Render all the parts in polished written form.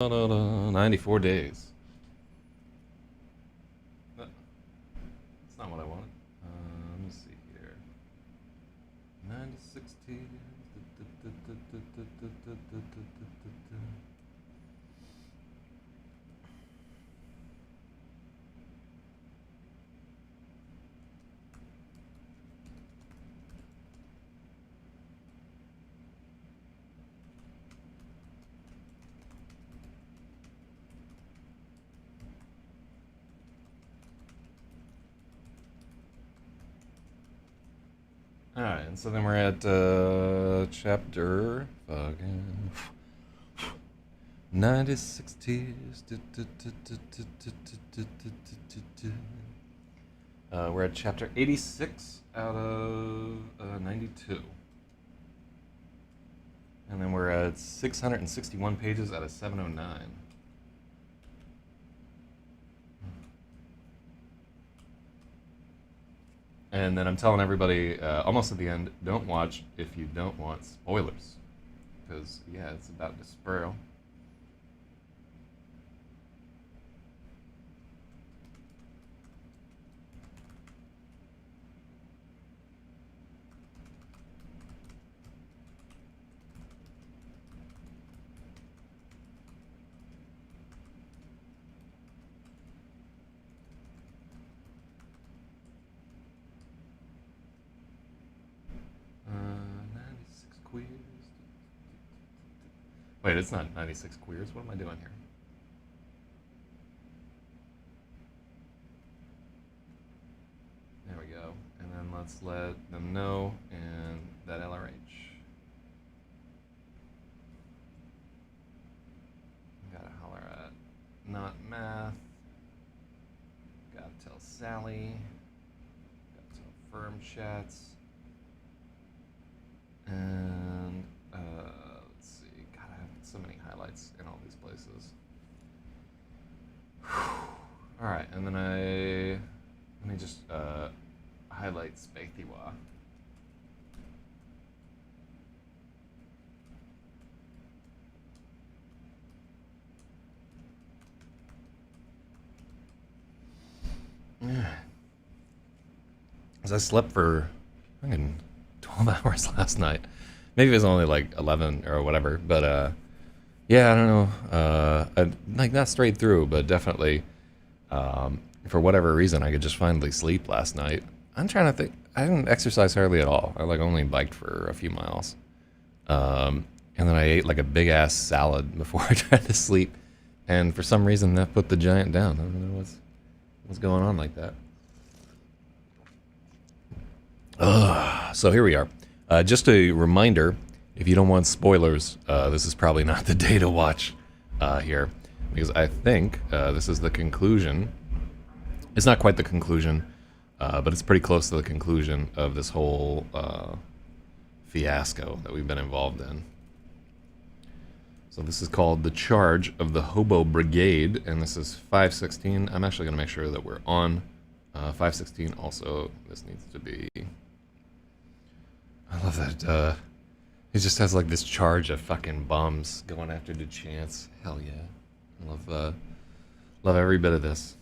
94 days. That's not what I wanted. Let me see here. 96 tears. Alright, and so then we're at chapter fucking 96 tears. We're at chapter 86 out of 92. And then we're at 661 pages out of 709. And then I'm telling everybody, almost at the end, don't watch if you don't want spoilers. Because, yeah, it's about to spoil. Wait, it's not 96 queers. What am I doing here? There we go. And then let's let them know and that LRH. Gotta holler at not math. Gotta tell Sally. Gotta tell firm chats. And let's see. God, I have so many highlights in all these places. All right, and then let me just highlight Spaithiwa. As I slept for fucking 12 hours last night. Maybe it was only like 11 or whatever, but yeah, I don't know. Like not straight through, but definitely for whatever reason, I could just finally sleep last night. I'm trying to think. I didn't exercise hardly at all. I like only biked for a few miles, and then I ate like a big ass salad before I tried to sleep. And for some reason, that put the giant down. I don't know what's going on like that. So here we are. Just a reminder, if you don't want spoilers, this is probably not the day to watch here, because I think this is the conclusion. It's not quite the conclusion, but it's pretty close to the conclusion of this whole fiasco that we've been involved in. So this is called The Charge of the Hobo Brigade, and this is 516. I'm actually going to make sure that we're on 516. Also, this needs to be... I love that he just has like this charge of fucking bums going after the chance. Hell yeah. I love every bit of this.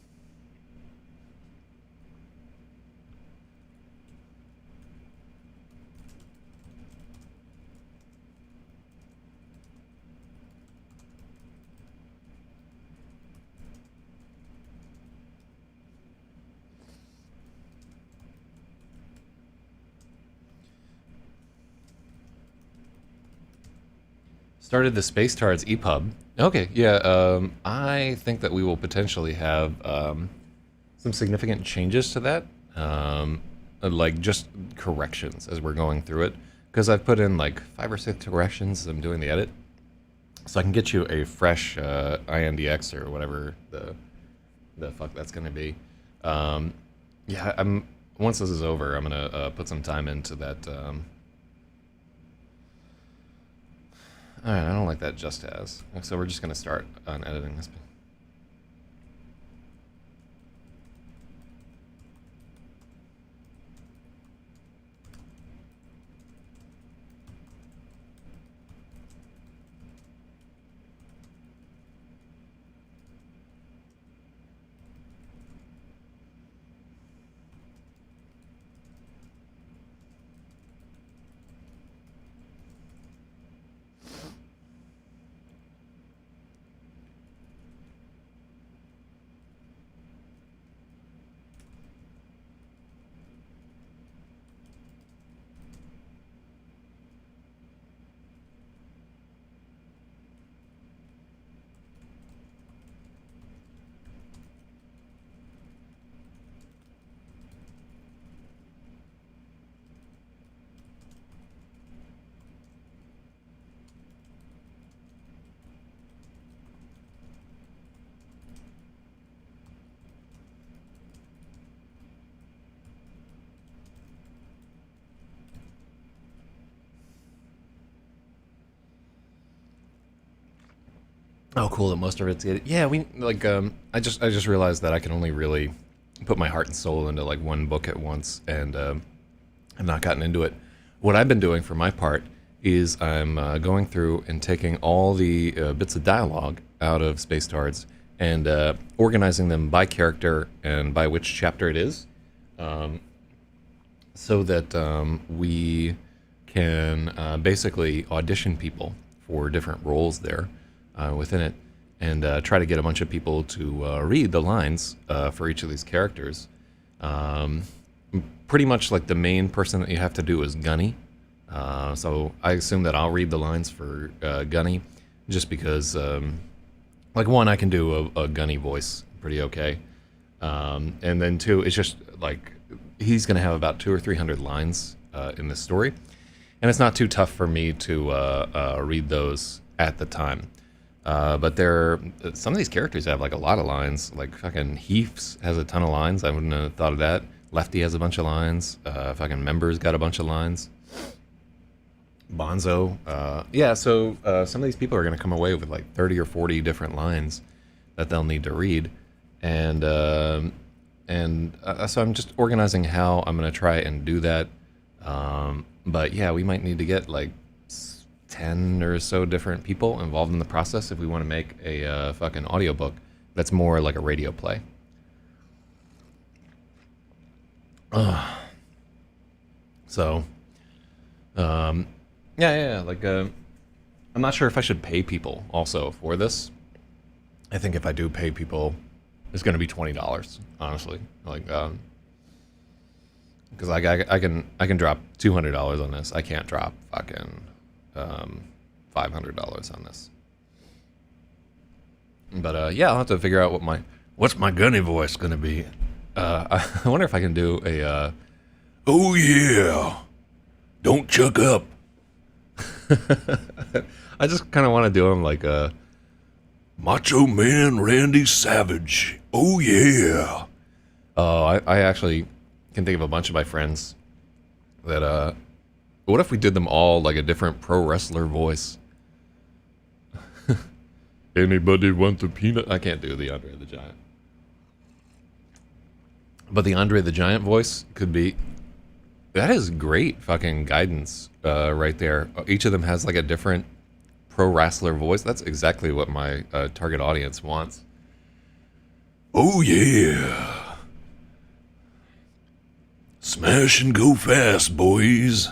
Started the Space Tards EPUB. Okay, yeah, I think that we will potentially have some significant changes to that. Like just corrections as we're going through it. Because I've put in like 5 or 6 corrections as I'm doing the edit. So I can get you a fresh INDX or whatever the fuck that's going to be. Yeah, once this is over, I'm going to put some time into that... Alright, I don't like that just as. So we're just going to start on editing this. Oh, cool. That most of it's good. Yeah, we like. I just realized that I can only really put my heart and soul into like one book at once, and I've not gotten into it. What I've been doing for my part is I'm going through and taking all the bits of dialogue out of Space Tards and organizing them by character and by which chapter it is, so that we can basically audition people for different roles there within it, and try to get a bunch of people to read the lines for each of these characters. Pretty much like the main person that you have to do is Gunny. So I assume that I'll read the lines for Gunny, just because, like, one, I can do a Gunny voice pretty okay, and then two, it's just like he's going to have about 200 or 300 lines in this story, and it's not too tough for me to read those at the time. But some of these characters have like a lot of lines. Like fucking Heaths has a ton of lines. I wouldn't have thought of that. Lefty has a bunch of lines. Fucking Members got a bunch of lines. Bonzo. Yeah, so some of these people are going to come away with like 30 or 40 different lines that they'll need to read. And so I'm just organizing how I'm going to try and do that. But yeah, we might need to get like 10 or so different people involved in the process if we want to make a fucking audiobook that's more like a radio play. So, yeah, like, I'm not sure if I should pay people also for this. I think if I do pay people, it's going to be $20, honestly. Like, because I can drop $200 on this. I can't drop fucking $500 on this. But yeah, I'll have to figure out what's my Gunny voice gonna be. I wonder if I can do a oh yeah, don't chuck up. I just kind of want to do him like a Macho Man Randy Savage. Oh yeah. Oh, I actually can think of a bunch of my friends that what if we did them all like a different pro wrestler voice? Anybody want the peanut? I can't do the Andre the Giant. But the Andre the Giant voice could be... That is great fucking guidance right there. Each of them has like a different pro wrestler voice. That's exactly what my target audience wants. Oh yeah. Smash and go fast, boys.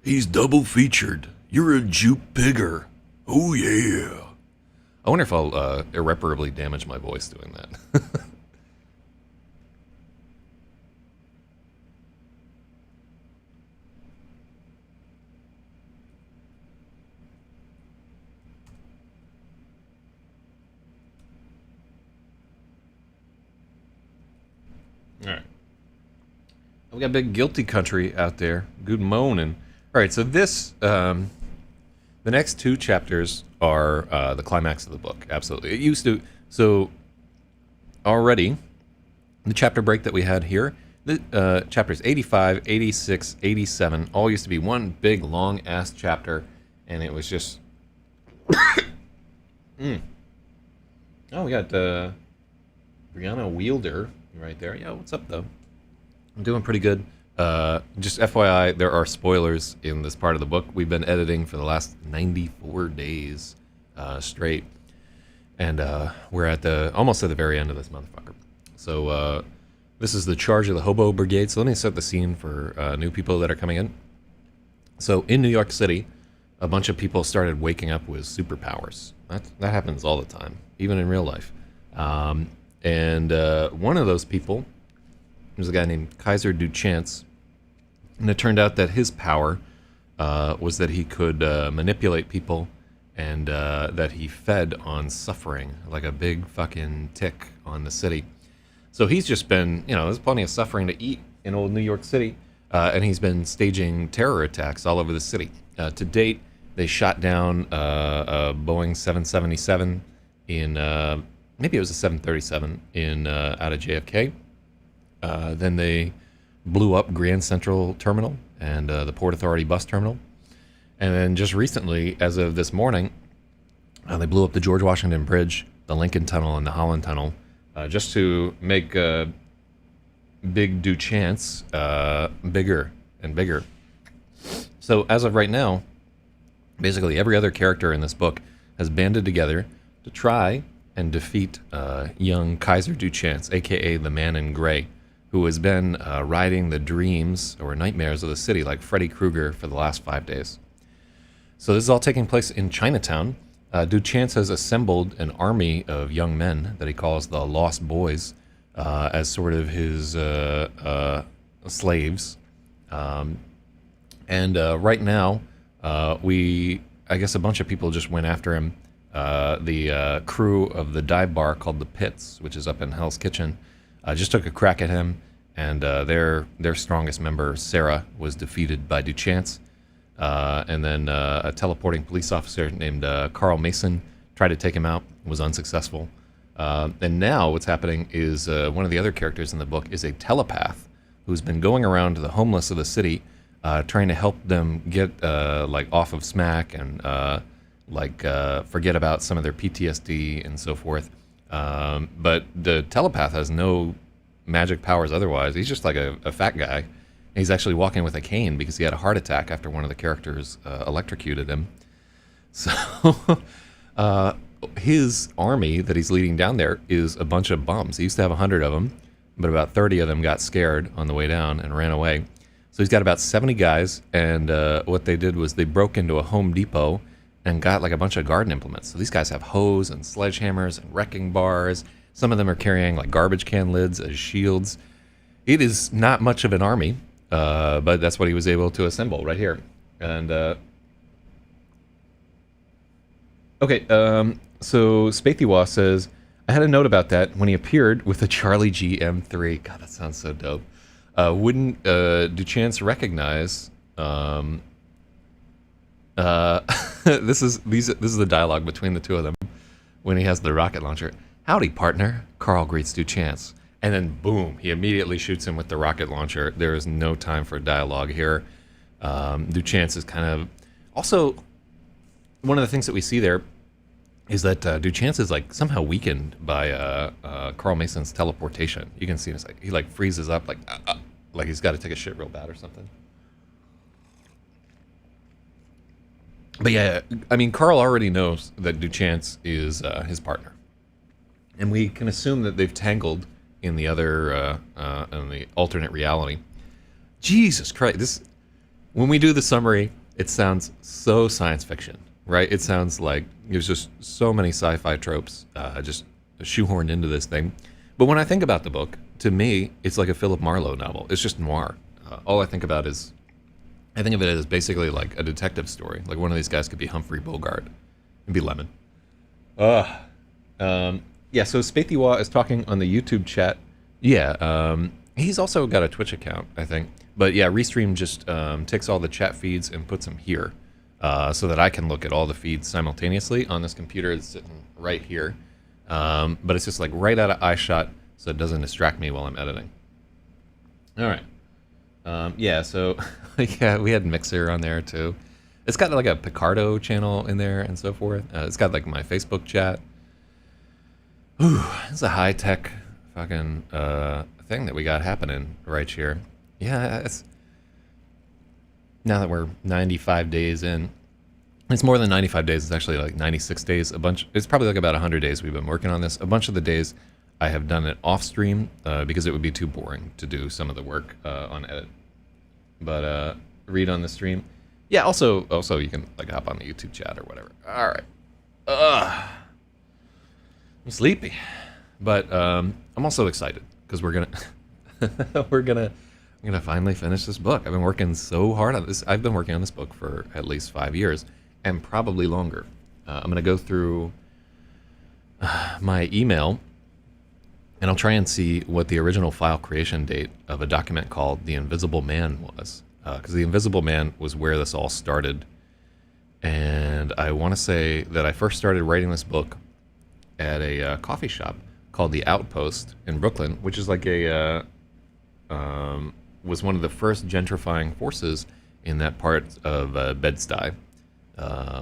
He's double featured. You're a juke pigger. Oh yeah. I wonder if I'll irreparably damage my voice doing that. All right. We got big guilty country out there. Good morning. All right, so this, the next two chapters are the climax of the book. Absolutely. It used to, so already, the chapter break that we had here, the chapters 85, 86, 87, all used to be one big, long-ass chapter, and it was just... Oh, we got Brianna Wielder right there. Yeah, what's up, though? I'm doing pretty good. Just FYI, there are spoilers in this part of the book. We've been editing for the last 94 days straight, and we're at almost at the very end of this motherfucker. So this is the charge of the Hobo Brigade. So let me set the scene for new people that are coming in. So in New York City, a bunch of people started waking up with superpowers. That happens all the time, even in real life. And one of those people was a guy named Kaiser Duchance, and it turned out that his power was that he could manipulate people, and that he fed on suffering, like a big fucking tick on the city. So he's just been, there's plenty of suffering to eat in old New York City, and he's been staging terror attacks all over the city. To date, they shot down a Boeing 777 in, maybe it was a 737 out of JFK. Then they blew up Grand Central Terminal and the Port Authority bus terminal. And then just recently, as of this morning, they blew up the George Washington Bridge, the Lincoln Tunnel, and the Holland Tunnel, just to make Big Duchance bigger and bigger. So as of right now, basically every other character in this book has banded together to try and defeat young Kaiser Duchance, aka the Man in Gray, who has been riding the dreams or nightmares of the city like Freddy Krueger for the last 5 days. So this is all taking place in Chinatown. Duchance has assembled an army of young men that he calls the Lost Boys as sort of his slaves. And right now, I guess a bunch of people just went after him. The crew of the dive bar called the Pits, which is up in Hell's Kitchen, just took a crack at him, and their strongest member, Sarah, was defeated by Duchance. And then a teleporting police officer named Carl Mason tried to take him out, was unsuccessful. And now what's happening is one of the other characters in the book is a telepath who's been going around to the homeless of the city, trying to help them get like off of smack and forget about some of their PTSD and so forth. But the telepath has no magic powers otherwise. He's just like a fat guy. He's actually walking with a cane because he had a heart attack after one of the characters electrocuted him. So his army that he's leading down there is a bunch of bums. He used to have 100 of them, but about 30 of them got scared on the way down and ran away. So he's got about 70 guys, and what they did was they broke into a Home Depot and got like a bunch of garden implements. So these guys have hoes and sledgehammers and wrecking bars. Some of them are carrying like garbage can lids as shields. It is not much of an army, but that's what he was able to assemble right here. And okay, so Spathiwa says, I had a note about that when he appeared with the Charlie G M3. God, that sounds so dope. Wouldn't Duchance recognize? This is the dialogue between the two of them when he has the rocket launcher. Howdy, partner. Carl greets Duchance, and then boom, he immediately shoots him with the rocket launcher. There is no time for dialogue here. Duchance is kind of also one of the things that we see there is that Duchance is like somehow weakened by Carl Mason's teleportation. You can see him, he like freezes up like he's got to take a shit real bad or something. But yeah, I mean, Carl already knows that Duchance is his partner, and we can assume that they've tangled in the other in the alternate reality. Jesus Christ! When we do the summary, it sounds so science fiction, right? It sounds like there's just so many sci-fi tropes just shoehorned into this thing. But when I think about the book, to me, it's like a Philip Marlowe novel. It's just noir. All I think about is, I think of it as basically like a detective story. Like one of these guys could be Humphrey Bogart. It'd be Lemon. Yeah, so Spathiwa is talking on the YouTube chat. Yeah, he's also got a Twitch account, I think. But yeah, Restream just takes all the chat feeds and puts them here so that I can look at all the feeds simultaneously on this computer that's sitting right here. But it's just like right out of eye shot so it doesn't distract me while I'm editing. All right. Yeah, so yeah, we had Mixer on there too. It's got like a Picardo channel in there and so forth. It's got like my Facebook chat. Ooh, it's a high-tech fucking thing that we got happening right here. Yeah, it's now that we're 95 days in. It's more than 95 days. It's actually like 96 days. It's probably like about 100 days we've been working on this. A bunch of the days I have done it off stream because it would be too boring to do some of the work on edit. But read on the stream. Yeah, also you can like hop on the YouTube chat or whatever. All right. I'm sleepy, but I'm also excited because we're gonna finally finish this book. I've been working so hard on this. I've been working on this book for at least 5 years and probably longer. I'm gonna go through my email and I'll try and see what the original file creation date of a document called The Invisible Man was, because The Invisible Man was where this all started. And I want to say that I first started writing this book at a coffee shop called The Outpost in Brooklyn, which is like a was one of the first gentrifying forces in that part of Bed-Stuy,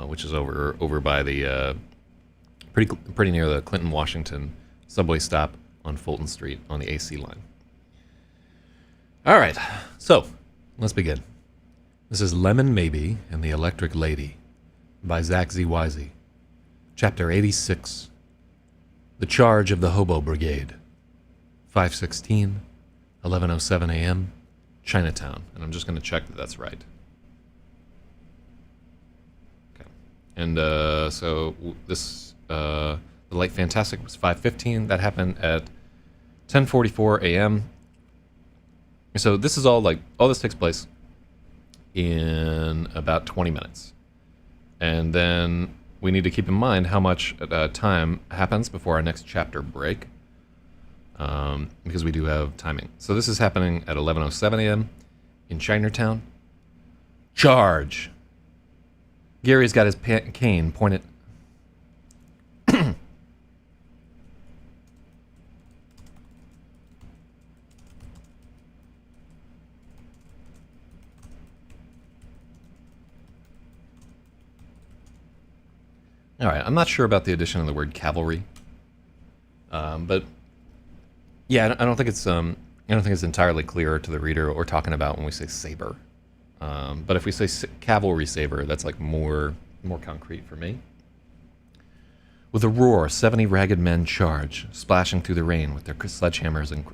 which is over by the pretty near the Clinton Washington subway stop on Fulton Street on the AC line. All right, so let's begin. This is Lemon Maybe and the Electric Lady by Zak Zyz. Chapter 86. The Charge of the Hobo Brigade. 5:16, 11:07 a.m., Chinatown. And I'm just going to check that that's right. Okay. And so this, the Light Fantastic was 5:15. That happened at 10:44 a.m. So this is all this takes place in about 20 minutes. And then we need to keep in mind how much time happens before our next chapter break, because we do have timing. So this is happening at 11:07 a.m. in Chinatown. Charge! Gary's got his cane pointed... All right, I'm not sure about the addition of the word cavalry, but yeah, I don't think it's entirely clear to the reader what we're talking about when we say saber. But if we say cavalry saber, that's like more concrete for me. With a roar, 70 ragged men charge, splashing through the rain with their sledgehammers and...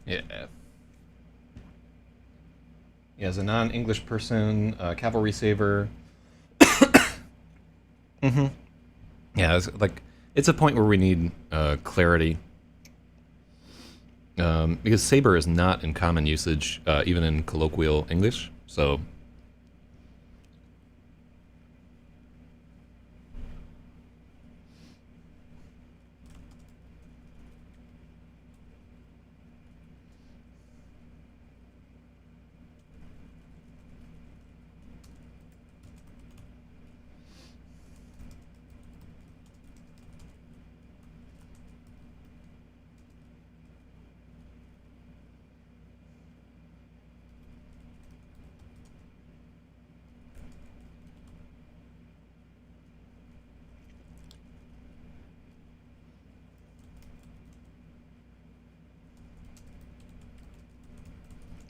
Yeah. Yeah, as a non-English person, cavalry saber. Mm-hmm. Yeah, it's a point where we need clarity, because saber is not in common usage, even in colloquial English. So.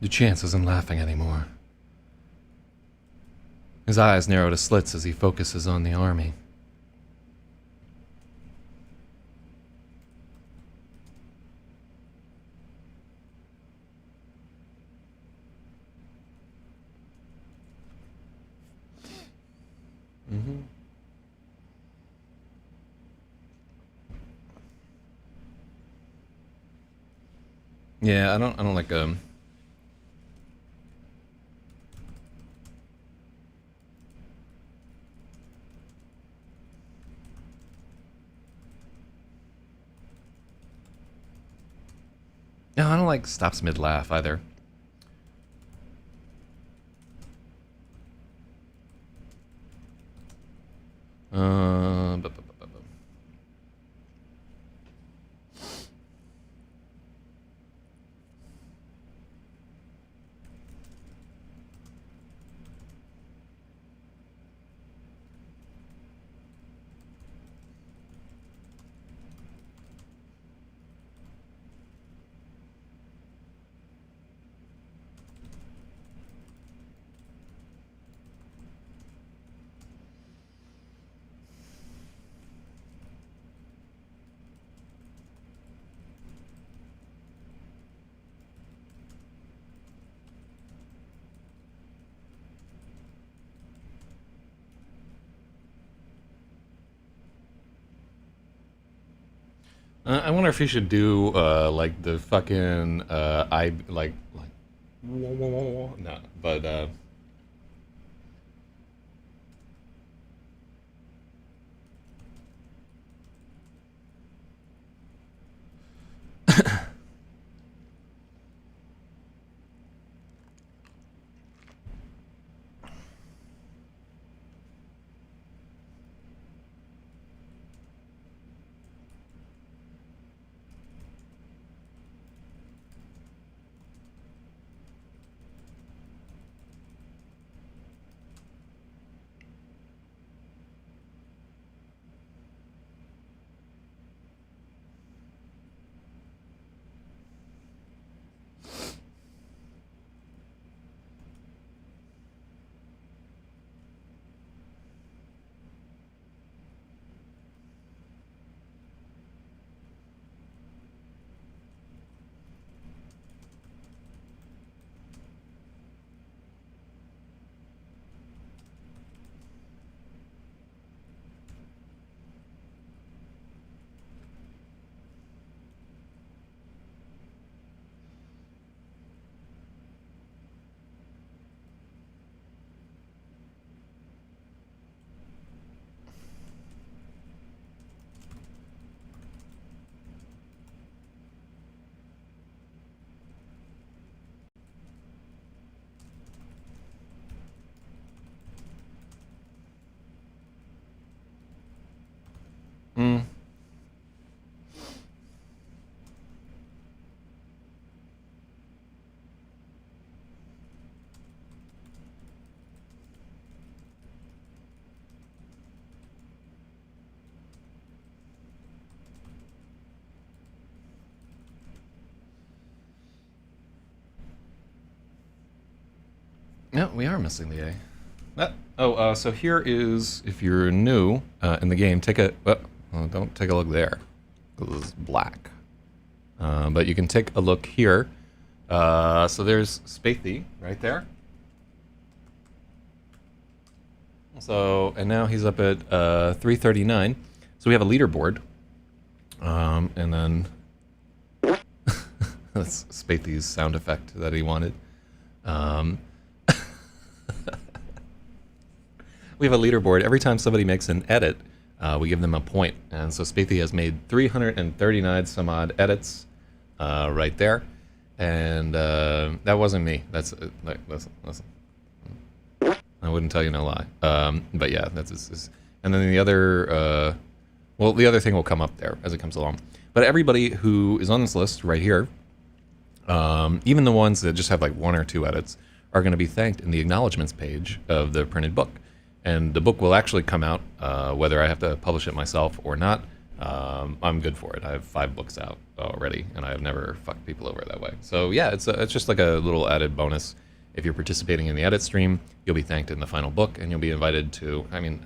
The chance isn't laughing anymore. His eyes narrow to slits as he focuses on the army. Mm-hmm. Yeah, I don't like No, I don't like stops mid-laugh either. Bu- bu- bu- bu- bu- I wonder if you should do like the fucking I like no, but mm, no, we are missing the A. So here is, if you're new in the game, take a, well, don't take a look there, because it's black. But you can take a look here. So there's Spathy right there. So, and now he's up at 339. So we have a leaderboard. And then that's Spathy's sound effect that he wanted. We have a leaderboard. Every time somebody makes an edit, we give them a point. And so Spathy has made 339 some odd edits right there. And that wasn't me. Listen. I wouldn't tell you no lie. But yeah, that's and then the other, well, the other thing will come up there as it comes along. But everybody who is on this list right here, even the ones that just have like 1 or 2 edits, are going to be thanked in the acknowledgments page of the printed book. And the book will actually come out, whether I have to publish it myself or not. I'm good for it. I have 5 books out already, and I have never fucked people over that way. So yeah, it's just like a little added bonus. If you're participating in the edit stream, you'll be thanked in the final book, and you'll be invited to, I mean,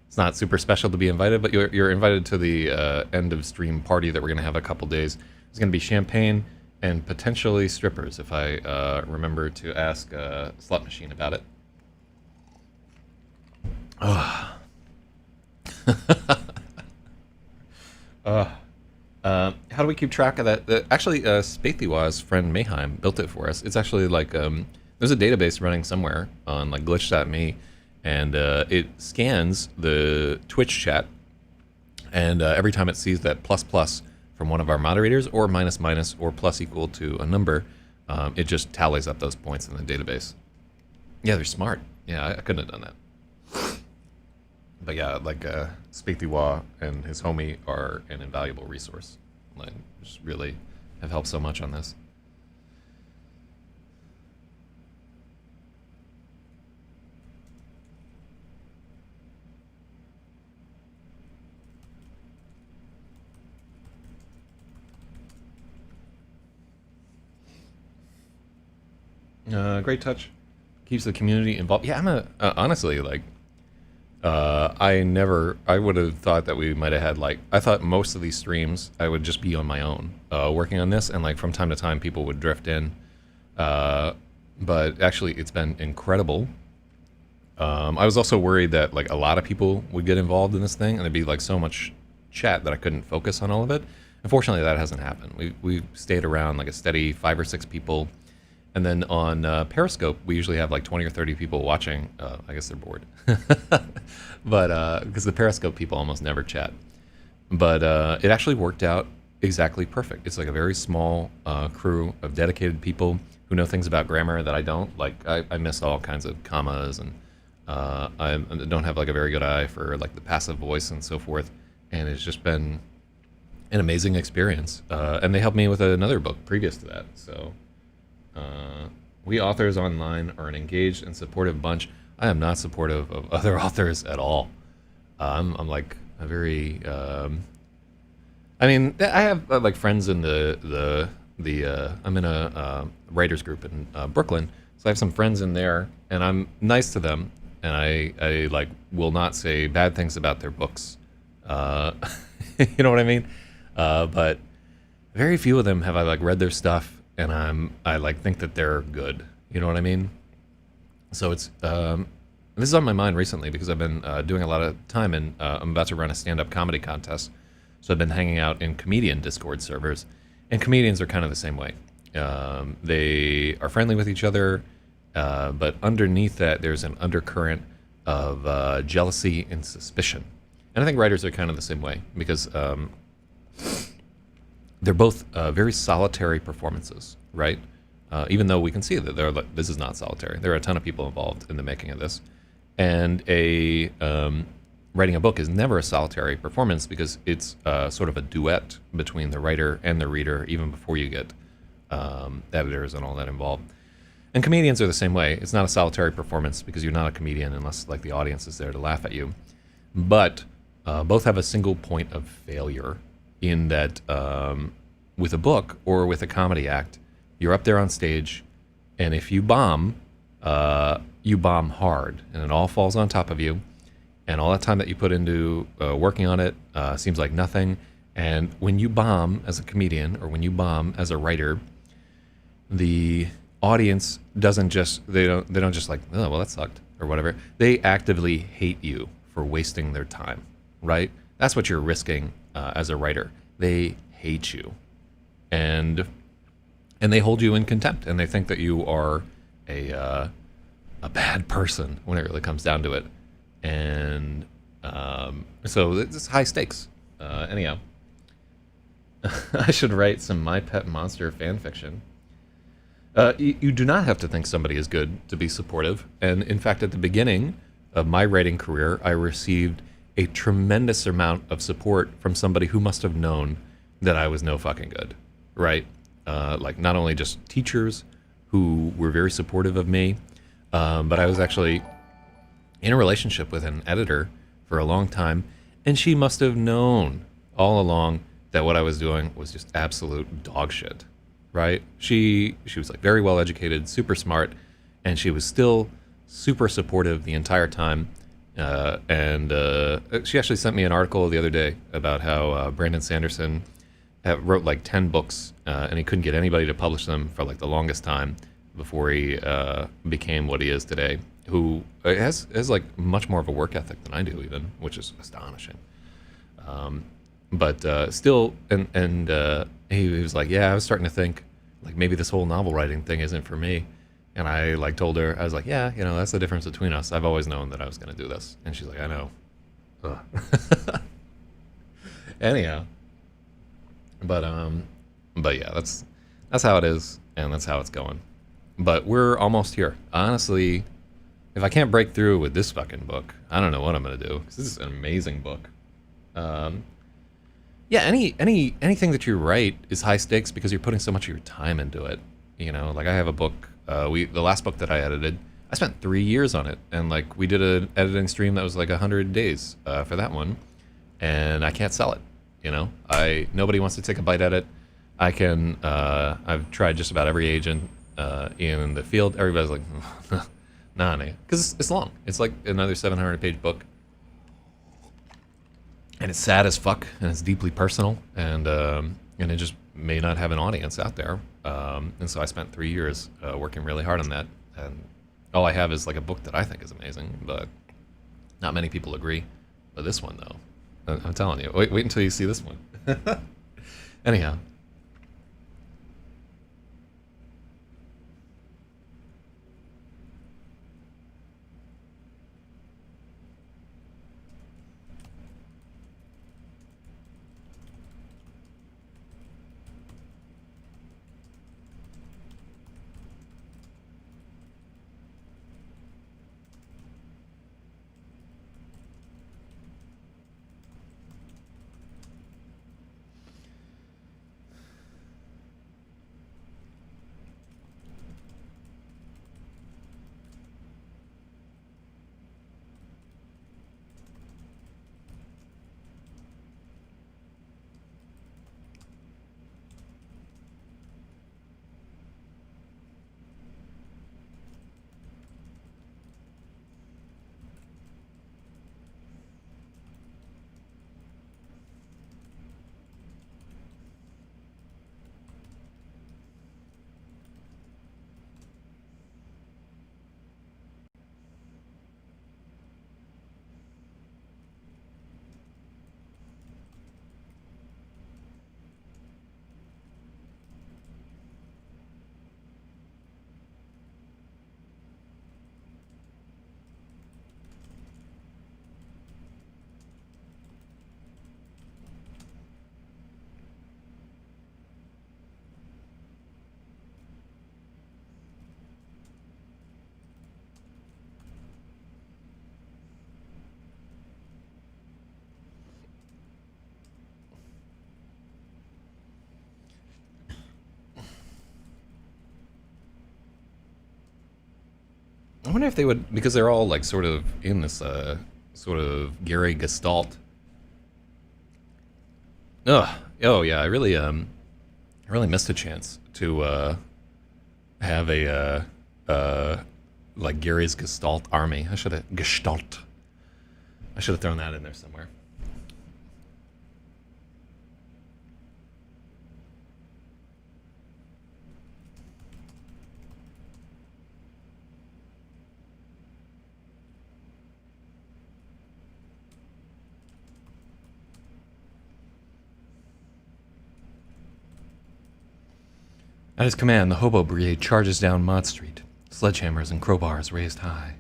it's not super special to be invited, but you're invited to the end of stream party that we're going to have a couple days. There's going to be champagne and potentially strippers, if I remember to ask Slut Machine about it. How do we keep track of that? Actually, Spathywa's friend Mayheim built it for us. It's actually like, there's a database running somewhere on like glitch.me, and it scans the Twitch chat, and every time it sees that plus plus from one of our moderators, or minus minus, or plus equal to a number, it just tallies up those points in the database. Yeah, they're smart. Yeah, I couldn't have done that. But yeah, like Spathywa and his homie are an invaluable resource. Like, just really have helped so much on this. Great touch. Keeps the community involved. Yeah, I'm honestly, like, I would have thought that we might have had, like, I thought most of these streams I would just be on my own, working on this, and like from time to time people would drift in, but actually it's been incredible. I was also worried that like a lot of people would get involved in this thing, and there'd be like so much chat that I couldn't focus on all of it. Unfortunately, that hasn't happened. We stayed around like a steady 5 or 6 people, and then on Periscope we usually have like 20 or 30 people watching. I guess they're bored, but because the Periscope people almost never chat. But it actually worked out exactly perfect. It's like a very small crew of dedicated people who know things about grammar that I don't. Like I miss all kinds of commas, and I don't have like a very good eye for like the passive voice and so forth. And it's just been an amazing experience. And they helped me with another book previous to that. So we authors online are an engaged and supportive bunch. I am not supportive of other authors at all. I'm like a very I mean, I have like friends in the I'm in a writers group in Brooklyn, so I have some friends in there, and I'm nice to them, and I like will not say bad things about their books. You know what I mean? But very few of them have I like read their stuff, and I like think that they're good. You know what I mean? So it's this is on my mind recently because I've been doing a lot of time, and I'm about to run a stand-up comedy contest. So I've been hanging out in comedian Discord servers, and comedians are kind of the same way. They are friendly with each other, but underneath that, there's an undercurrent of jealousy and suspicion. And I think writers are kind of the same way because they're both very solitary performances, right? Even though we can see that this is not solitary. There are a ton of people involved in the making of this. And writing a book is never a solitary performance because it's sort of a duet between the writer and the reader, even before you get editors and all that involved. And comedians are the same way. It's not a solitary performance because you're not a comedian unless like the audience is there to laugh at you. But both have a single point of failure in that with a book or with a comedy act, you're up there on stage, and if you bomb hard, and it all falls on top of you. And all that time that you put into working on it seems like nothing. And when you bomb as a comedian or when you bomb as a writer, the audience doesn't just they don't just like, oh well, that sucked or whatever. They actively hate you for wasting their time, right? That's what you're risking as a writer. They hate you, and they hold you in contempt, and they think that you are a bad person when it really comes down to it. And so it's high stakes. Anyhow, I should write some My Pet Monster fan fiction. You do not have to think somebody is good to be supportive. And in fact, at the beginning of my writing career, I received a tremendous amount of support from somebody who must have known that I was no fucking good, right? Like not only just teachers who were very supportive of me, but I was actually in a relationship with an editor for a long time, and she must have known all along that what I was doing was just absolute dog shit, right? She was like very well educated, super smart, and she was still super supportive the entire time. And she actually sent me an article the other day about how Brandon Sanderson wrote like 10 books, and he couldn't get anybody to publish them for like the longest time before he became what he is today. Who has like much more of a work ethic than I do, even, which is astonishing. But still, and he was like, yeah, I was starting to think like maybe this whole novel writing thing isn't for me. And I like told her, I was like, yeah, you know, that's the difference between us. I've always known that I was going to do this. And she's like, I know. Anyhow, but yeah, that's how it is, and that's how it's going. But we're almost here. Honestly, if I can't break through with this fucking book, I don't know what I'm gonna do. 'Cause this is an amazing book. Yeah, anything that you write is high stakes because you're putting so much of your time into it. You know, like I have a book. The last book that I edited, I spent 3 years on it, and like we did an editing stream that was like 100 days for that one, and I can't sell it. You know, nobody wants to take a bite at it. I've tried just about every agent in the field. Everybody's like, nah, because it's long. It's like another 700-page book, and it's sad as fuck, and it's deeply personal, and it just may not have an audience out there. And so I spent 3 years working really hard on that, and all I have is like a book that I think is amazing, but not many people agree. But this one, though, I'm telling you, wait until you see this one. Anyhow. I wonder if they would, because they're all like sort of in this sort of Gary Gestalt. Ugh. Oh yeah, I really missed a chance to have a like Gary's Gestalt army. I should have thrown that in there somewhere. At his command, the hobo brigade charges down Mott Street, sledgehammers and crowbars raised high.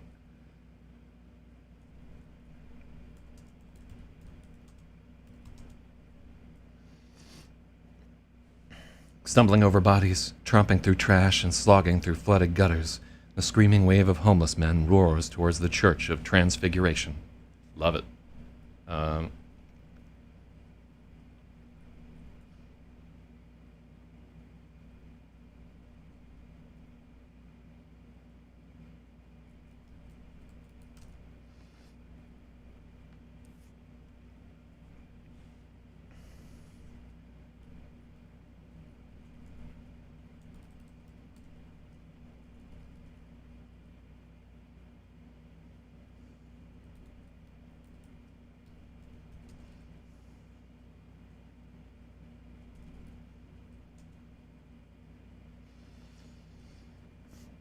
Stumbling over bodies, tromping through trash, and slogging through flooded gutters, the screaming wave of homeless men roars towards the Church of Transfiguration. Love it. Um,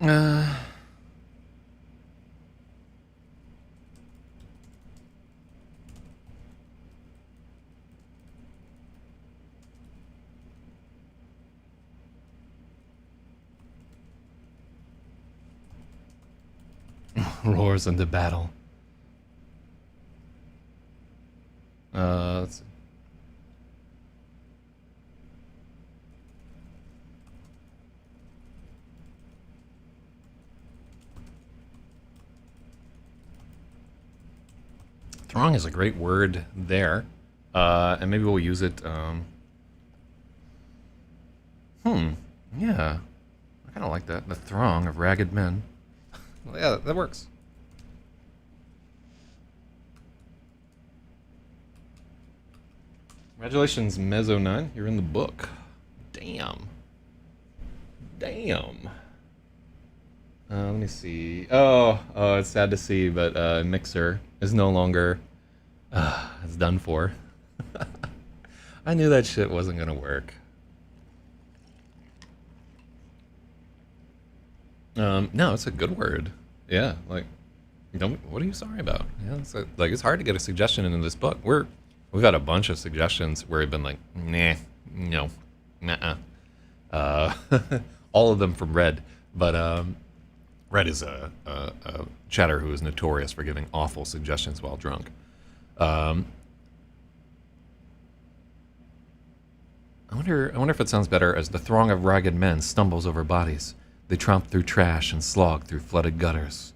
uh, roars into battle. Let's see. Throng is a great word there, and maybe we'll use it. Yeah, I kind of like that. The throng of ragged men. Well, yeah, that works. Congratulations, Mezzo9. You're in the book. Damn. Damn. Let me see. Oh, it's sad to see, but Mixer is no longer. It's done for. I knew that shit wasn't gonna work. No, it's a good word. Yeah, like, don't. What are you sorry about? Yeah, like it's hard to get a suggestion into this book. We've had a bunch of suggestions where we've been like, nah, No. Nuh-uh. Uh, all of them from Red. But Red is a chatter who is notorious for giving awful suggestions while drunk. Um, I wonder if it sounds better as the throng of ragged men stumbles over bodies. They tromp through trash and slog through flooded gutters.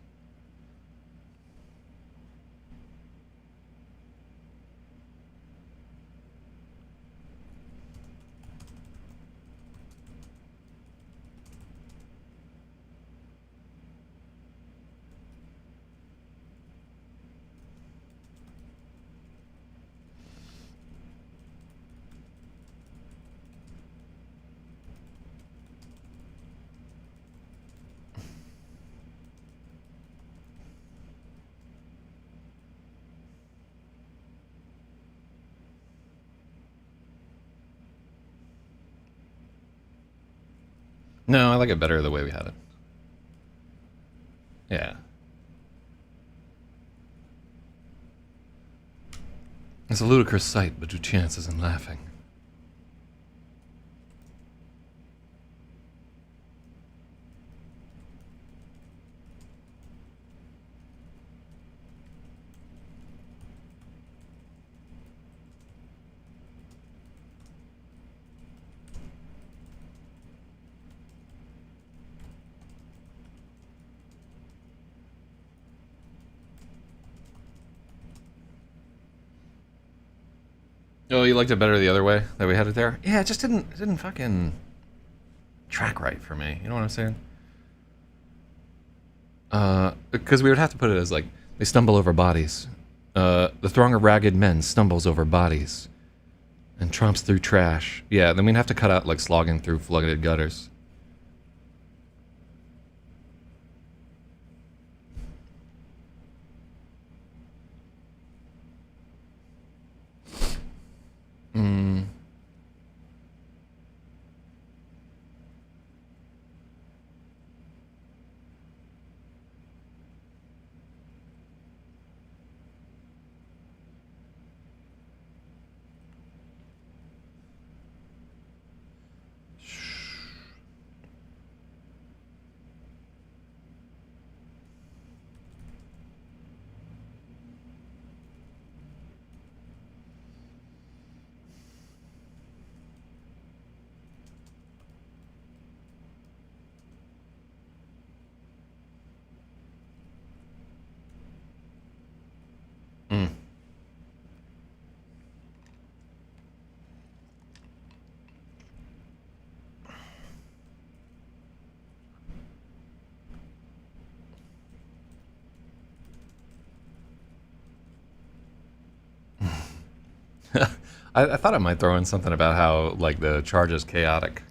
No, I like it better the way we had it. Yeah. It's a ludicrous sight, but your chances in laughing. Oh, you liked it better the other way that we had it there? Yeah, it didn't fucking track right for me. You know what I'm saying? Because we would have to put it as like they stumble over bodies. The throng of ragged men stumbles over bodies and tromps through trash. Yeah, then we'd have to cut out like slogging through flooded gutters. Mm. Mm. I thought I might throw in something about how like the charge is chaotic.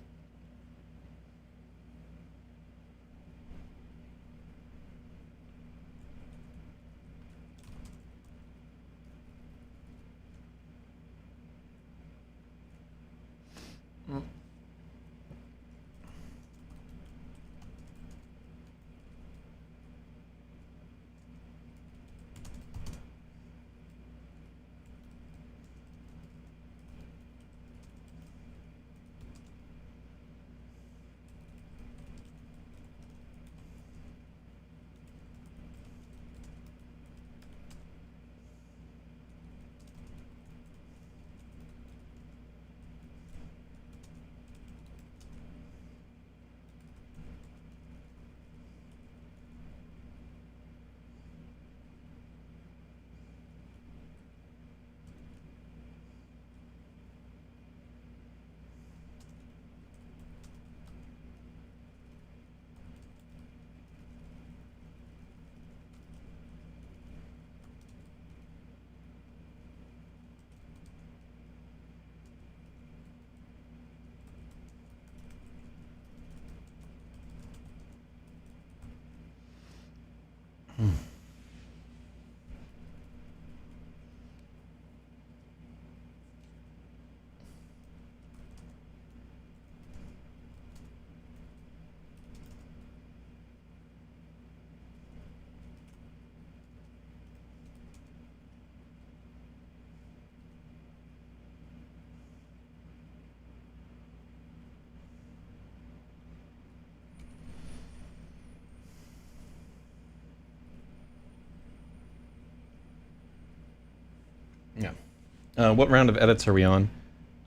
What round of edits are we on?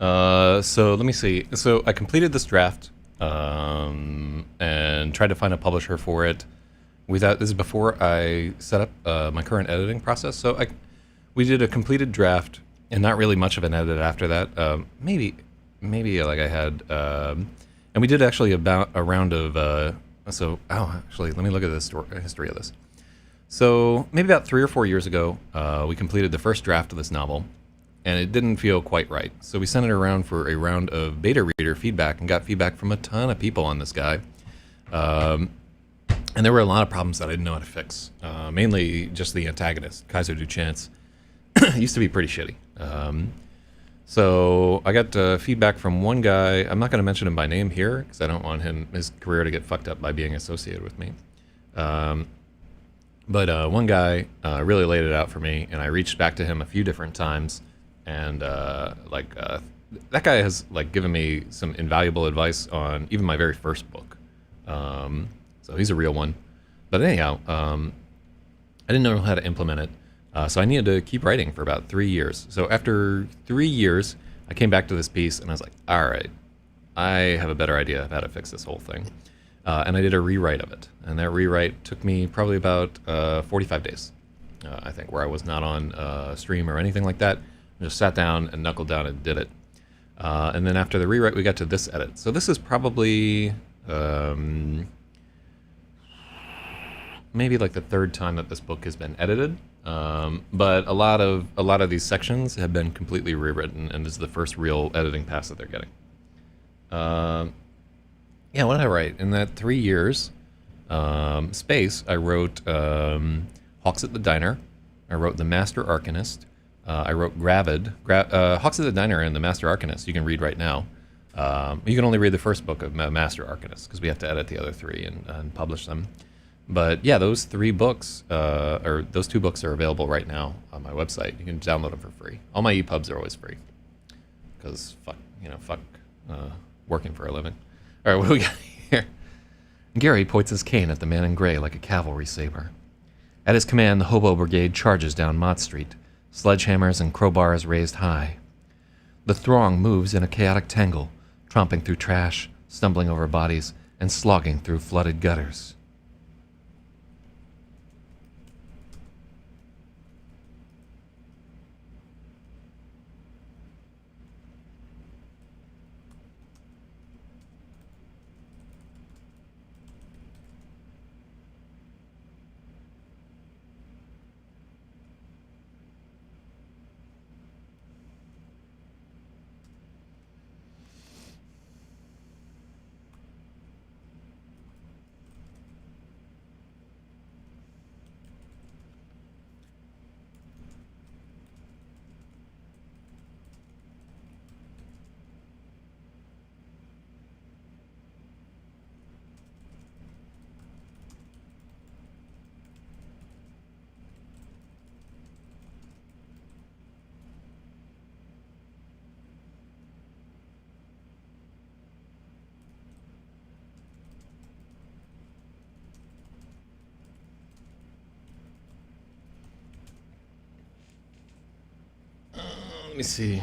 So let me see. So I completed this draft and tried to find a publisher for it. This is before I set up my current editing process. So we did a completed draft and not really much of an edit after that. Maybe like I had, and we did actually about a round of. Actually, let me look at the history of this. So maybe about 3 or 4 years ago, we completed the first draft of this novel, and it didn't feel quite right. So we sent it around for a round of beta reader feedback and got feedback from a ton of people on this guy. And there were a lot of problems that I didn't know how to fix. Mainly just the antagonist, Kaiser Duchance, used to be pretty shitty. So I got feedback from one guy. I'm not going to mention him by name here because I don't want his career to get fucked up by being associated with me. But one guy really laid it out for me, and I reached back to him a few different times, and that guy has given me some invaluable advice on even my very first book. So he's a real one. But anyhow, I didn't know how to implement it. So I needed to keep writing for about 3 years. So after 3 years, I came back to this piece and I was like, all right, I have a better idea of how to fix this whole thing. And I did a rewrite of it. And that rewrite took me probably about 45 days, I think, where I was not on stream or anything like that. I just sat down and knuckled down and did it. And then after the rewrite, we got to this edit. So this is probably maybe like the third time that this book has been edited. But a lot of these sections have been completely rewritten, and this is the first real editing pass that they're getting. Yeah, what did I write? In that 3 years space, I wrote Hawks at the Diner. I wrote The Master Arcanist. I wrote Gravid. Hawks at the Diner and The Master Arcanist you can read right now. You can only read the first book of Master Arcanist because we have to edit the other three and publish them. But yeah, those 3 books, or those 2 books are available right now on my website. You can download them for free. All my EPUBs are always free because fuck working for a living. All right, what do we got here? Gary points his cane at the man in gray like a cavalry saber. At his command, the hobo brigade charges down Mott Street, sledgehammers and crowbars raised high. The throng moves in a chaotic tangle, tromping through trash, stumbling over bodies, and slogging through flooded gutters. Let me see.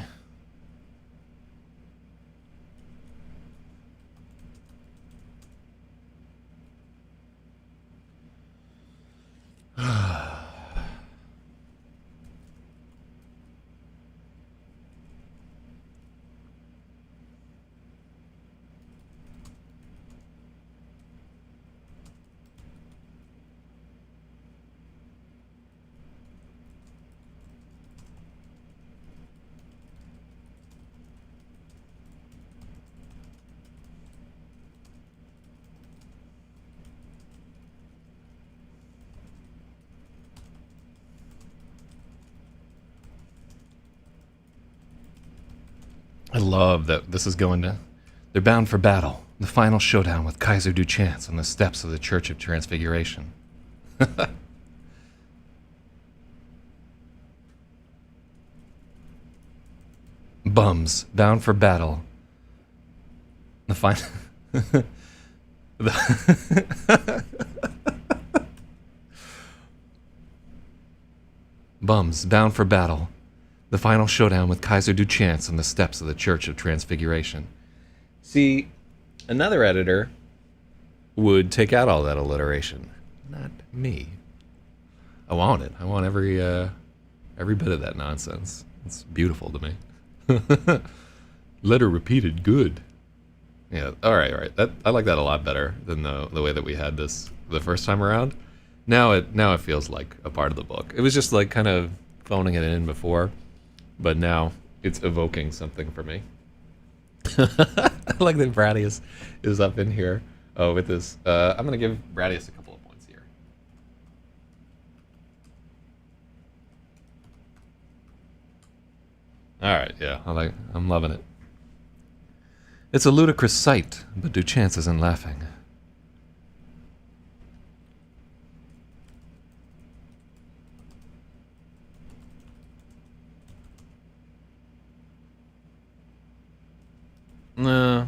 I love that this is going to... They're bound for battle. The final showdown with Kaiser Duchance on the steps of the Church of Transfiguration. Bums, bound for battle. The final... Bums, bound for battle. The final showdown with Kaiser Duchance on the steps of the Church of Transfiguration. See, another editor would take out all that alliteration. Not me. I want it. I want every bit of that nonsense. It's beautiful to me. Letter repeated, good. Yeah, all right. I like that a lot better than the way that we had this the first time around. Now it feels like a part of the book. It was just like kind of phoning it in before, but now it's evoking something for me. I like that Bradius is up in here with this. I'm gonna give Bradius a couple of points here. All right, yeah, I'm loving it. It's a ludicrous sight, but Duchance isn't laughing. No.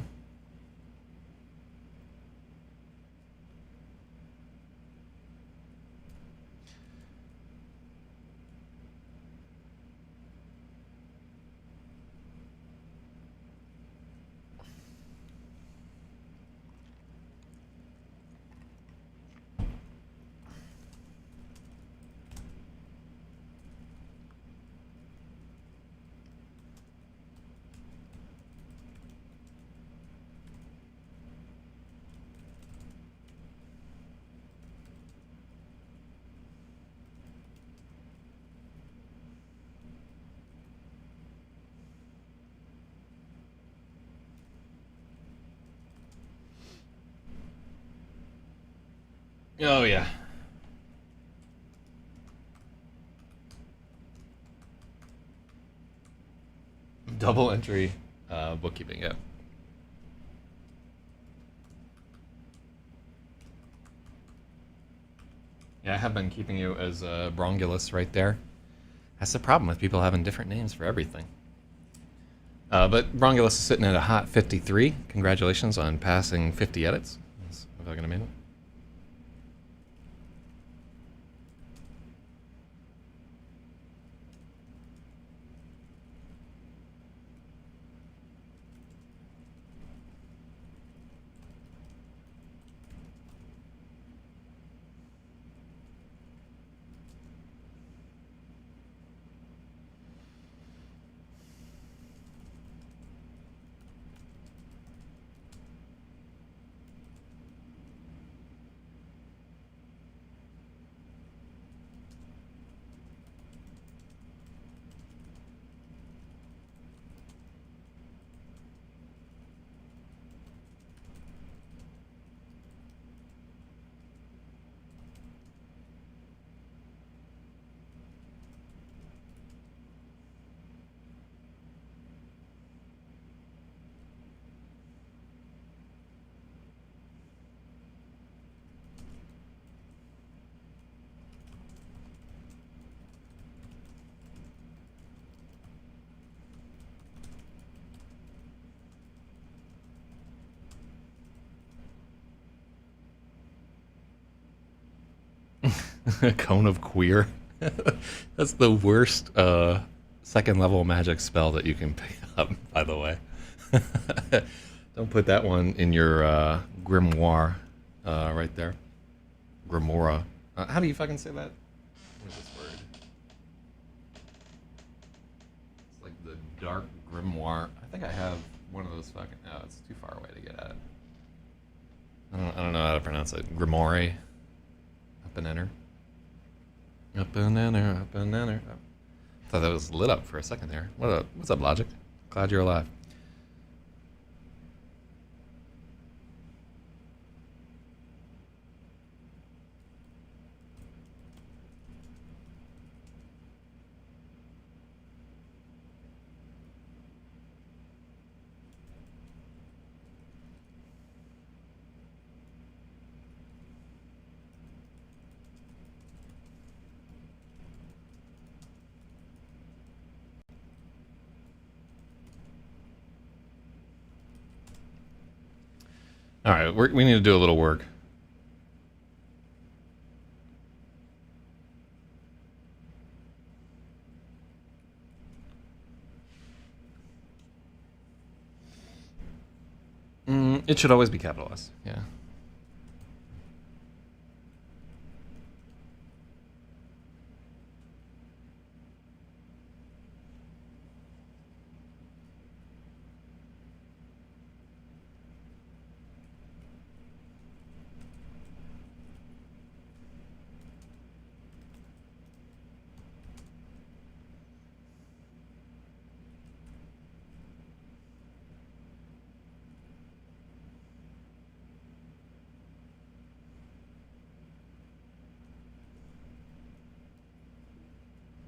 Oh yeah. Double entry bookkeeping, yeah. Yeah, I have been keeping you as Brongulus right there. That's the problem with people having different names for everything. But Brongulus is sitting at a hot 53. Congratulations on passing 50 edits. That's what I'm gonna mean. A cone of queer. That's the worst second level magic spell that you can pick up, by the way. Don't put that one in your grimoire right there. Grimora. How do you fucking say that? What is this word? It's like the dark grimoire. I think I have one of those fucking... No, it's too far away to get at it. I don't know how to pronounce it. Grimoire. Up and enter. Up and enter, up and enter. I thought that was lit up for a second there. What's up, Logic? Glad you're alive. All right, we need to do a little work. It should always be capitalized. Yeah.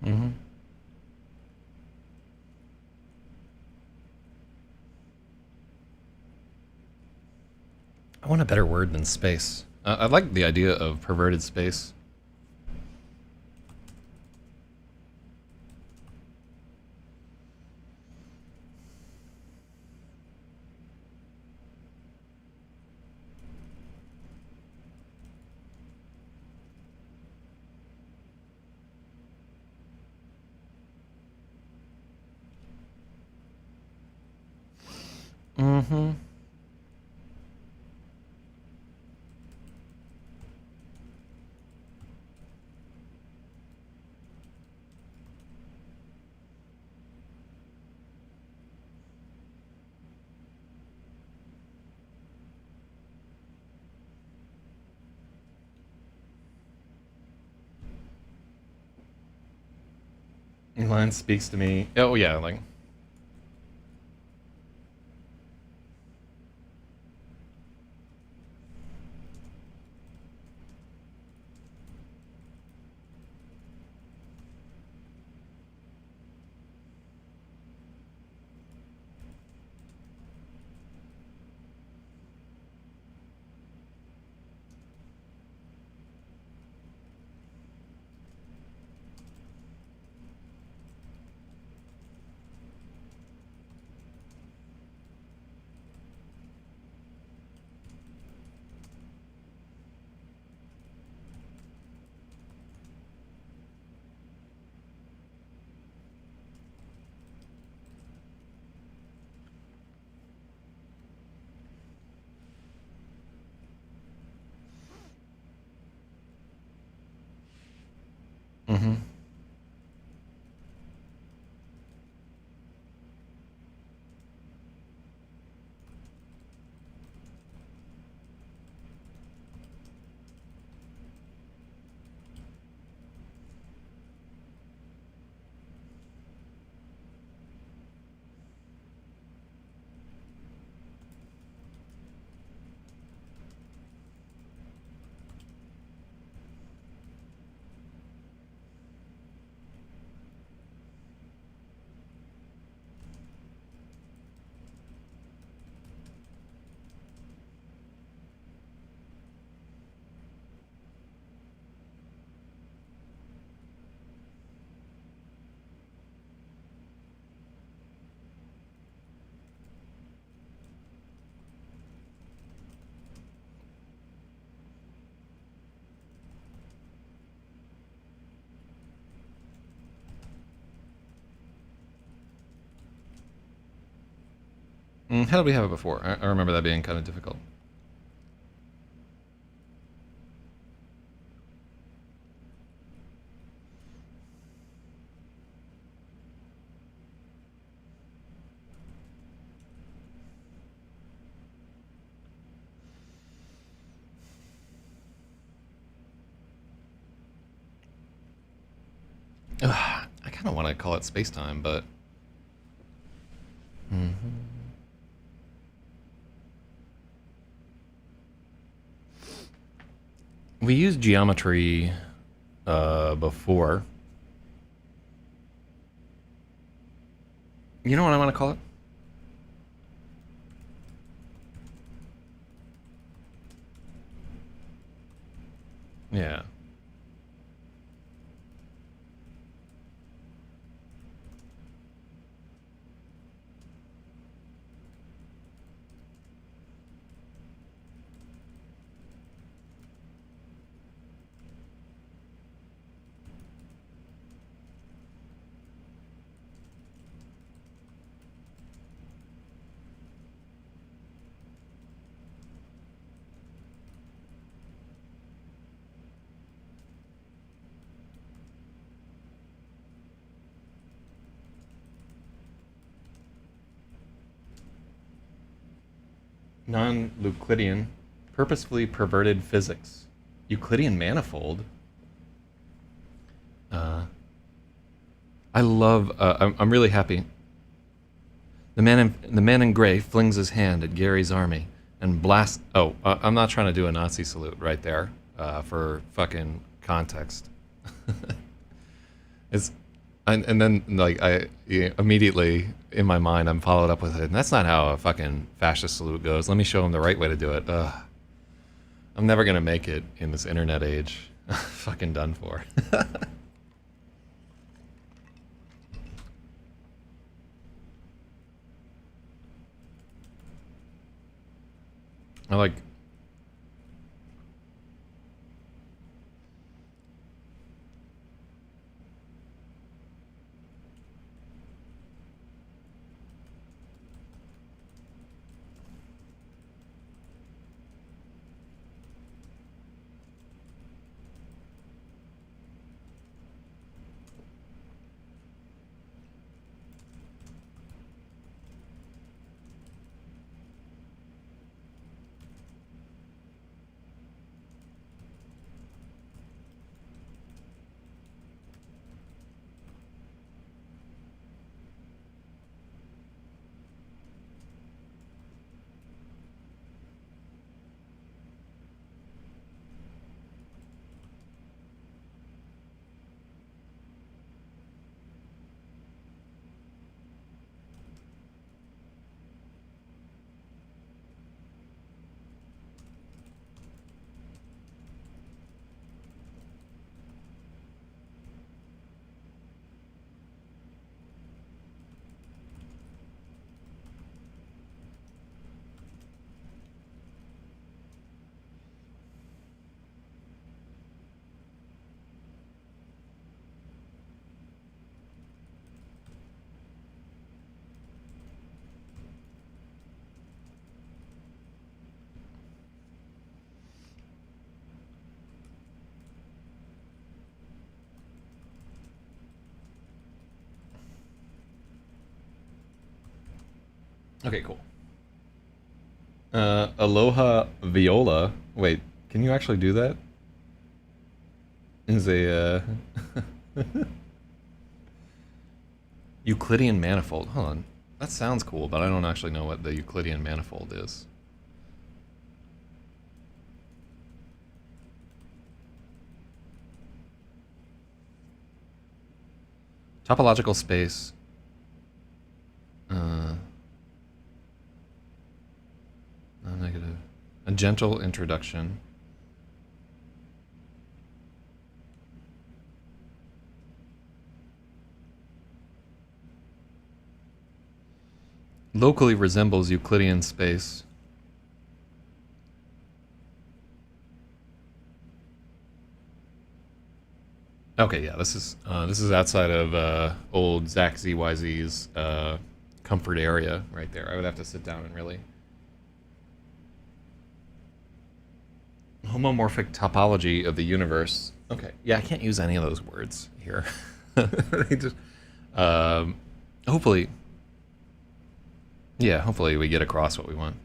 Mm-hmm. I want a better word than space. I like the idea of perverted space. Mm-hmm. Line speaks to me. Oh yeah, like. Mm-hmm. How did we have it before? I remember that being kind of difficult. Ugh, I kind of want to call it space time, but. Mm-hmm. We used geometry before. You know what I want to call it? Yeah. Non-Euclidean, purposefully perverted physics. Euclidean manifold. I love. I'm really happy. The man in gray flings his hand at Gary's army and blasts. Oh, I'm not trying to do a Nazi salute right there for fucking context. It's and then like immediately in my mind I'm followed up with it. And that's not how a fucking fascist salute goes. Let me show him the right way to do it. I'm never gonna make it in this internet age. Fucking done for. I like. Okay, cool. Aloha Viola. Wait, can you actually do that? Is a Euclidean manifold. Hold on. That sounds cool, but I don't actually know what the Euclidean manifold is. Topological space. Negative. A gentle introduction. Locally resembles Euclidean space. Okay, yeah, this is outside of old Zak Zyz's comfort area right there. I would have to sit down and really. Homomorphic topology of the universe. Okay, yeah, I can't use any of those words here. Just, hopefully, yeah, hopefully we get across what we want.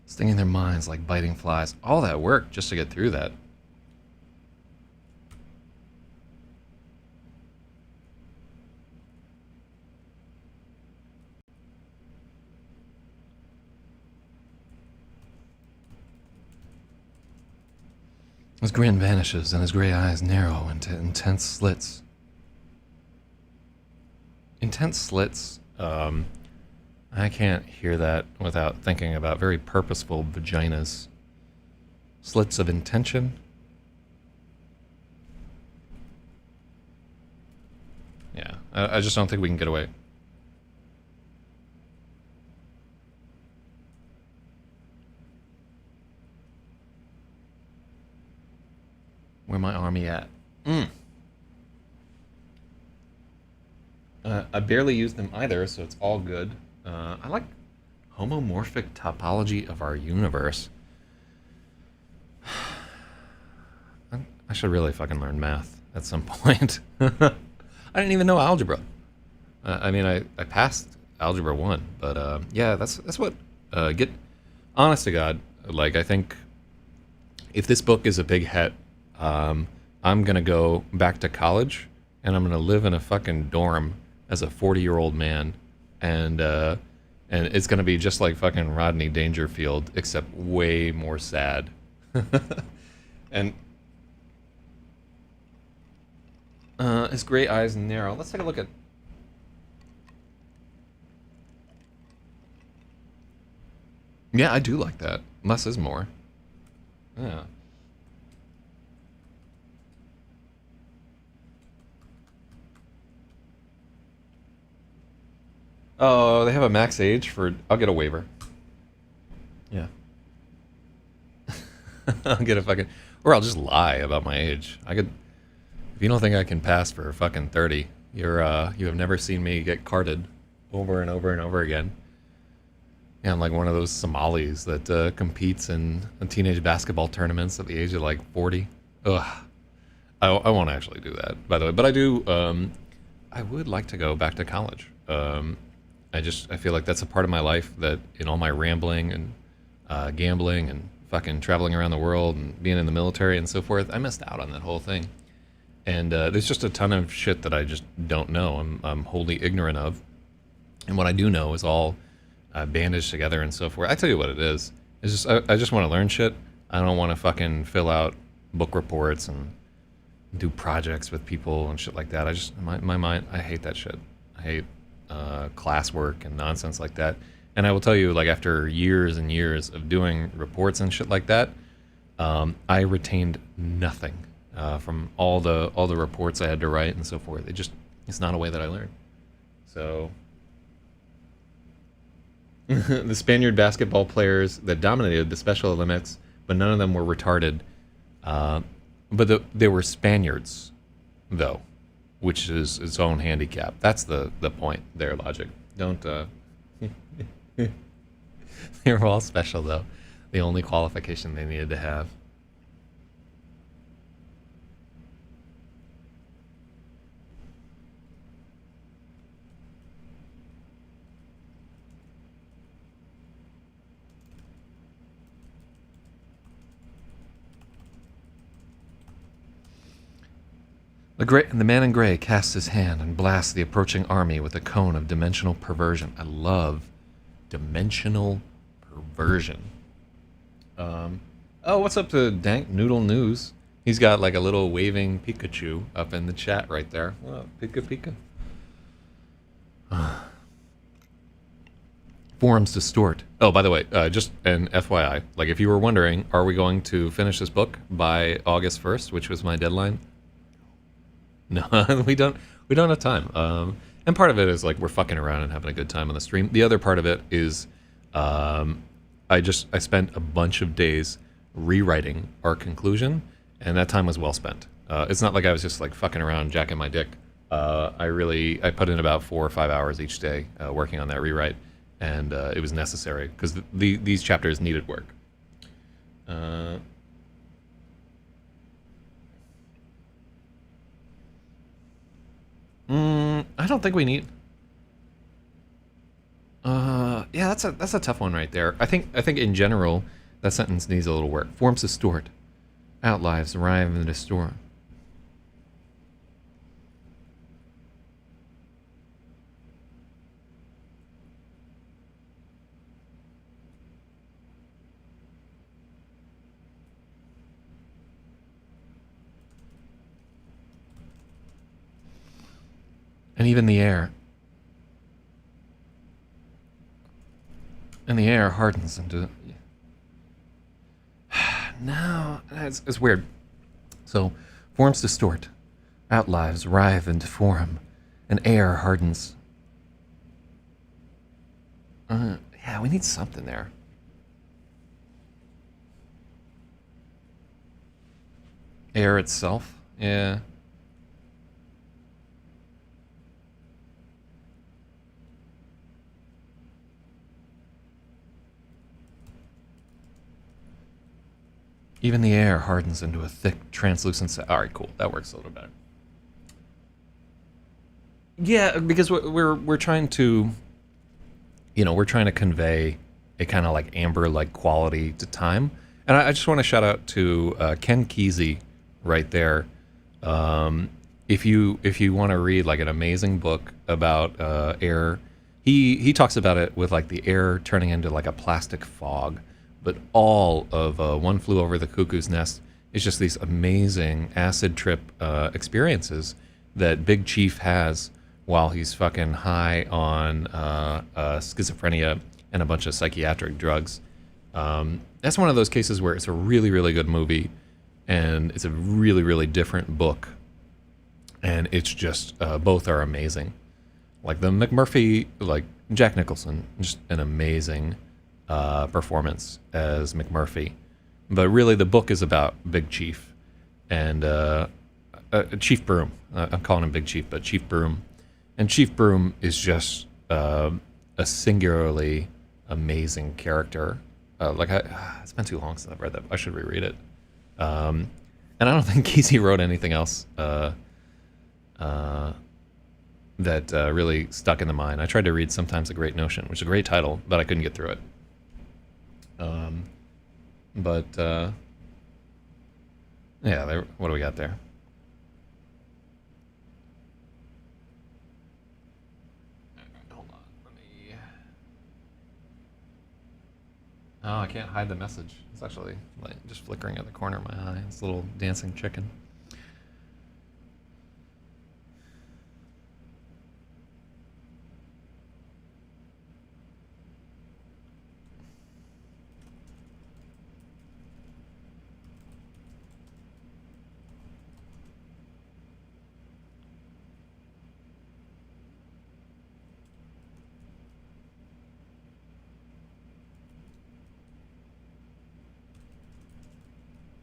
Stinging their minds like biting flies. All that work just to get through that. His grin vanishes and his gray eyes narrow into intense slits. Intense slits? I can't hear that without thinking about very purposeful vaginas. Slits of intention? Yeah, I just don't think we can get away. Where my army at? Mm. I barely use them either, so it's all good. I like homomorphic topology of our universe. I should really fucking learn math at some point. I didn't even know algebra. I mean, I passed algebra 1, but yeah, that's what get honest to God. Like, I think if this book is a big hit, I'm gonna go back to college and I'm gonna live in a fucking dorm as a 40-year-old man, and it's gonna be just like fucking Rodney Dangerfield, except way more sad. And his gray eyes narrow. Let's take a look at. Yeah, I do like that. Less is more. Yeah. Oh, they have a max age for. I'll get a waiver. Yeah. I'll get a fucking. Or I'll just lie about my age. I could. If you don't think I can pass for fucking 30, you have never seen me get carded over and over and over again. Yeah, I'm like one of those Somalis that competes in teenage basketball tournaments at the age of like 40. Ugh. I won't actually do that, by the way. But I do. I would like to go back to college. I feel like that's a part of my life that in all my rambling and gambling and fucking traveling around the world and being in the military and so forth, I missed out on that whole thing. And there's just a ton of shit that I just don't know. I'm wholly ignorant of. And what I do know is all bandaged together and so forth. I tell you what it is. It's just I just want to learn shit. I don't want to fucking fill out book reports and do projects with people and shit like that. I just my mind. I hate that shit. I hate classwork and nonsense like that. And I will tell you, like after years and years of doing reports and shit like that, I retained nothing from all the reports I had to write and so forth. It's not a way that I learn. So the Spaniard basketball players that dominated the Special Olympics, but none of them were retarded. But they were Spaniards, though, which is its own handicap. That's the point. Their logic. Don't. They were all special, though. The only qualification they needed to have. The man in gray casts his hand and blasts the approaching army with a cone of dimensional perversion. I love dimensional perversion. Oh, what's up to Dank Noodle News? He's got like a little waving Pikachu up in the chat right there. Oh, Pika Pika. Forums distort. Oh, by the way, just an FYI, like if you were wondering, are we going to finish this book by August 1st, which was my deadline? No, we don't have time. And part of it is like we're fucking around and having a good time on the stream. The other part of it is I spent a bunch of days rewriting our conclusion, and that time was well spent. It's not like I was just like fucking around jacking my dick. I put in about 4 or 5 hours each day working on that rewrite, and it was necessary because these chapters needed work. I don't think we need. Yeah, that's a tough one right there. I think in general that sentence needs a little work. Forms distort, outlives arrive and distort. And even the air. And the air hardens into. No, it's weird. So, forms distort, outlives writhe and deform, and air hardens. Yeah, we need something there. Air itself, yeah. Even the air hardens into a thick, translucent. All right, cool. That works a little better. Yeah, because we're trying to, we're trying to convey a kind of like amber-like quality to time. And I just want to shout out to Ken Kesey right there. If you want to read like an amazing book about air, he talks about it with like the air turning into like a plastic fog. But all of One Flew Over the Cuckoo's Nest is just these amazing acid trip experiences that Big Chief has while he's fucking high on schizophrenia and a bunch of psychiatric drugs. That's one of those cases where it's a really, really good movie, and it's a really, really different book, and it's just both are amazing. Like the McMurphy, like Jack Nicholson, just an amazing performance as McMurphy. But really, the book is about Big Chief and Chief Broom. I'm calling him Big Chief, but Chief Broom. And Chief Broom is just a singularly amazing character. It's been too long since I've read that. I should reread it. And I don't think Kesey wrote anything else that really stuck in the mind. I tried to read Sometimes a Great Notion, which is a great title, but I couldn't get through it. Yeah, what do we got there? Hold on, let me. Oh, I can't hide the message. It's actually like just flickering at the corner of my eye. It's a little dancing chicken.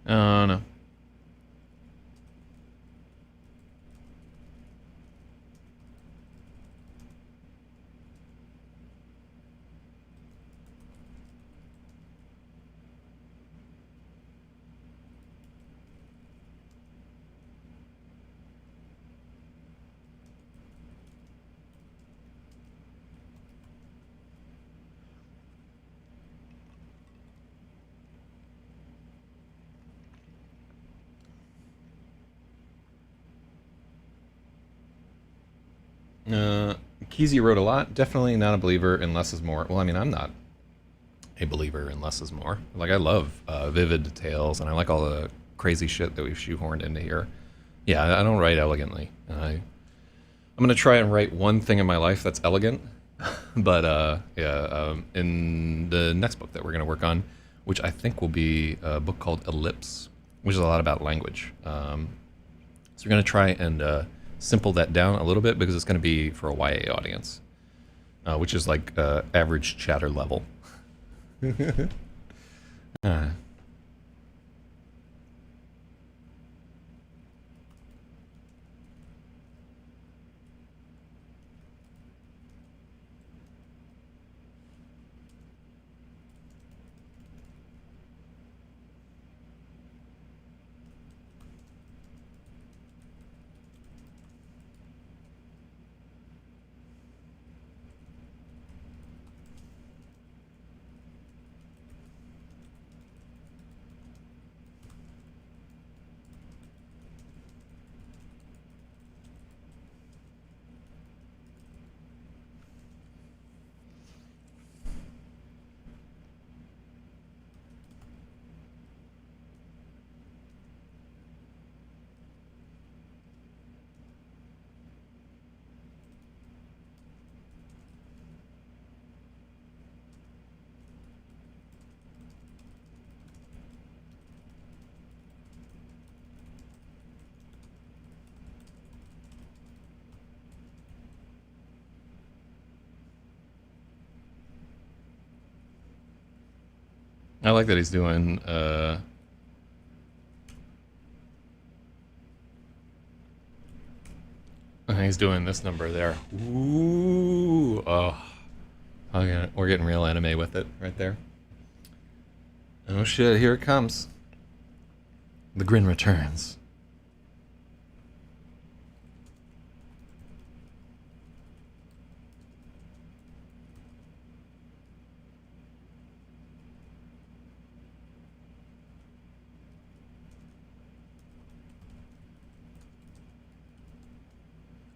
Oh no. Kesey wrote a lot. Definitely not a believer in less is more. Well, I mean, I'm not a believer in less is more. Like, I love vivid details, and I like all the crazy shit that we've shoehorned into here. Yeah, I don't write elegantly. I'm gonna try and write one thing in my life that's elegant, but in the next book that we're gonna work on, which I think will be a book called Ellipse, which is a lot about language. So we're gonna try and simple that down a little bit because it's gonna be for a YA audience, which is like average chatter level. uh, I like that he's doing He's doing this number there. Ooh, oh, okay, we're getting real anime with it right there. Oh shit, here it comes. The grin returns.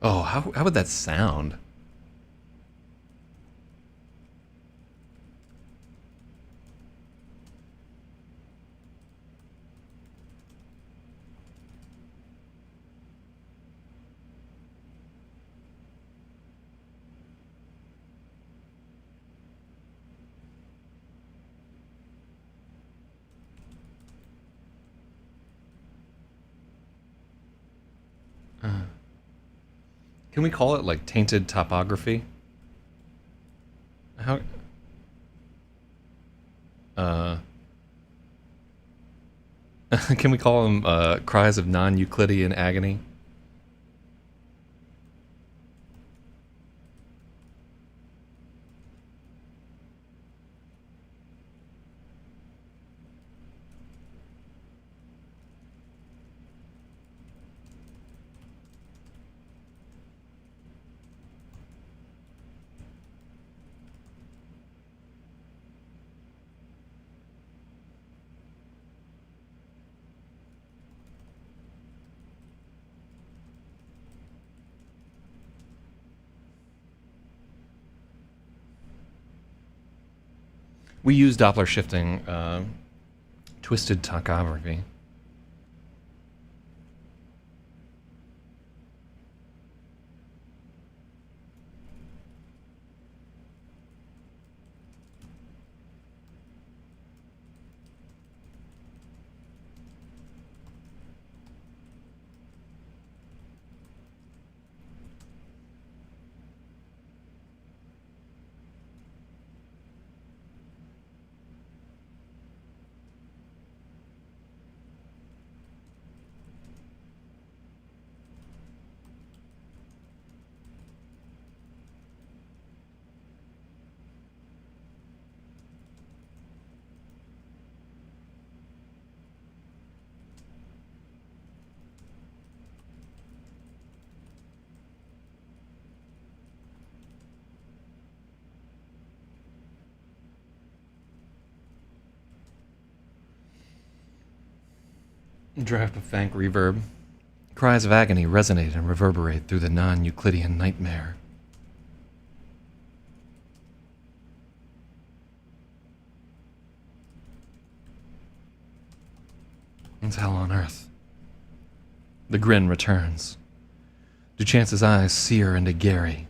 Oh, how would that sound? Can we call it like tainted topography? How? Uh, can we call them cries of non-Euclidean agony? We use Doppler shifting, twisted topography. Draft of Fank reverb. Cries of agony resonate and reverberate through the non-Euclidean nightmare. It's hell on earth. The grin returns. Duchance's eyes sear into Gary.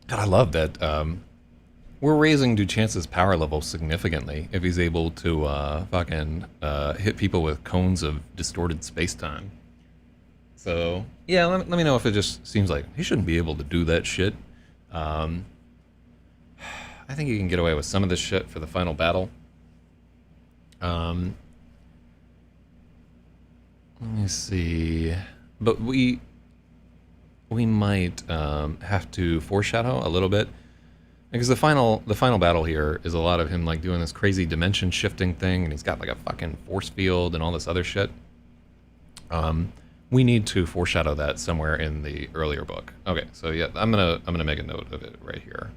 God, I love that. We're raising Duchance's power level significantly if he's able to fucking hit people with cones of distorted space-time. So, yeah, let me know if it just seems like he shouldn't be able to do that shit. I think he can get away with some of this shit for the final battle. Let me see. But we might have to foreshadow a little bit because the final battle here is a lot of him like doing this crazy dimension shifting thing, and he's got like a fucking force field and all this other shit. Um, we need to foreshadow that somewhere in the earlier book. Okay, so yeah, I'm gonna make a note of it right here.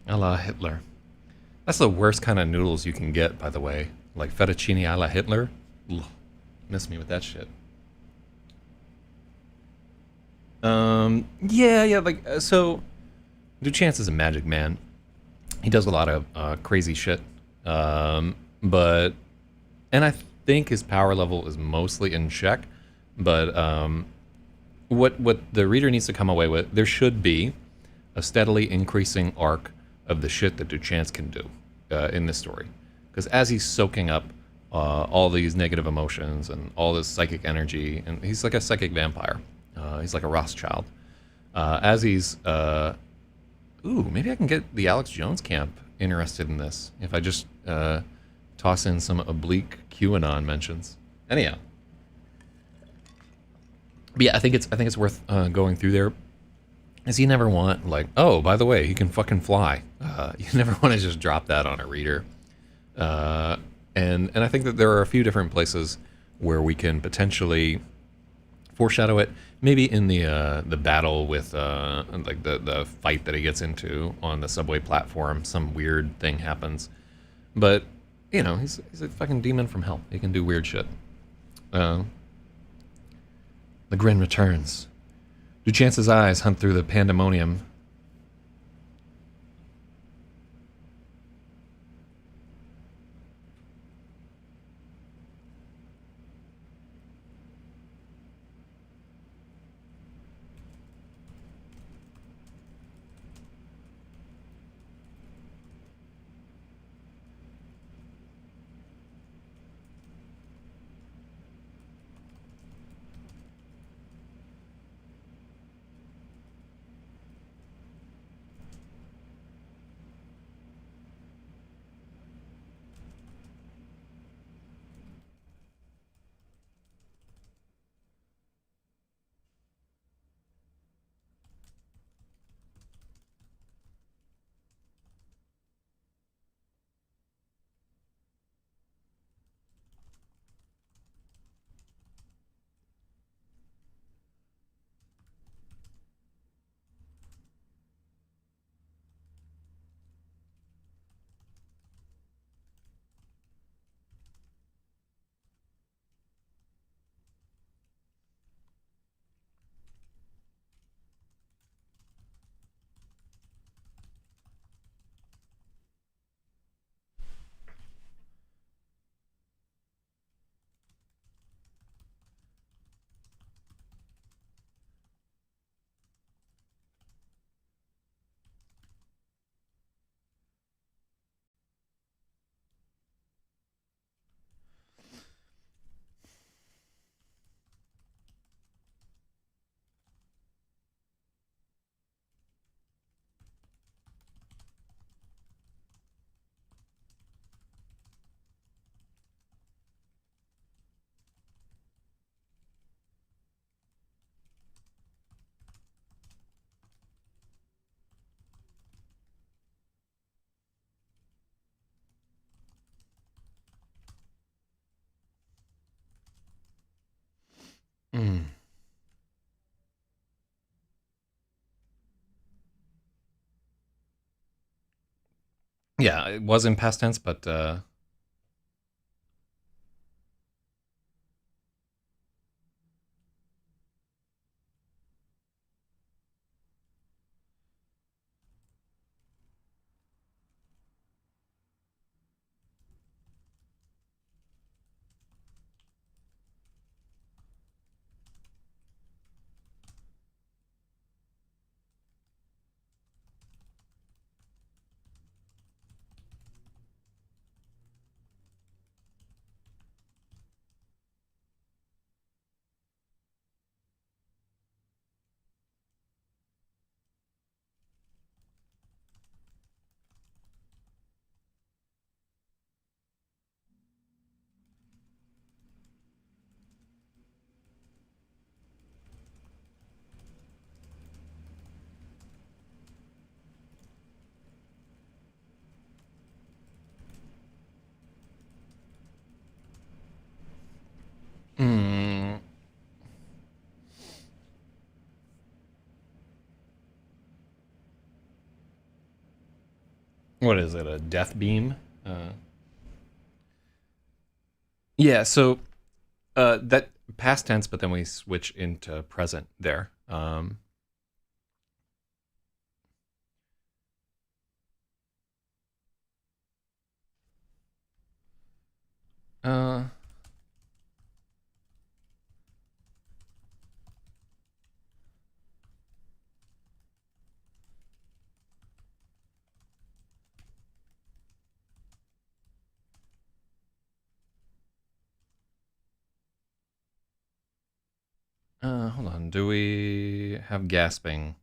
A la Hitler. That's the worst kind of noodles you can get, by the way. Like fettuccine a la Hitler. Ugh, miss me with that shit. Yeah, yeah, like so. Duchance is a magic man. He does a lot of crazy shit. But and I think his power level is mostly in check. But what the reader needs to come away with, there should be a steadily increasing arc of the shit that Duchance can do in this story. Because as he's soaking up all these negative emotions and all this psychic energy, and he's like a psychic vampire. He's like a Rothschild. As he's, ooh, maybe I can get the Alex Jones camp interested in this if I just toss in some oblique QAnon mentions. Anyhow, but yeah, I think it's worth going through there. Is you never want like, oh, by the way, he can fucking fly. You never want to just drop that on a reader. Uh, and I think that there are a few different places where we can potentially foreshadow it. Maybe in the battle with like the fight that he gets into on the subway platform, some weird thing happens. But he's a fucking demon from hell. He can do weird shit. Uh, the grin returns. Duchance's eyes hunt through the pandemonium. Mm. Yeah, it was in past tense, but What is it? A death beam? Uh, yeah. So that past tense, but then we switch into present there. Uh, Hold on. Do we have gasping?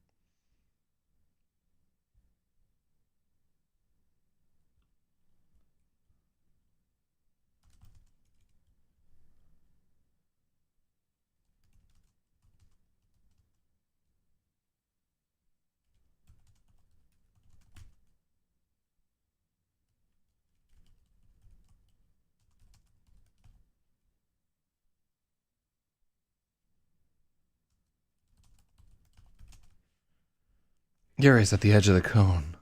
Gary's at the edge of the cone.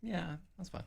Yeah, that's fine.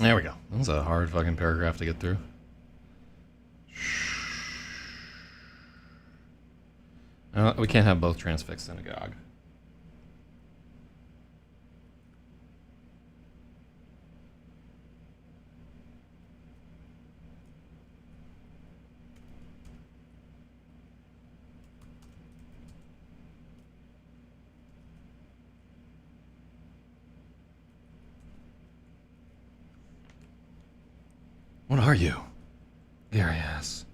There we go. That was a hard fucking paragraph to get through. We can't have both transfixed and agog. What are you? Gary asks.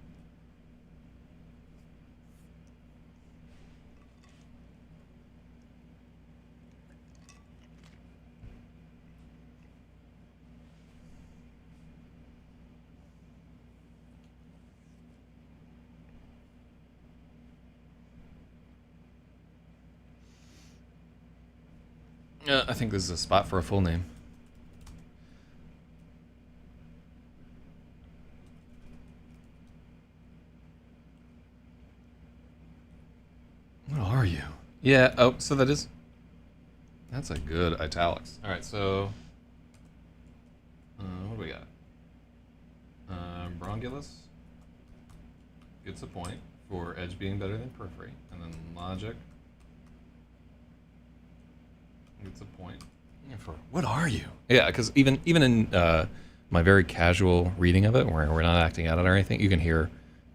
I think this is a spot for a full name. What are you? Yeah, oh, so that is... That's a good italics. Alright, so... what do we got? Brongulus gets a point for edge being better than periphery. And then logic gets a point for what are you? Yeah, because even in my very casual reading of it, where we're not acting out on anything, you can hear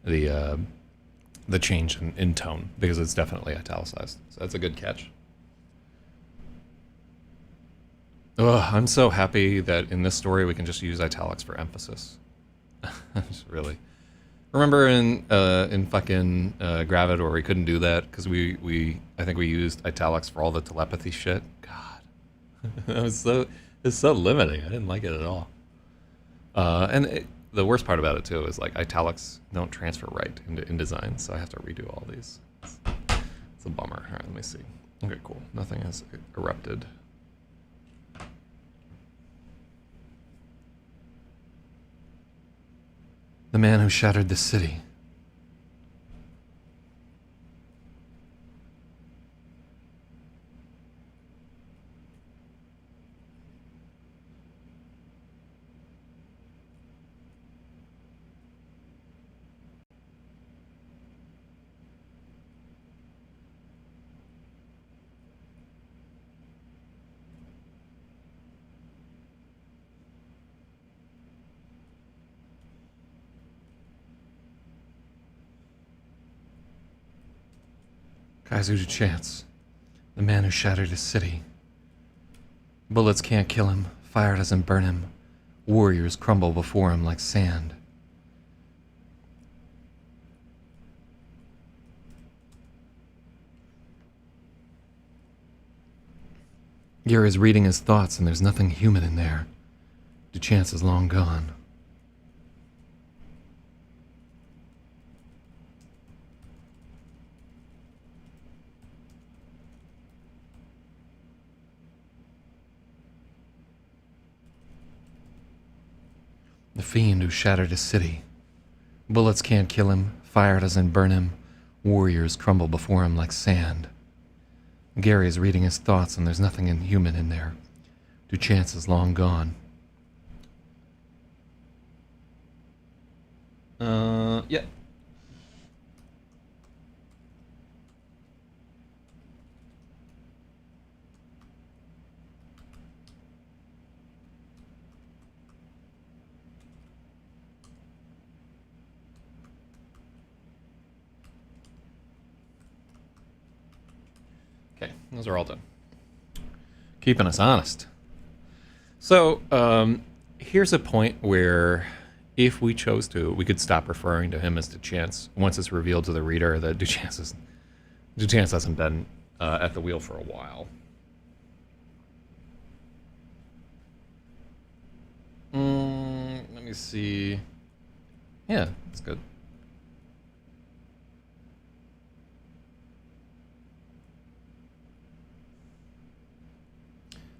the change in tone, because it's definitely italicized. So that's a good catch. Ugh, I'm so happy that in this story we can just use italics for emphasis. Just really. Remember in fucking Gravid where we couldn't do that because I think we used italics for all the telepathy shit. God, it's so limiting. I didn't like it at all. The worst part about it too is like italics don't transfer right into InDesign, so I have to redo all these. It's a bummer. All right, let me see. Okay, cool. Nothing has erupted. The man who shattered the city. Kaiser to Chance, the man who shattered his city. Bullets can't kill him, fire doesn't burn him, warriors crumble before him like sand. Yer is reading his thoughts and there's nothing human in there. Duchance is long gone. The fiend who shattered his city. Bullets can't kill him, fire doesn't burn him, warriors crumble before him like sand. Gary is reading his thoughts and there's nothing inhuman in there. Duchance is long gone. Yeah. Okay, those are all done. Keeping us honest. So, here's a point where, if we chose to, we could stop referring to him as Duchance once it's revealed to the reader that Duchance hasn't been at the wheel for a while. Let me see. Yeah, that's good.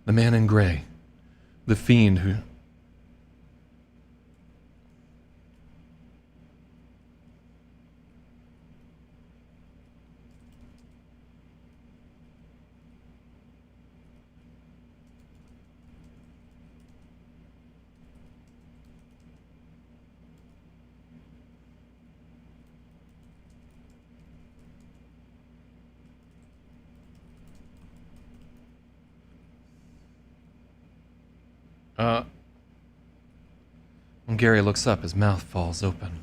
The man in gray. The fiend who... Uh, when Gary looks up, his mouth falls open.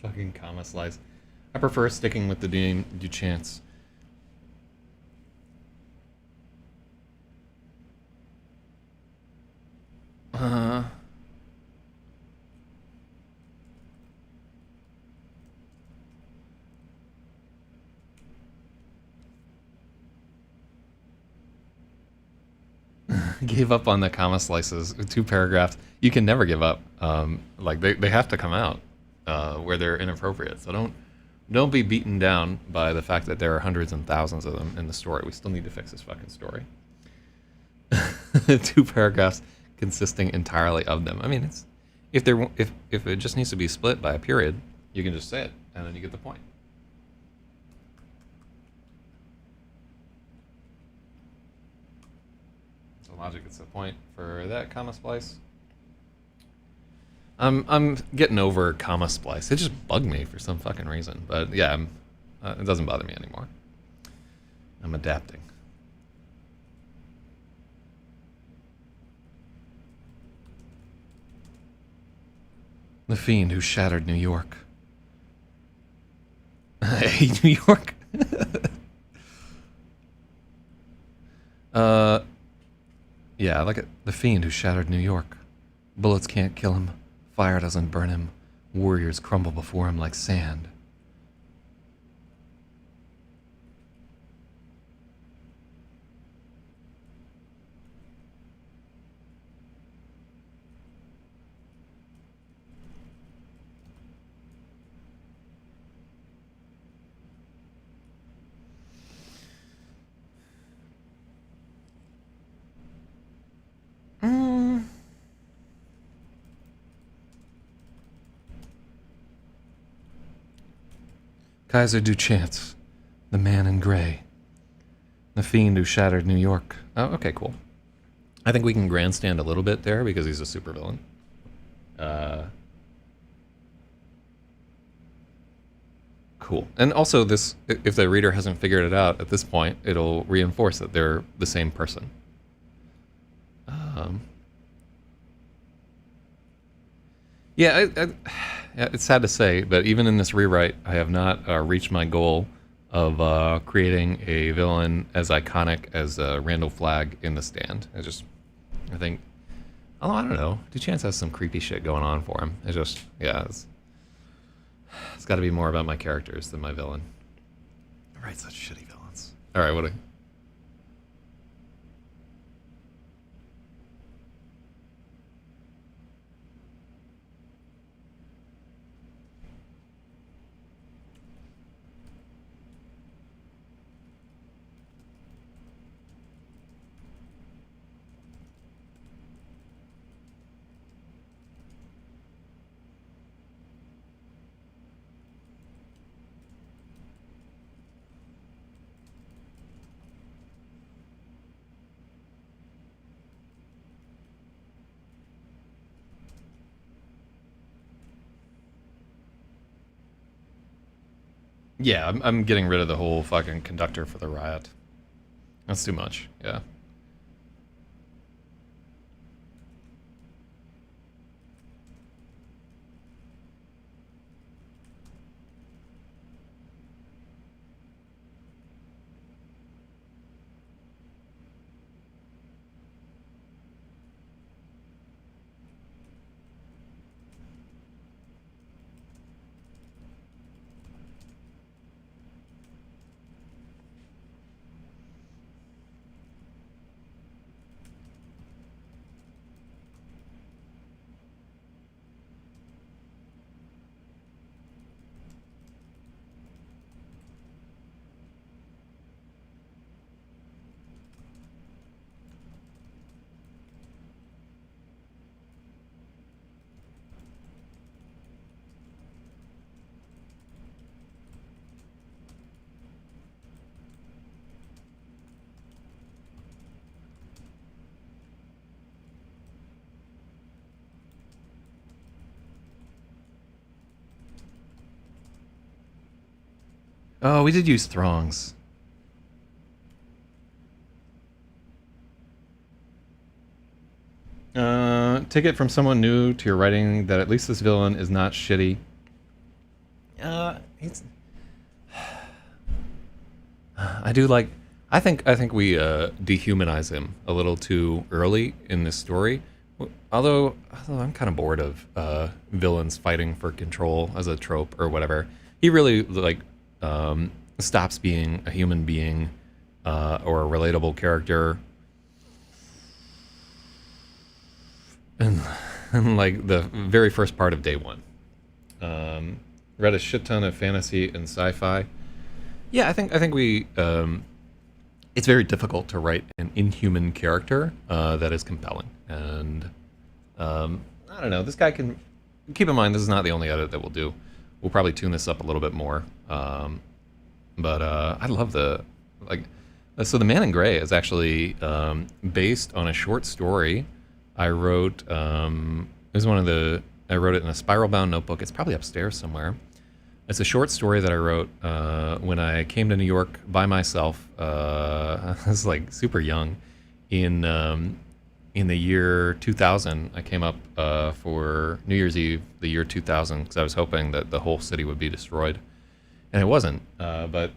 Fucking comma slice. I prefer sticking with the name Duchance. Uh, gave up on the comma slices. 2 paragraphs. You can never give up. Like they have to come out where they're inappropriate. So don't be beaten down by the fact that there are hundreds and thousands of them in the story. We still need to fix this fucking story. 2 paragraphs consisting entirely of them. I mean, it's if it just needs to be split by a period, you can just say it, and then you get the point. So logic gets the point for that comma splice. I'm getting over comma splice. It just bugged me for some fucking reason, but yeah, it doesn't bother me anymore. I'm adapting. The fiend who shattered New York. I hate New York. Yeah, I like it. The fiend who shattered New York. Bullets can't kill him. Fire doesn't burn him. Warriors crumble before him like sand. Kaiser Duchance, the man in gray. The fiend who shattered New York. Oh, okay, cool. I think we can grandstand a little bit there because he's a supervillain. Cool. And also, this, if the reader hasn't figured it out at this point, it'll reinforce that they're the same person. Yeah, it's sad to say, but even in this rewrite, I have not reached my goal of creating a villain as iconic as Randall Flagg in The Stand. I think, oh, I don't know. Duchance has some creepy shit going on for him. It's got to be more about my characters than my villain. I write such shitty villains. All right, what? Yeah, I'm getting rid of the whole fucking conductor for the riot. That's too much. Yeah. Oh, we did use throngs. Take it from someone new to your writing that at least this villain is not shitty. He's. I do like. I think we dehumanize him a little too early in this story. Although I'm kind of bored of villains fighting for control as a trope or whatever. He really like stops being a human being or a relatable character. And like the very first part of day one. Read a shit ton of fantasy and sci-fi. Yeah, I think we. It's very difficult to write an inhuman character that is compelling, and I don't know. This guy can keep in mind this is not the only edit that we'll do. We'll probably tune this up a little bit more. But I love the like. So the Man in Gray is actually based on a short story I wrote. It was one of the. I wrote it in a spiral-bound notebook. It's probably upstairs somewhere. It's a short story that I wrote when I came to New York by myself. I was like super young. In the year 2000, I came up for New Year's Eve, the year 2000, because I was hoping that the whole city would be destroyed, and it wasn't. But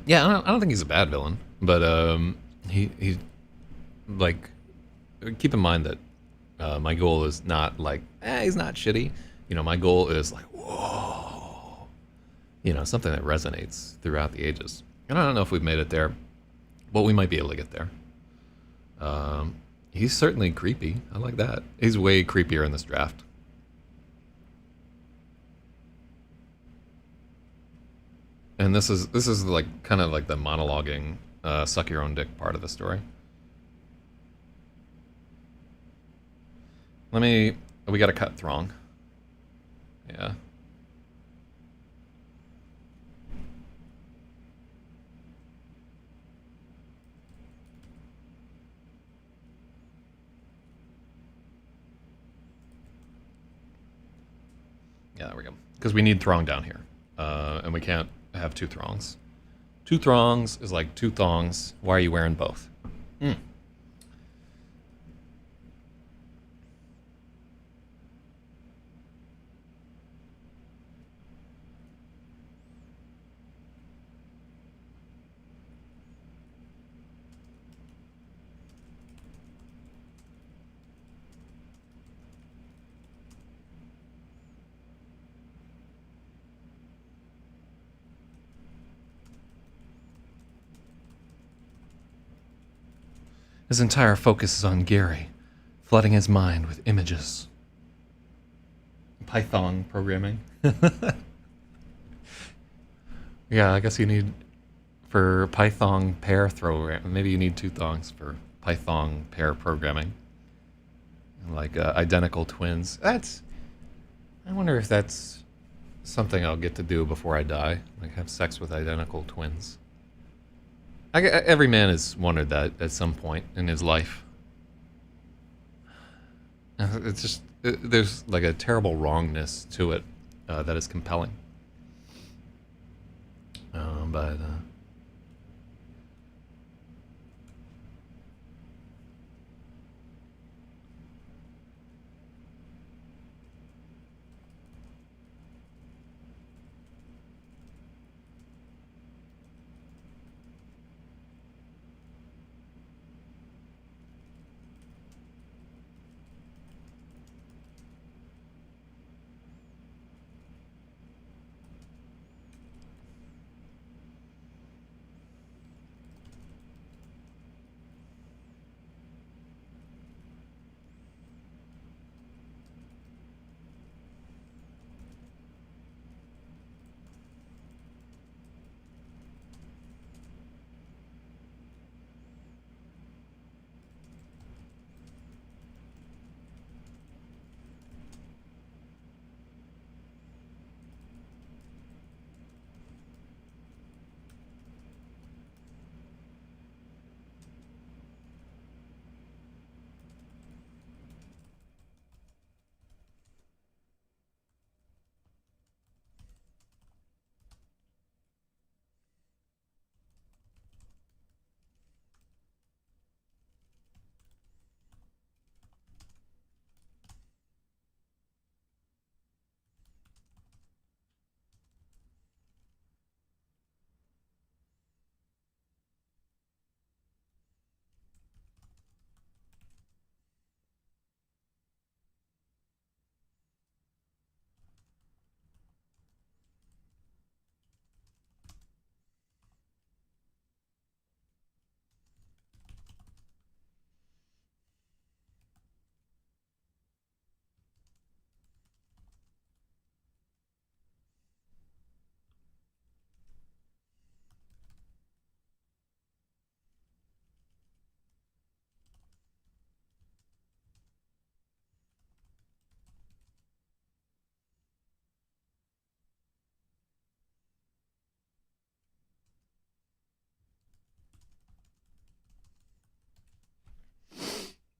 yeah, I don't think he's a bad villain. But he's like. Keep in mind that my goal is not like, he's not shitty. You know, my goal is like, whoa. You know, something that resonates throughout the ages. And I don't know if we've made it there, but we might be able to get there. He's certainly creepy. I like that. He's way creepier in this draft. And this is like kind of like the monologuing, suck your own dick part of the story. We gotta cut Throng. Yeah. Yeah, there we go. Because we need Throng down here. And we can't have two Throngs. Two Throngs is like two thongs. Why are you wearing both? His entire focus is on Gary, flooding his mind with images. Python programming. Yeah, I guess you need, for Python pair throw, maybe you need two thongs for Python pair programming. Like identical twins. I wonder if that's something I'll get to do before I die. Like have sex with identical twins. Every man has wondered that at some point in his life. It's just, there's like a terrible wrongness to it that is compelling. But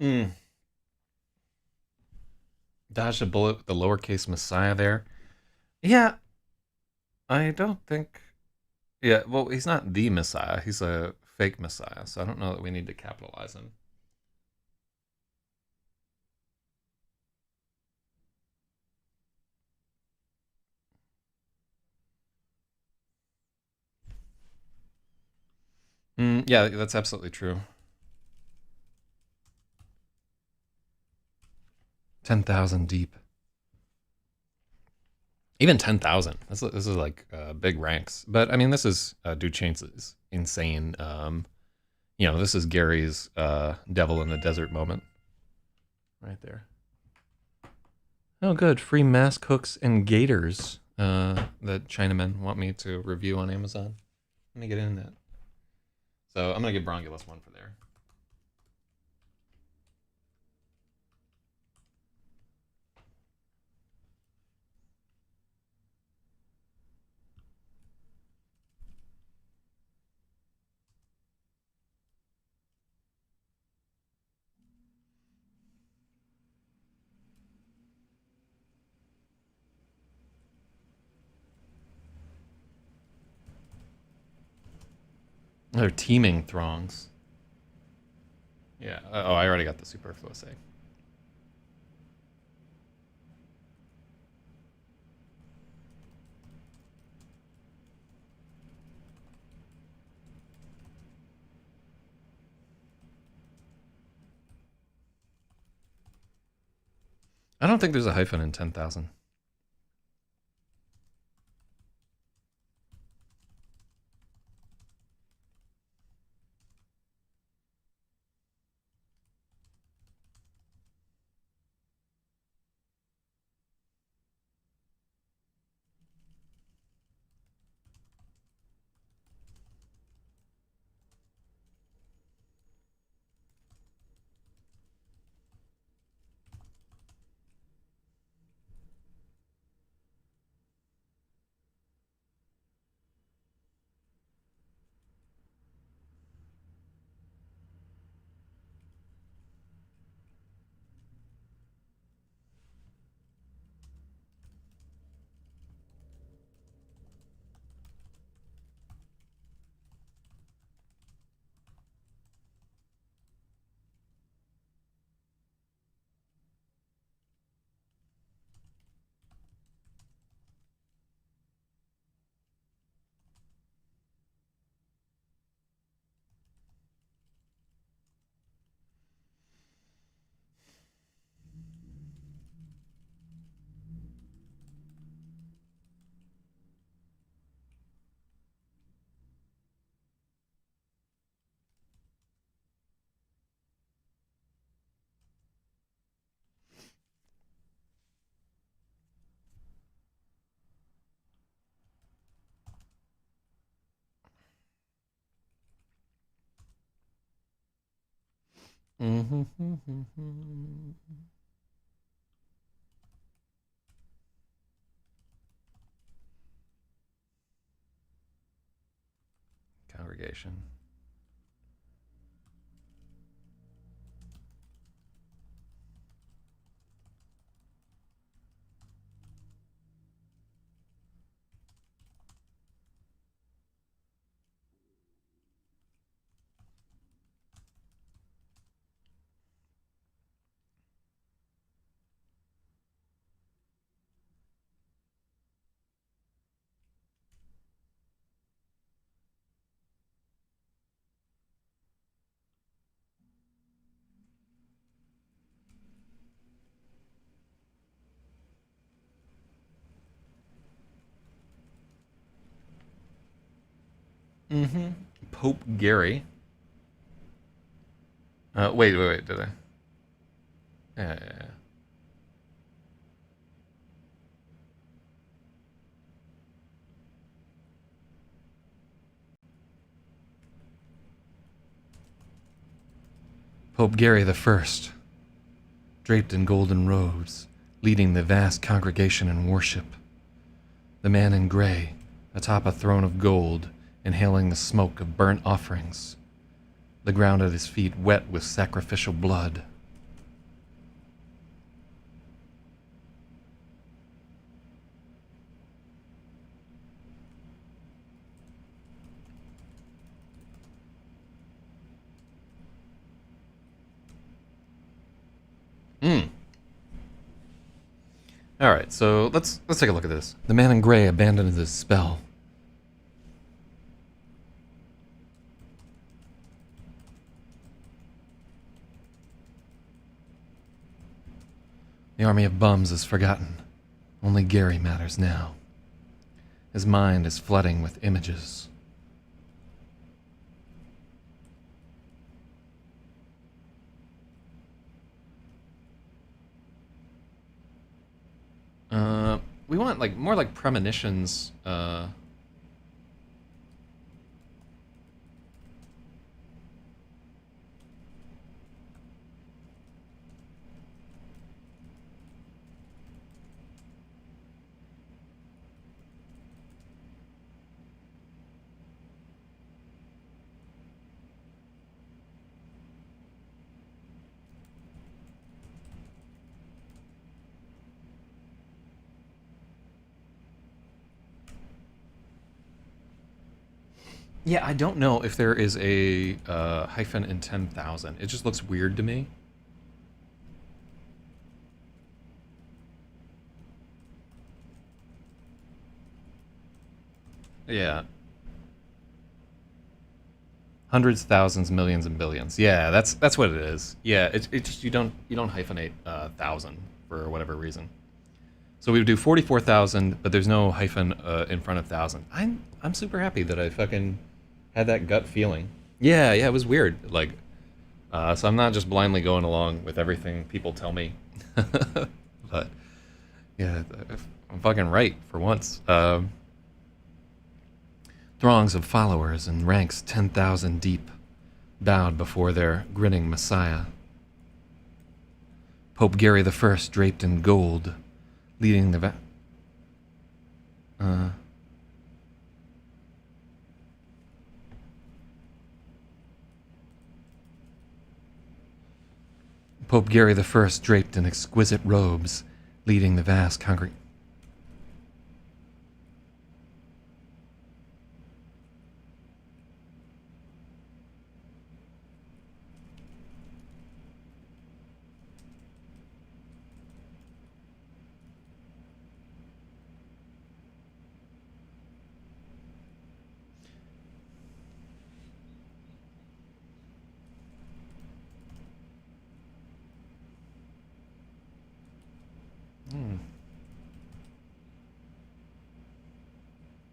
Mm. Dodged a bullet with the lowercase Messiah there. Yeah, I don't think. Yeah, well, he's not the Messiah. He's a fake Messiah, so I don't know that we need to capitalize him. Yeah, that's absolutely true. 10,000 deep. Even 10,000. This is like big ranks. But I mean, this is Dude Chain's insane. This is Gary's devil in the desert moment right there. Oh, good. Free mask hooks and gaiters that Chinamen want me to review on Amazon. Let me get in that. So I'm going to give Brongulus one for there. They're teeming throngs. Yeah. Oh, I already got the superfluous egg. I don't think there's a hyphen in 10,000. Congregation. Pope Gary. Wait. Did I? Yeah. Pope Gary the First, draped in golden robes, leading the vast congregation in worship. The man in gray, atop a throne of gold, inhaling the smoke of burnt offerings. The ground at his feet wet with sacrificial blood. Mm. All right, so let's take a look at this. The man in gray abandons his spell. The army of bums is forgotten. Only Gary matters now. His mind is flooding with images. We want like more like premonitions. Yeah, I don't know if there is a hyphen in 10,000. It just looks weird to me. Yeah. Hundreds, thousands, millions, and billions. Yeah, that's what it is. Yeah, it just you don't hyphenate 1,000 for whatever reason. So we would do 44,000, but there's no hyphen in front of 1,000. I'm super happy that I fucking had that gut feeling. Yeah, it was weird. Like, so I'm not just blindly going along with everything people tell me. But yeah, I'm fucking right for once. Throngs of followers and ranks 10,000 deep bowed before their grinning messiah. Pope Gary I, draped in gold, leading the Pope Gary I, draped in exquisite robes, leading the vast congregation.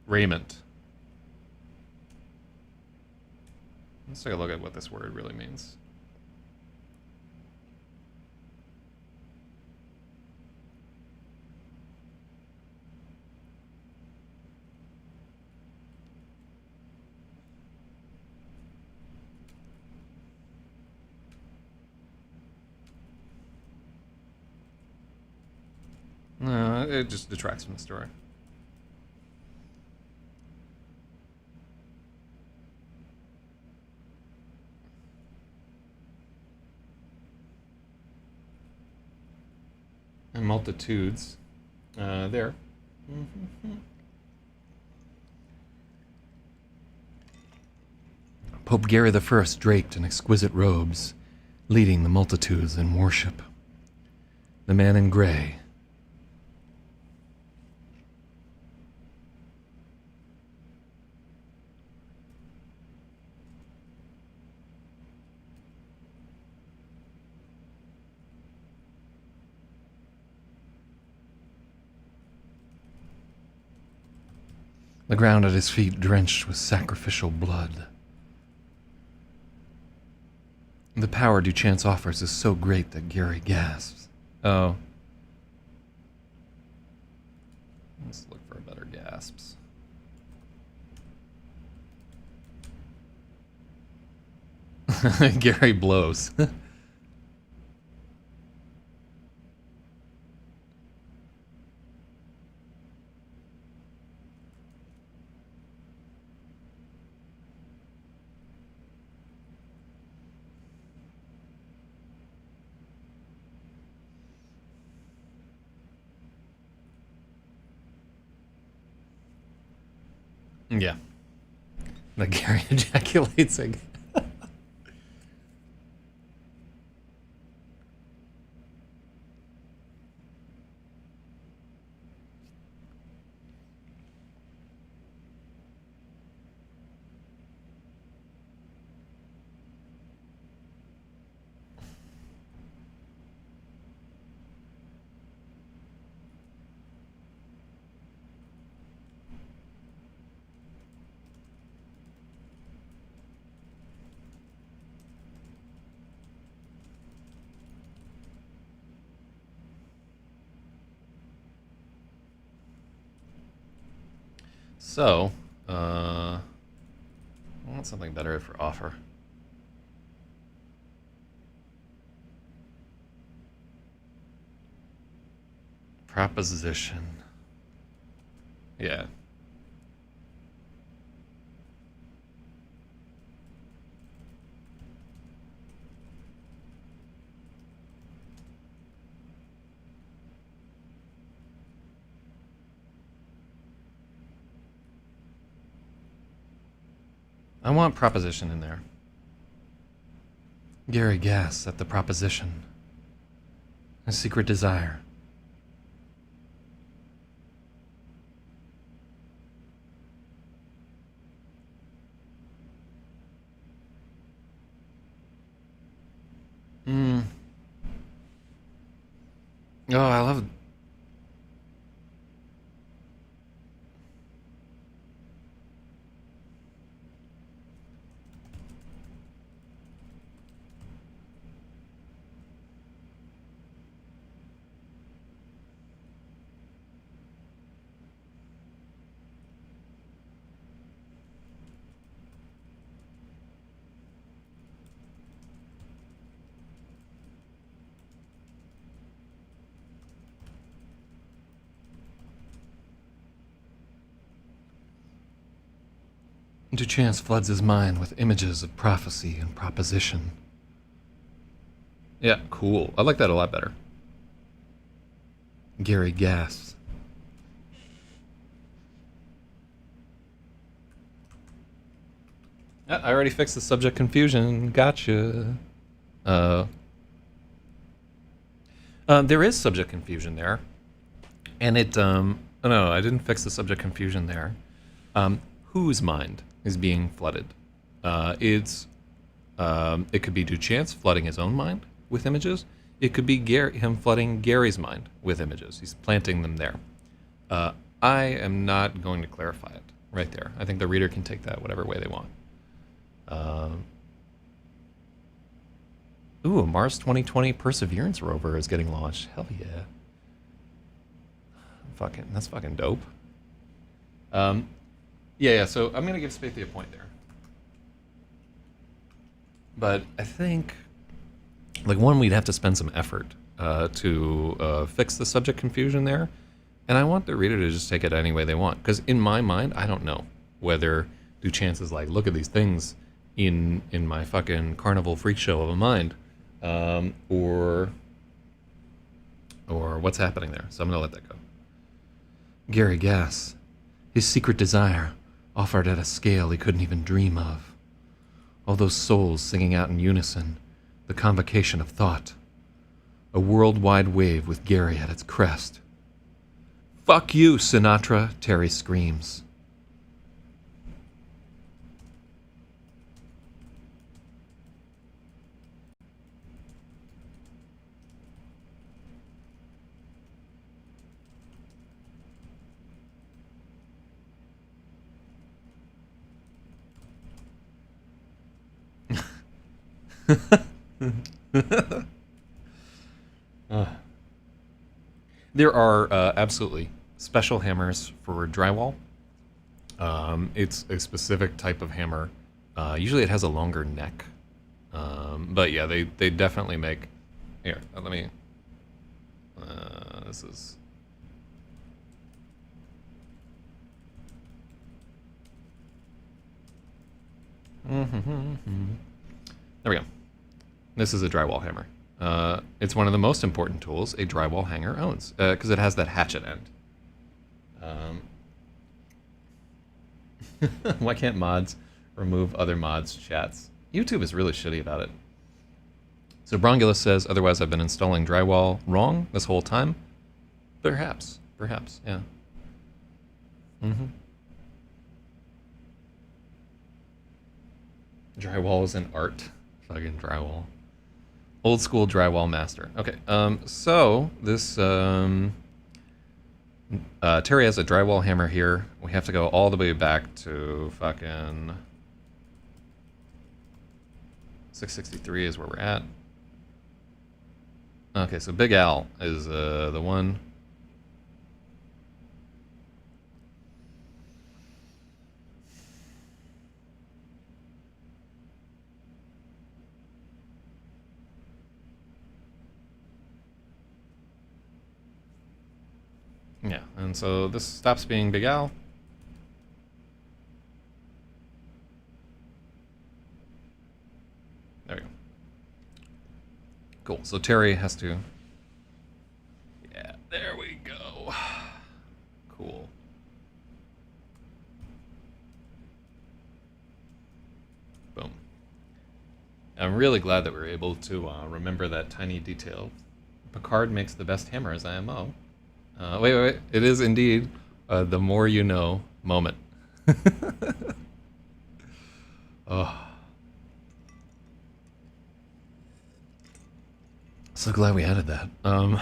Raiment. Let's take a look at what this word really means. No, it just detracts from the story. And multitudes. There. Pope Gary I, draped in exquisite robes, leading the multitudes in worship. The man in gray. The ground at his feet drenched with sacrificial blood. The power Duchance offers is so great that Gary gasps. Oh. Let's look for better gasps. Gary blows. Yeah. The Gary ejaculates again. So, I want something better for offer. Proposition. Yeah. I want proposition in there. Gary Gass at the proposition. A secret desire. Hmm. Oh, I love. Chance floods his mind with images of prophecy and proposition. Yeah, cool. I like that a lot better. Gary Gass. I already fixed the subject confusion. Gotcha. There is subject confusion there. And oh no, I didn't fix the subject confusion there. Whose mind is being flooded? It could be Duchance flooding his own mind with images. It could be him flooding Gary's mind with images. He's planting them there. I am not going to clarify it right there. I think the reader can take that whatever way they want. Ooh, a Mars 2020 Perseverance rover is getting launched. Hell yeah. That's fucking dope. Yeah, so I'm going to give Spathy a point there. But I think, like, one, we'd have to spend some effort to fix the subject confusion there. And I want the reader to just take it any way they want. Because in my mind, I don't know whether Duchance is like, look at these things in my fucking carnival freak show of a mind. Or what's happening there. So I'm going to let that go. Gary Gass. His secret desire, offered at a scale he couldn't even dream of. All those souls singing out in unison, the convocation of thought. A worldwide wave with Gary at its crest. Fuck you, Sinatra, Terry screams. There are absolutely special hammers for drywall. It's a specific type of hammer. Usually it has a longer neck. But yeah, they definitely make... Here, let me... this is... There we go. This is a drywall hammer. It's one of the most important tools a drywall hanger owns, because it has that hatchet end. Why can't mods remove other mods' chats? YouTube is really shitty about it. So Brongulus says, otherwise I've been installing drywall wrong this whole time? Perhaps, yeah. Drywall is an art. Fucking drywall. Old school drywall master. Okay, so this, Terry has a drywall hammer here. We have to go all the way back to fucking 663 is where we're at. Okay, so Big Al is the one. Yeah, and so this stops being Big Al. There we go. Cool. So Terry has to. Yeah, there we go. Cool. Boom. I'm really glad that we were able to remember that tiny detail. Picard makes the best hammer as IMO. Wait. It is indeed the more you know moment. Oh, so glad we added that. All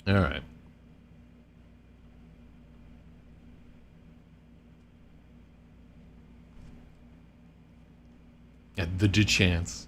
right. Yeah, the chance.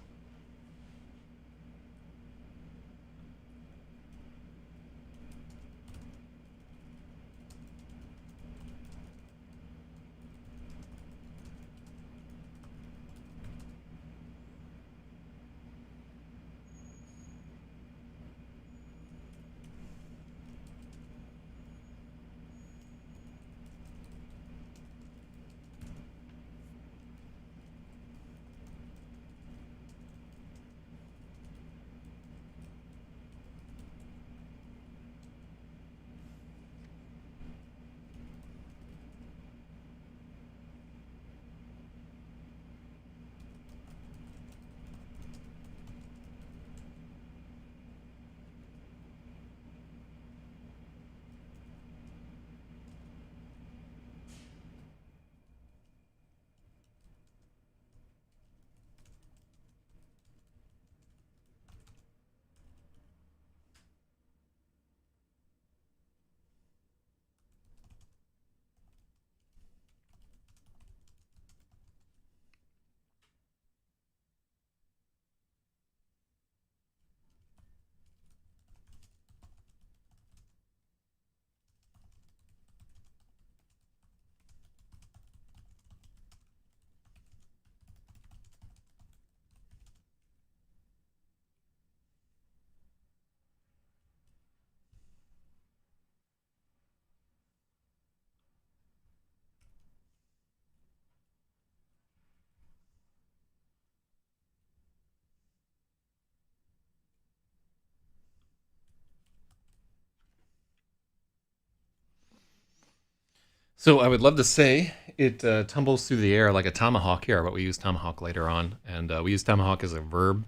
So I would love to say it tumbles through the air like a tomahawk here, but we use tomahawk later on, and we use tomahawk as a verb,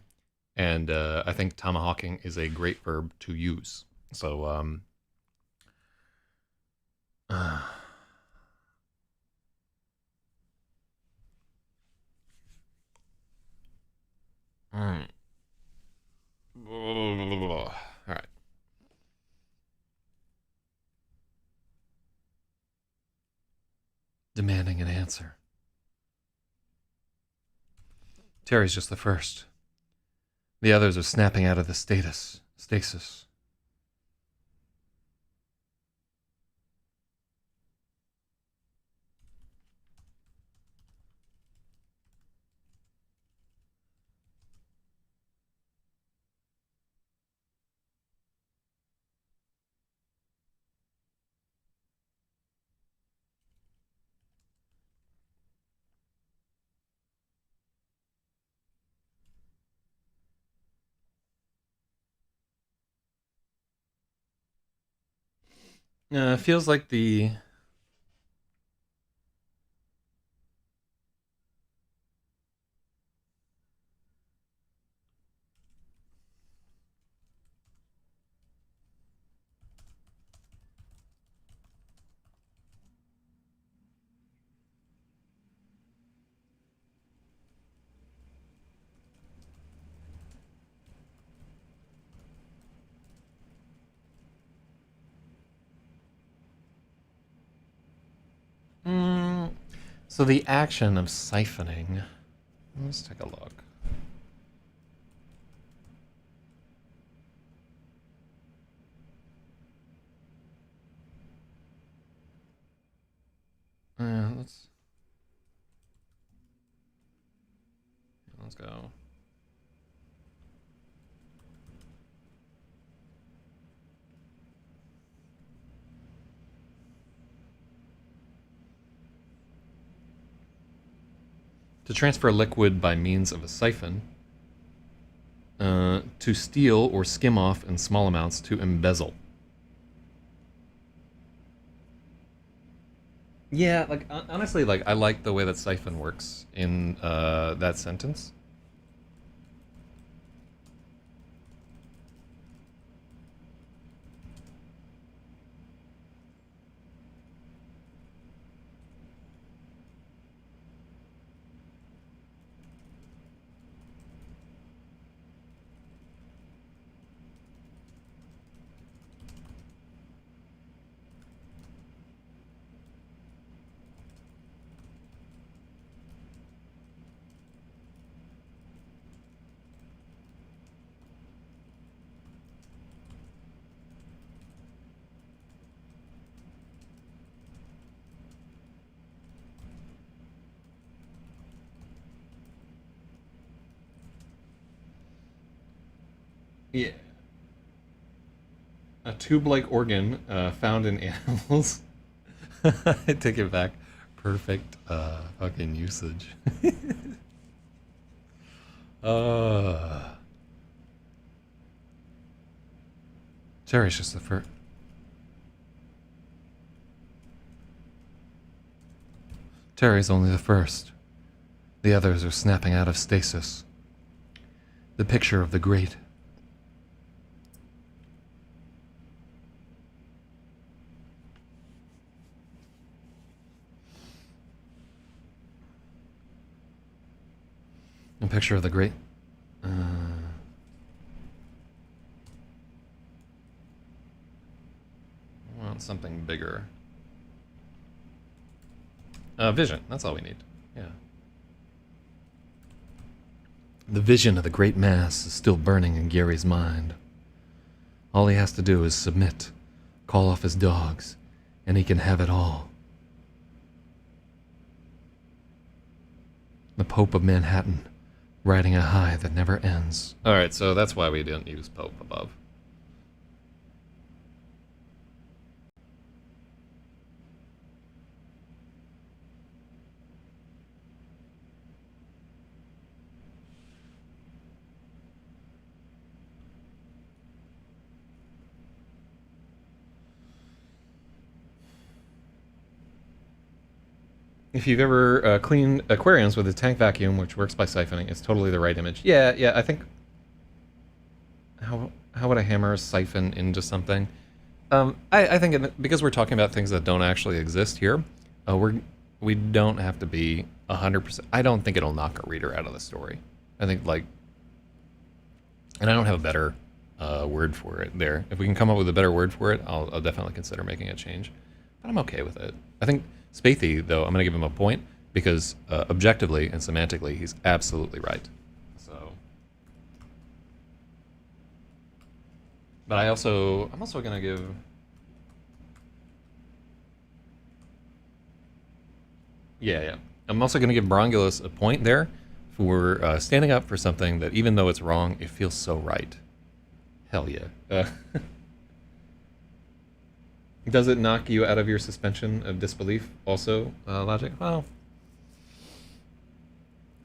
and I think tomahawking is a great verb to use. So uh, all right, all right. Demanding an answer. Terry's just the first. The others are snapping out of the stasis. Feels like the mm, so the action of siphoning. Let's take a look. Let's go. To transfer liquid by means of a siphon. To steal or skim off in small amounts. To embezzle. Yeah, like honestly, like I like the way that siphon works in that sentence. Yeah. A tube-like organ found in animals. I take it back. Perfect fucking usage. Terry's just the first. Terry's only the first. The others are snapping out of stasis. The picture of the great. A picture of the great. I want something bigger. Vision. That's all we need. Yeah. The vision of the great mass is still burning in Gary's mind. All he has to do is submit, call off his dogs, and he can have it all. The Pope of Manhattan, riding a high that never ends. Alright, so that's why we didn't use Pope above. If you've ever cleaned aquariums with a tank vacuum, which works by siphoning, it's totally the right image. Yeah, I think... How would a hammer siphon into something? I think because we're talking about things that don't actually exist here, we don't have to be 100%. I don't think it'll knock a reader out of the story. I think, like... And I don't have a better word for it there. If we can come up with a better word for it, I'll definitely consider making a change. But I'm okay with it. I think... Spathy, though, I'm going to give him a point because objectively and semantically, he's absolutely right. So, but I'm also going to give. Yeah. I'm also going to give Brongulus a point there for standing up for something that, even though it's wrong, it feels so right. Hell yeah. Does it knock you out of your suspension of disbelief also, Logic? Well,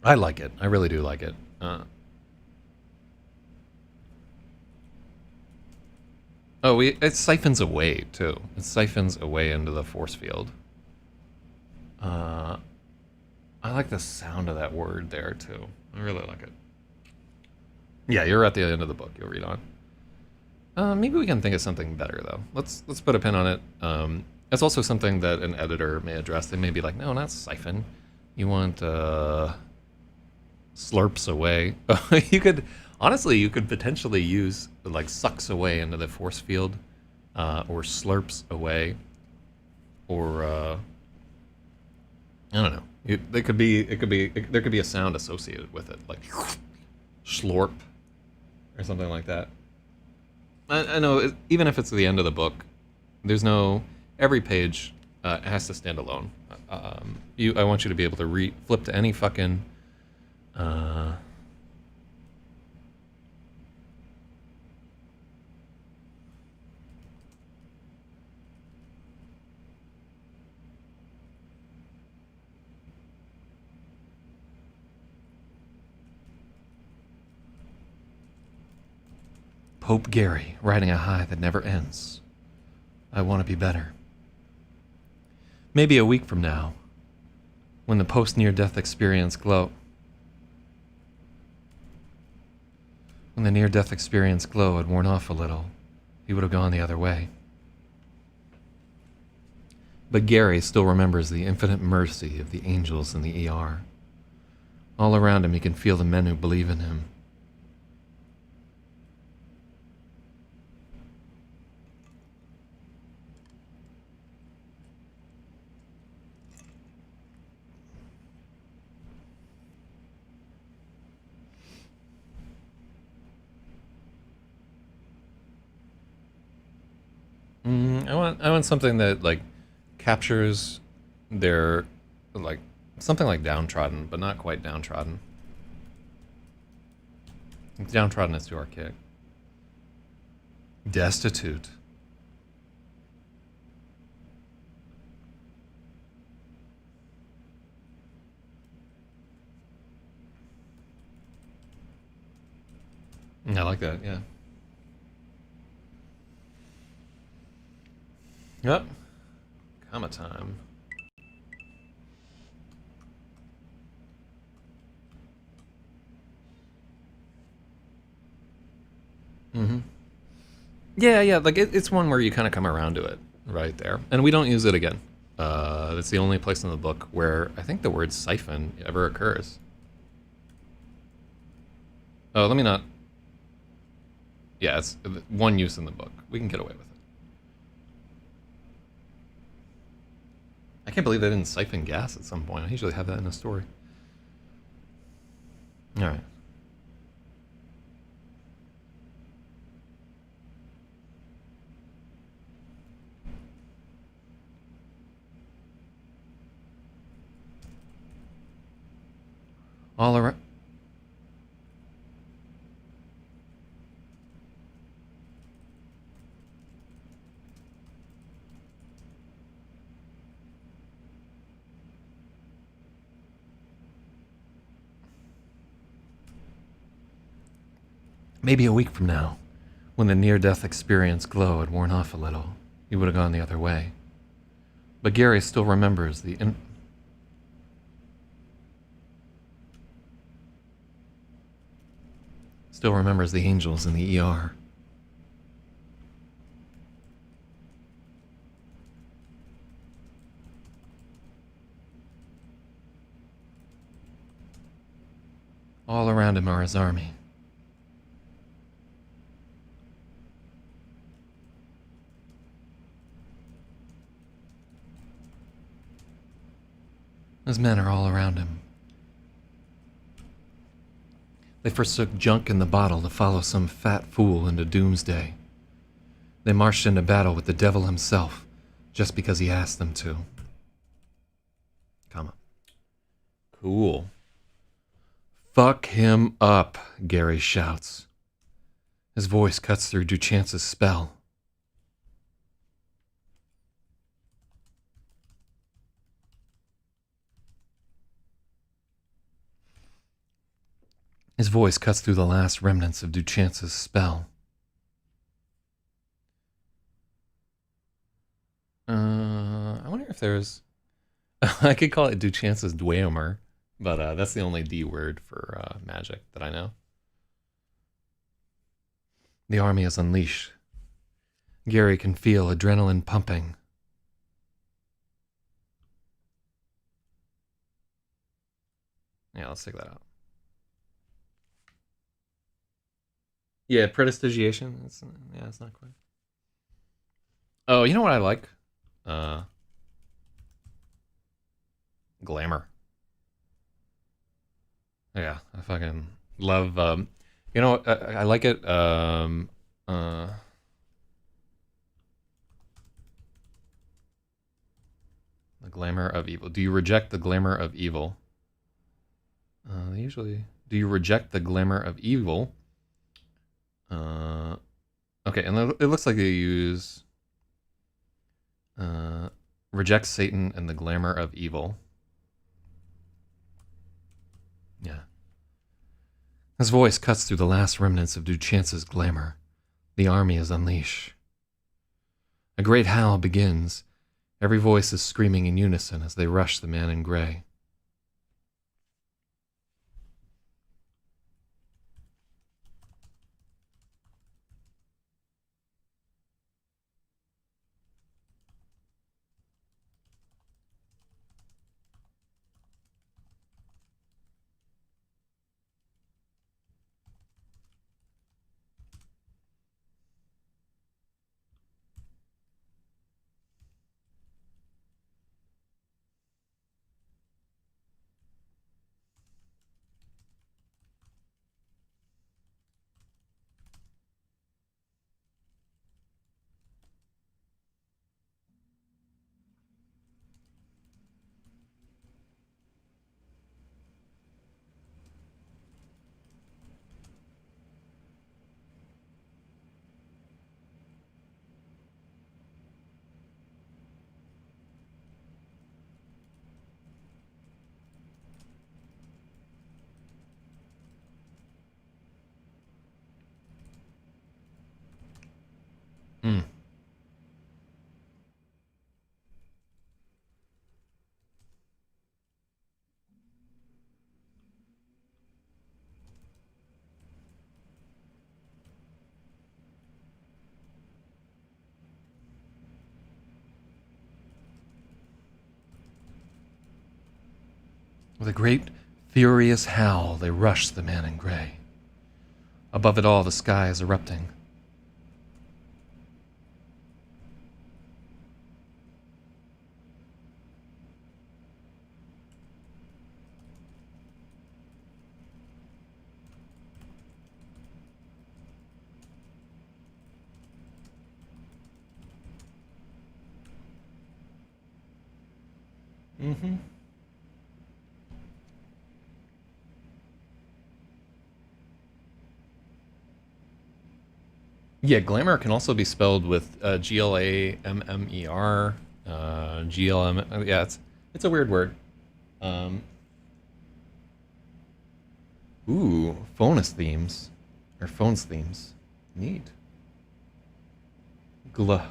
I like it. I really do like it. It siphons away, too. It siphons away into the force field. I like the sound of that word there, too. I really like it. Yeah, you're at the end of the book. You'll read on. Maybe we can think of something better, though. Let's put a pin on it. It's also something that an editor may address. They may be like, no, not siphon. You want slurps away. You could potentially use like sucks away into the force field, or slurps away, or I don't know. There could be a sound associated with it, like slorp or something like that. I know, even if it's the end of the book, every page has to stand alone. I want you to be able to flip to any fucking... Hope Gary, riding a high that never ends. I want to be better. Maybe a week from now, when the post-near-death experience glow... When the near-death experience glow had worn off a little, he would have gone the other way. But Gary still remembers the infinite mercy of the angels in the ER. All around him he can feel the men who believe in him. I want something that like captures their like something like downtrodden, but not quite downtrodden. Downtrodden is too archaic. Destitute. I like that, yeah. Yep. Comma time. Yeah, like it's one where you kind of come around to it right there. And we don't use it again. It's the only place in the book where I think the word siphon ever occurs. Oh, let me not... Yeah, it's one use in the book. We can get away with it. I can't believe they didn't siphon gas at some point. I usually have that in a story. Alright. All around... Maybe a week from now, when the near-death experience glow had worn off a little, he would have gone the other way. But Gary still remembers the... Still remembers the angels in the ER. All around him are his army. His men are all around him. They forsook junk in the bottle to follow some fat fool into doomsday. They marched into battle with the devil himself, just because he asked them to. Comma. Cool. Fuck him up, Gary shouts. His voice cuts through Duchance's spell. His voice cuts through the last remnants of Duchance's spell. I wonder if there's... I could call it Duchance's Dweomer, but that's the only D word for magic that I know. The army is unleashed. Gary can feel adrenaline pumping. Yeah, let's take that out. Yeah, prestigiation. It's not quite. Oh, you know what I like? Glamour. Yeah, I fucking love. You know, I like it. The glamour of evil. Do you reject the glamour of evil? Usually, do you reject the glamour of evil? Okay, and it looks like they use reject Satan and the glamour of evil. Yeah. His voice cuts through the last remnants of Duchance's glamour. The army is unleashed. A great howl begins. Every voice is screaming in unison as they rush the man in gray. Hmm. With a great, furious howl, they rush the man in gray. Above it all, the sky is erupting. Mm-hmm. Yeah, glamour can also be spelled with Glammer, GLM. Yeah, it's a weird word. Um, Phonus themes, or phones themes. Neat. Gl.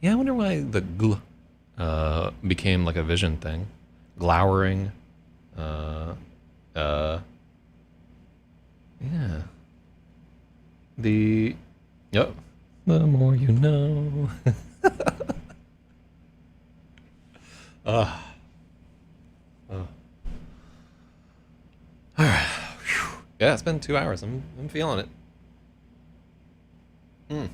Yeah, I wonder why the gl became like a vision thing. Glowering. Uh, uh, yeah. The. Yep. The more you know. uh, uh. All right. Yeah, it's been 2 hours. I'm feeling it. Mm.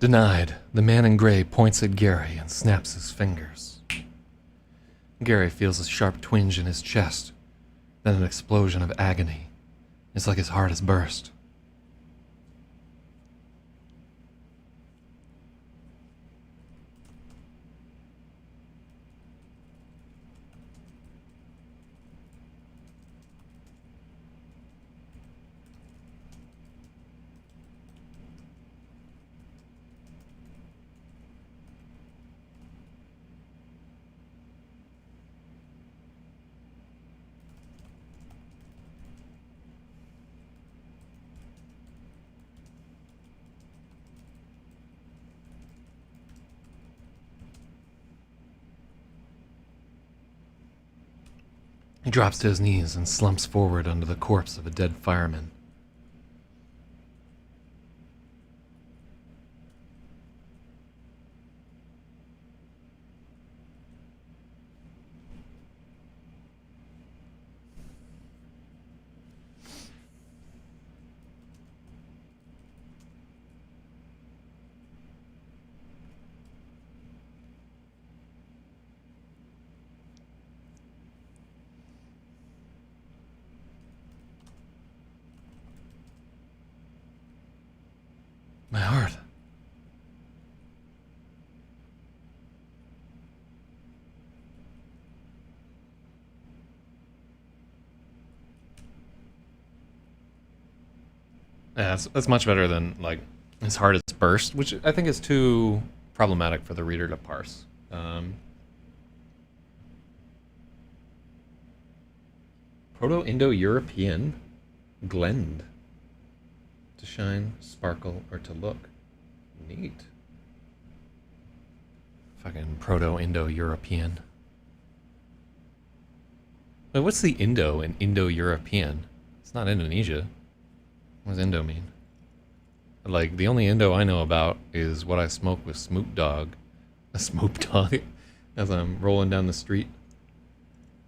Denied. The man in gray points at Gary and snaps his fingers. Gary feels a sharp twinge in his chest, then an explosion of agony. It's like his heart has burst. He drops to his knees and slumps forward under the corpse of a dead fireman. My heart. Yeah, that's much better than, like, his heart is burst, which I think is too problematic for the reader to parse. Proto-Indo-European glend. To shine, sparkle, or to look. Neat. Fucking Proto-Indo-European. Wait, what's the Indo in Indo-European? It's not Indonesia. What does Indo mean? Like, the only Indo I know about is what I smoke with Smoop Dogg. A Smoop Dogg? As I'm rolling down the street.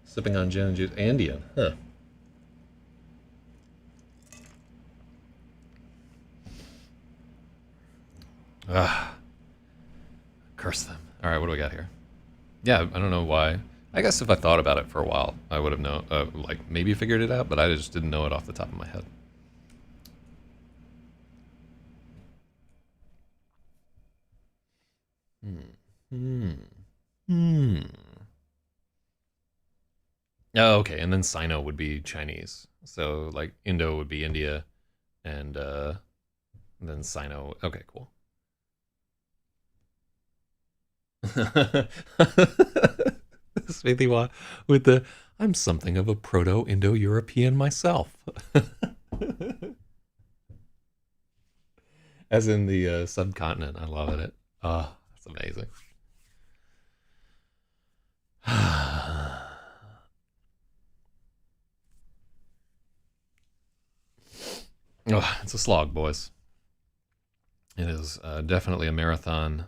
Sipping on gin and juice. Andean, huh. Ah. Curse them. Alright, what do we got here? Yeah, I don't know why. I guess if I thought about it for a while, I would have known, like, maybe figured it out, but I just didn't know it off the top of my head. Oh, okay, and then Sino would be Chinese. So, like, Indo would be India, and then Sino. Okay, cool. Smithy with the I'm something of a Proto-Indo-European myself. As in the subcontinent. I love it. Oh, that's amazing. Oh, it's a slog, boys. It is definitely a marathon,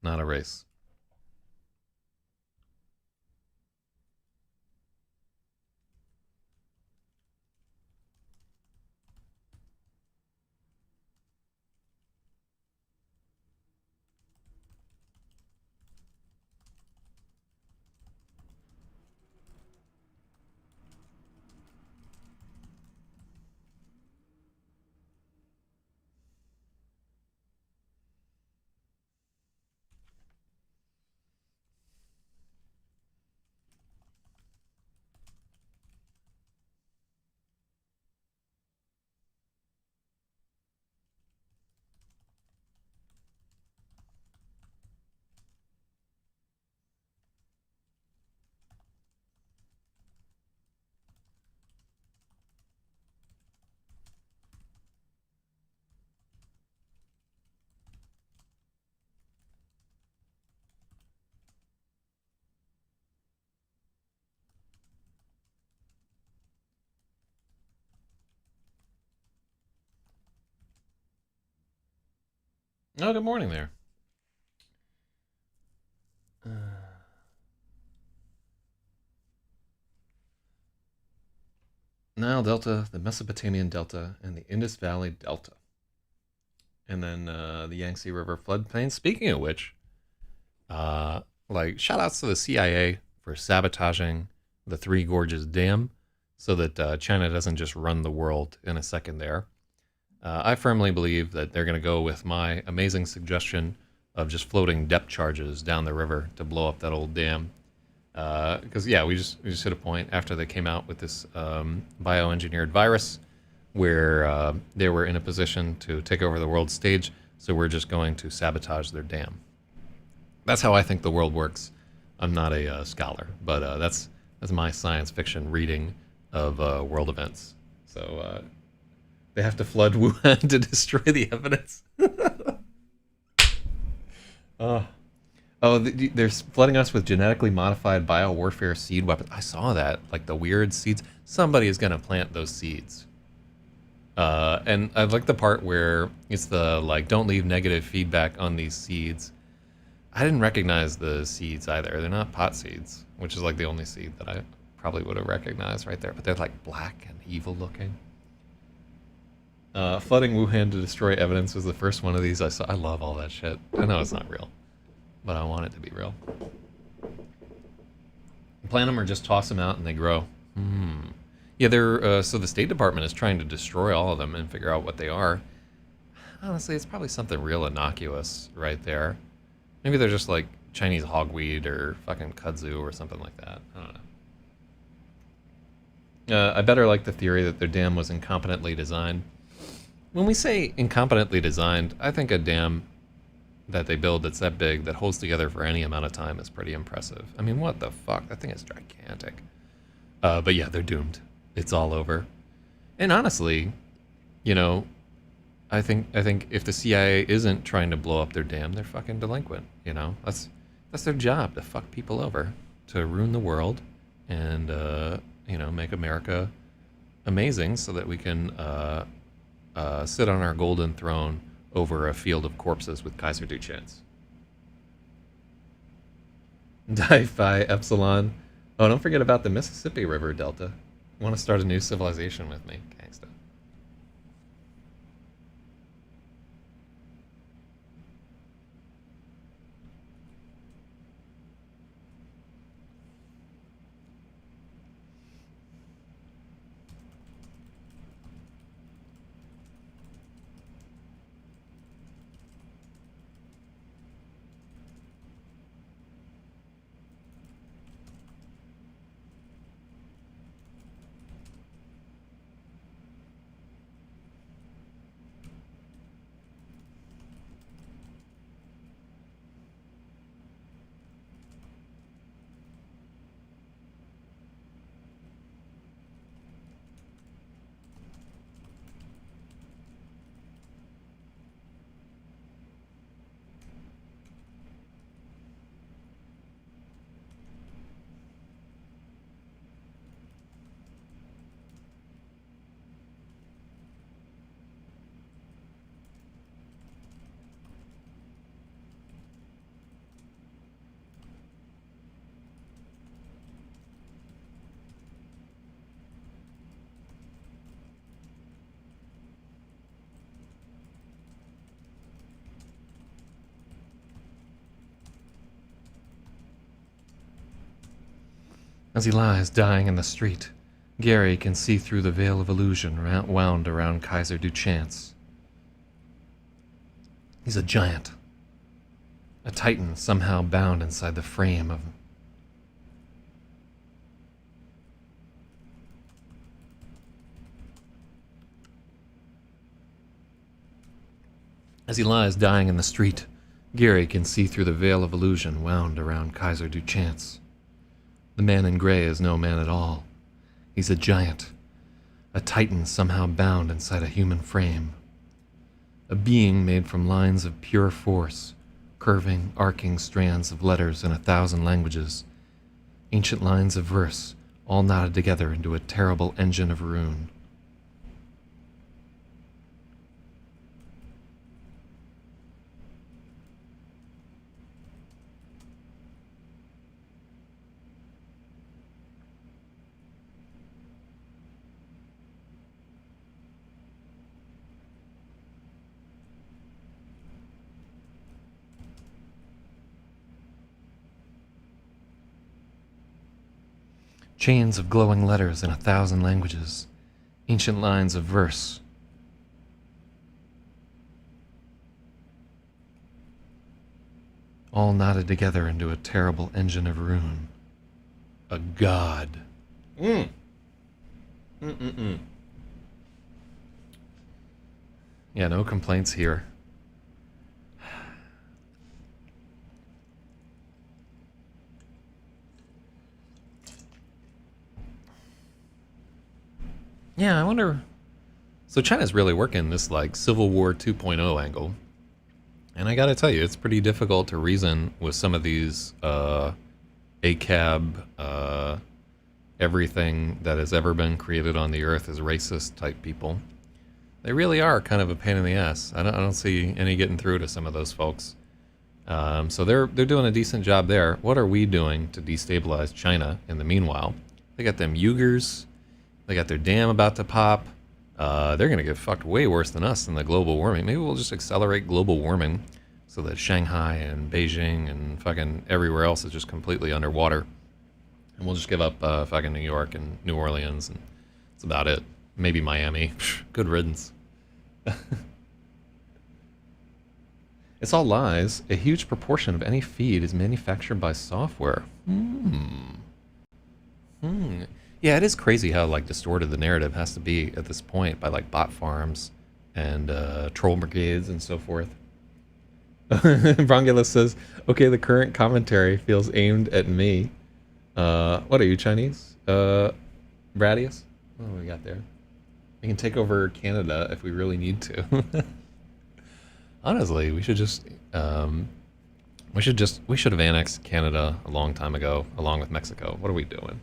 not a race. Oh, good morning there. Nile Delta, the Mesopotamian Delta, and the Indus Valley Delta. and then the Yangtze River floodplain. Speaking of which, like shout outs to the CIA for sabotaging the Three Gorges Dam so that China doesn't just run the world in a second there. I firmly believe that they're going to go with my amazing suggestion of just floating depth charges down the river to blow up that old dam. Because yeah, we just hit a point after they came out with this bioengineered virus where they were in a position to take over the world stage. So we're just going to sabotage their dam. That's how I think the world works. I'm not a scholar, but that's my science fiction reading of world events. So they have to flood Wuhan to destroy the evidence. Oh, they're flooding us with genetically modified biowarfare seed weapons. I saw that, like the weird seeds. Somebody is gonna plant those seeds. And I like the part where it's the like, don't leave negative feedback on these seeds. I didn't recognize the seeds either. They're not pot seeds, which is like the only seed that I probably would have recognized right there. But they're like black and evil looking. Flooding Wuhan to destroy evidence was the first one of these I saw. I love all that shit. I know it's not real, but I want it to be real. Plant them or just toss them out and they grow. Yeah, they're so the State Department is trying to destroy all of them and figure out what they are. Honestly, it's probably something real innocuous right there. Maybe they're just like Chinese hogweed or fucking kudzu or something like that. I don't know. I better like the theory that their dam was incompetently designed. When we say incompetently designed, I think a dam that they build that's that big, that holds together for any amount of time is pretty impressive. I mean, what the fuck? That thing is gigantic. But yeah, they're doomed. It's all over. And honestly, you know, I think if the CIA isn't trying to blow up their dam, they're fucking delinquent. You know, that's their job, to fuck people over, to ruin the world, and you know, make America amazing so that we can sit on our golden throne over a field of corpses with Kaiser Duchance. Die Phi Epsilon. Oh, don't forget about the Mississippi River Delta. You want to start a new civilization with me? Gangsta. As he lies dying in the street, Gary can see through the veil of illusion wound around Kaiser Duchance. He's a giant. A titan somehow bound inside the frame of... As he lies dying in the street, Gary can see through the veil of illusion wound around Kaiser Duchance. The man in gray is no man at all. He's a giant. A titan somehow bound inside a human frame. A being made from lines of pure force, curving, arcing strands of letters in 1,000 languages. Ancient lines of verse, all knotted together into a terrible engine of rune. Chains of glowing letters in 1,000 languages. Ancient lines of verse. All knotted together into a terrible engine of rune. A god. Yeah, no complaints here. Yeah, I wonder. So China's really working this like Civil War 2.0 angle. And I gotta tell you, it's pretty difficult to reason with some of these ACAB, everything that has ever been created on the earth is racist type people. They really are kind of a pain in the ass. I don't see any getting through to some of those folks. So they're doing a decent job there. What are we doing to destabilize China in the meanwhile? They got them Uyghurs. They got their dam about to pop. They're going to get fucked way worse than us in the global warming. Maybe we'll just accelerate global warming so that Shanghai and Beijing and fucking everywhere else is just completely underwater. And we'll just give up fucking New York and New Orleans, and that's about it. Maybe Miami. Good riddance. It's all lies. A huge proportion of any feed is manufactured by software. Yeah, it is crazy how like distorted the narrative has to be at this point by like bot farms and troll brigades and so forth. Brongulus says, "Okay, the current commentary feels aimed at me." What are you, Chinese? Bradius? What do we got there? We can take over Canada if we really need to. Honestly, we should have annexed Canada a long time ago, along with Mexico. What are we doing?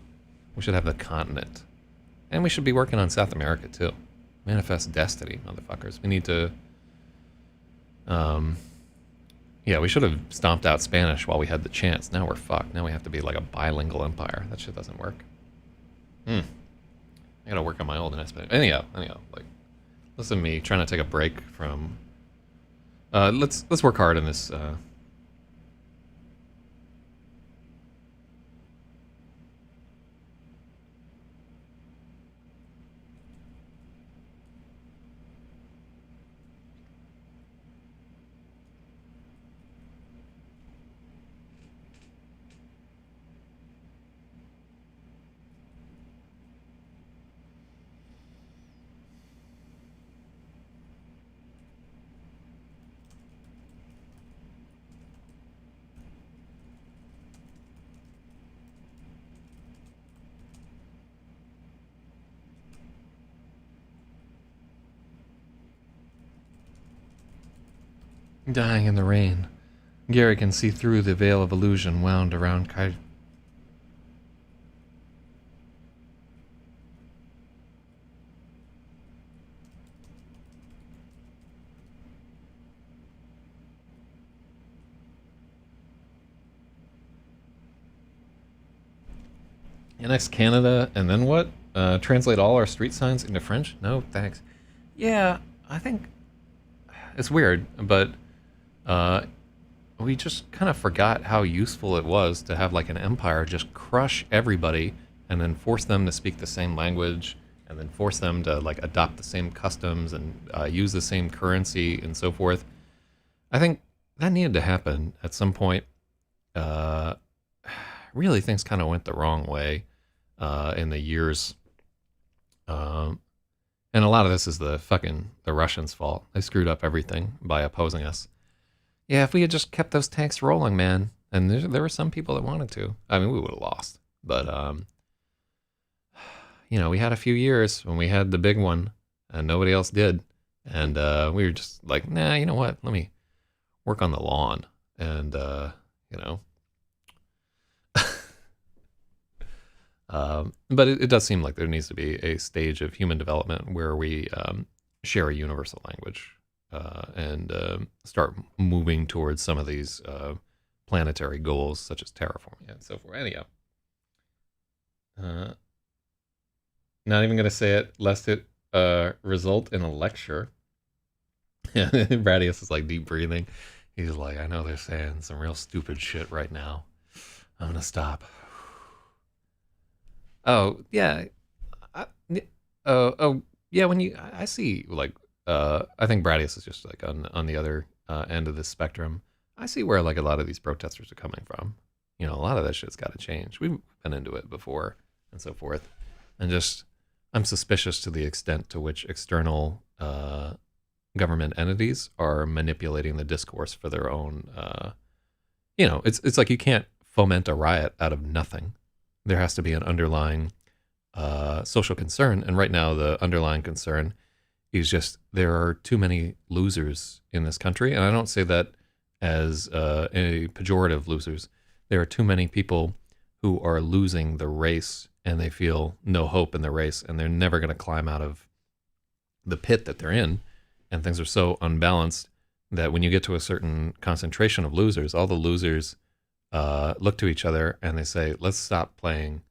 We should have the continent. And we should be working on South America, too. Manifest destiny, motherfuckers. We need to... yeah, we should have stomped out Spanish while we had the chance. Now we're fucked. Now we have to be like a bilingual empire. That shit doesn't work. I gotta work on my old Spanish. Anyhow, like, listen to me trying to take a break from... let's work hard in this... Dying in the rain. Gary can see through the veil of illusion wound around Kai. Annex Canada, and then what? Translate all our street signs into French? No, thanks. Yeah, I think it's weird, but we just kind of forgot how useful it was to have like an empire just crush everybody and then force them to speak the same language and then force them to like adopt the same customs and use the same currency and so forth. I think that needed to happen at some point. Really, things kind of went the wrong way in the years. And a lot of this is the Russians' fault. They screwed up everything by opposing us. Yeah, if we had just kept those tanks rolling, man, and there were some people that wanted to. I mean, we would have lost. But, you know, we had a few years when we had the big one, and nobody else did. And we were just like, nah, you know what? Let me work on the lawn. And, you know. But it does seem like there needs to be a stage of human development where we share a universal language and start moving towards some of these planetary goals, such as terraforming and so forth. Anyhow, not even going to say it, lest it result in a lecture. Bradius is like deep breathing. He's like, I know they're saying some real stupid shit right now. I'm going to stop. Oh yeah, I, oh yeah. When I see like, I think Bradius is just like on the other end of the spectrum. I see where like a lot of these protesters are coming from. You know, a lot of that shit's got to change. We've been into it before and so forth, and just I'm suspicious to the extent to which external government entities are manipulating the discourse for their own. You know, it's like you can't foment a riot out of nothing. There has to be an underlying social concern, and right now the underlying concern is just there are too many losers in this country, and I don't say that as a pejorative losers. There are too many people who are losing the race, and they feel no hope in the race, and they're never going to climb out of the pit that they're in, and things are so unbalanced that when you get to a certain concentration of losers, all the losers look to each other and they say, "Let's stop playing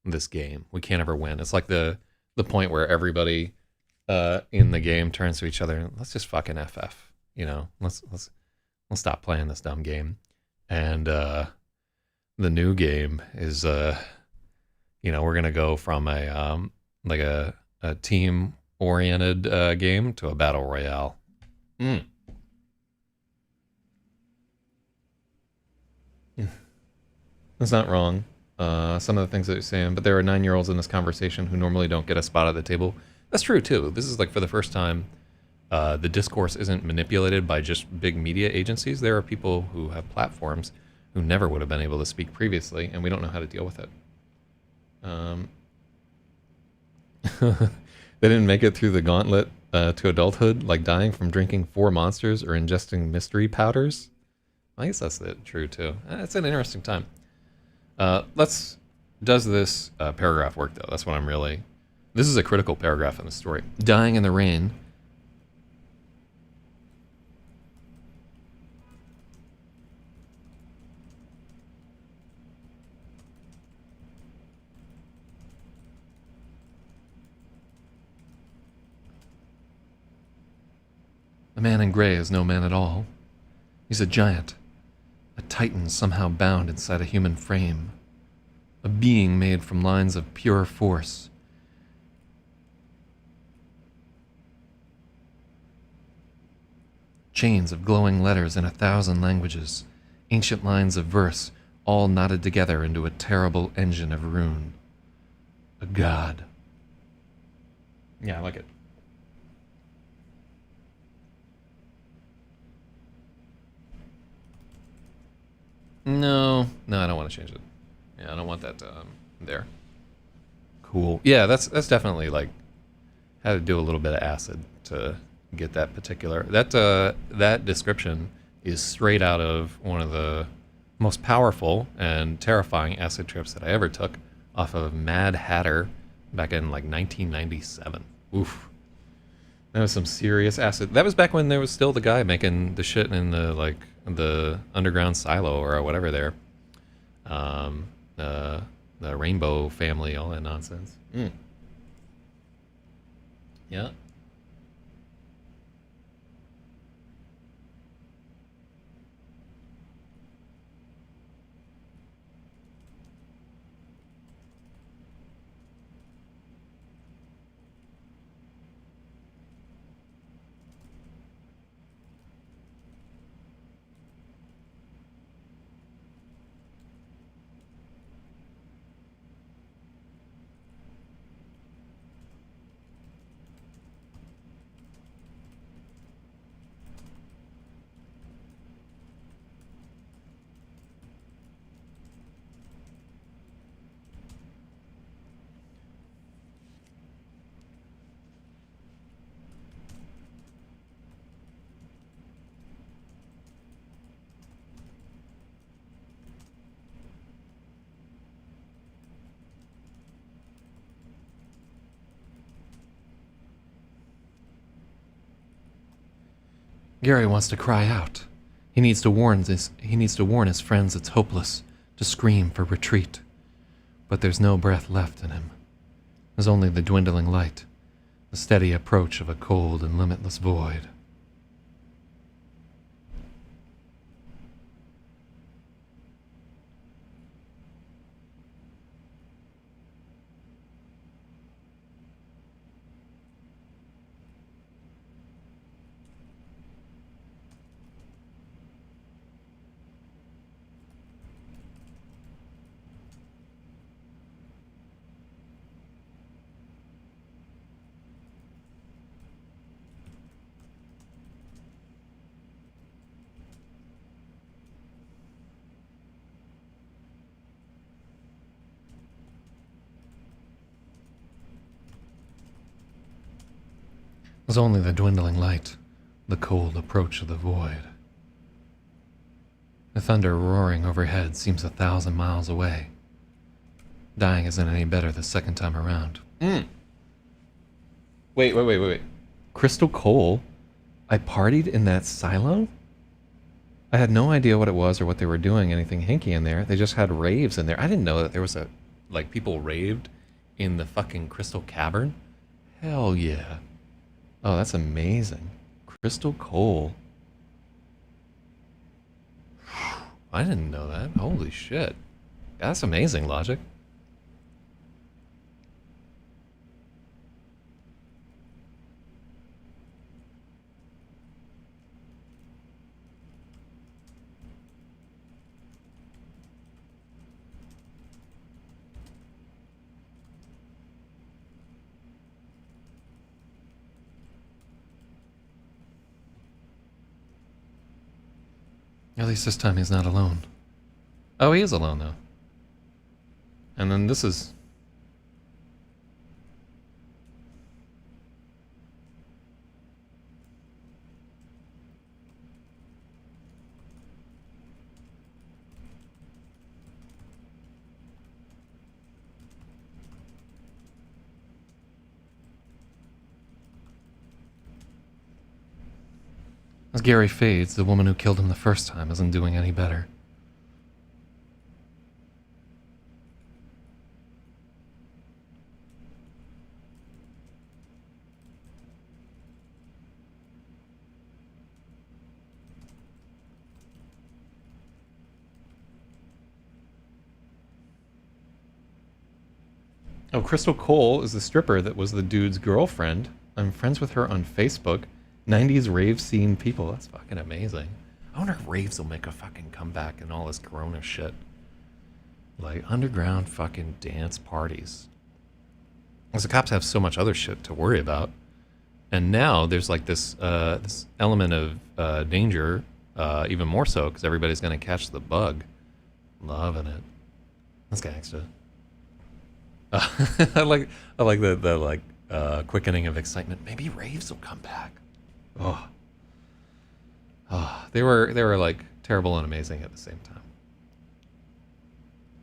this game. We can't ever win." It's like the point where everybody in the game turns to each other and let's just fucking FF. You know, let's stop playing this dumb game. And the new game is you know, we're gonna go from a like a team oriented game to a battle royale. Mm. That's not wrong. Some of the things that you're saying, but there are 9-year-olds in this conversation who normally don't get a spot at the table. That's true too. This is like for the first time, the discourse isn't manipulated by just big media agencies. There are people who have platforms who never would have been able to speak previously, and we don't know how to deal with it. They didn't make it through the gauntlet to adulthood, like dying from drinking 4 monsters or ingesting mystery powders. I guess that's true too. It's an interesting time. Does this paragraph work though? That's what I'm really. This is a critical paragraph in the story. Dying in the rain. The man in gray is no man at all. He's a giant. A titan somehow bound inside a human frame. A being made from lines of pure force. Chains of glowing letters in 1,000 languages. Ancient lines of verse, all knotted together into a terrible engine of rune. A god. Yeah, I like it. No, I don't want to change it. Yeah, I don't want that there. Cool. Yeah, that's definitely like had to do a little bit of acid to get that particular that description is straight out of one of the most powerful and terrifying acid trips that I ever took off of Mad Hatter back in like 1997. Oof. That was some serious acid. That was back when there was still the guy making the shit in the like the underground silo or whatever there. Um, the Rainbow Family, all that nonsense. Mm. Yeah. Gary wants to cry out. He needs to warn his friends it's hopeless, to scream for retreat. But there's no breath left in him. There's only the dwindling light, the steady approach of a cold and limitless void. was only the dwindling light, the cold approach of the void. The thunder roaring overhead seems 1,000 miles away. Dying isn't any better the second time around. Wait. Crystal Cole? I partied in that silo? I had no idea what it was or what they were doing, anything hinky in there. They just had raves in there. I didn't know that there was people raved in the fucking Crystal Cavern. Hell yeah. Oh, that's amazing. Crystal Cole. I didn't know that. Holy shit. That's amazing, Logic. At least this time he's not alone. Oh, he is alone, though. And then this is... As Gary fades, the woman who killed him the first time isn't doing any better. Oh, Crystal Cole is the stripper that was the dude's girlfriend. I'm friends with her on Facebook. 90s rave scene people. That's fucking amazing. I wonder if raves will make a fucking comeback and all this corona shit. Like underground fucking dance parties. Because the cops have so much other shit to worry about. And now there's like this this element of danger, even more so because everybody's going to catch the bug. Loving it. That's gangsta. I like the quickening of excitement. Maybe raves will come back. Oh, they were like terrible and amazing at the same time.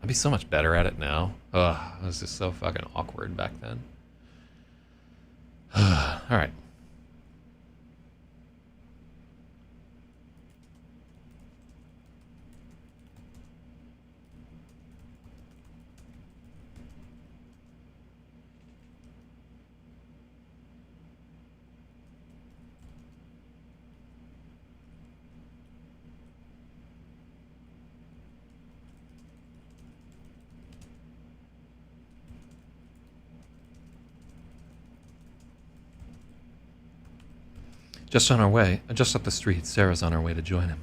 I'd be so much better at it now. It was just so fucking awkward back then. All right. Just on our way, just up the street, Sarah's on her way to join him.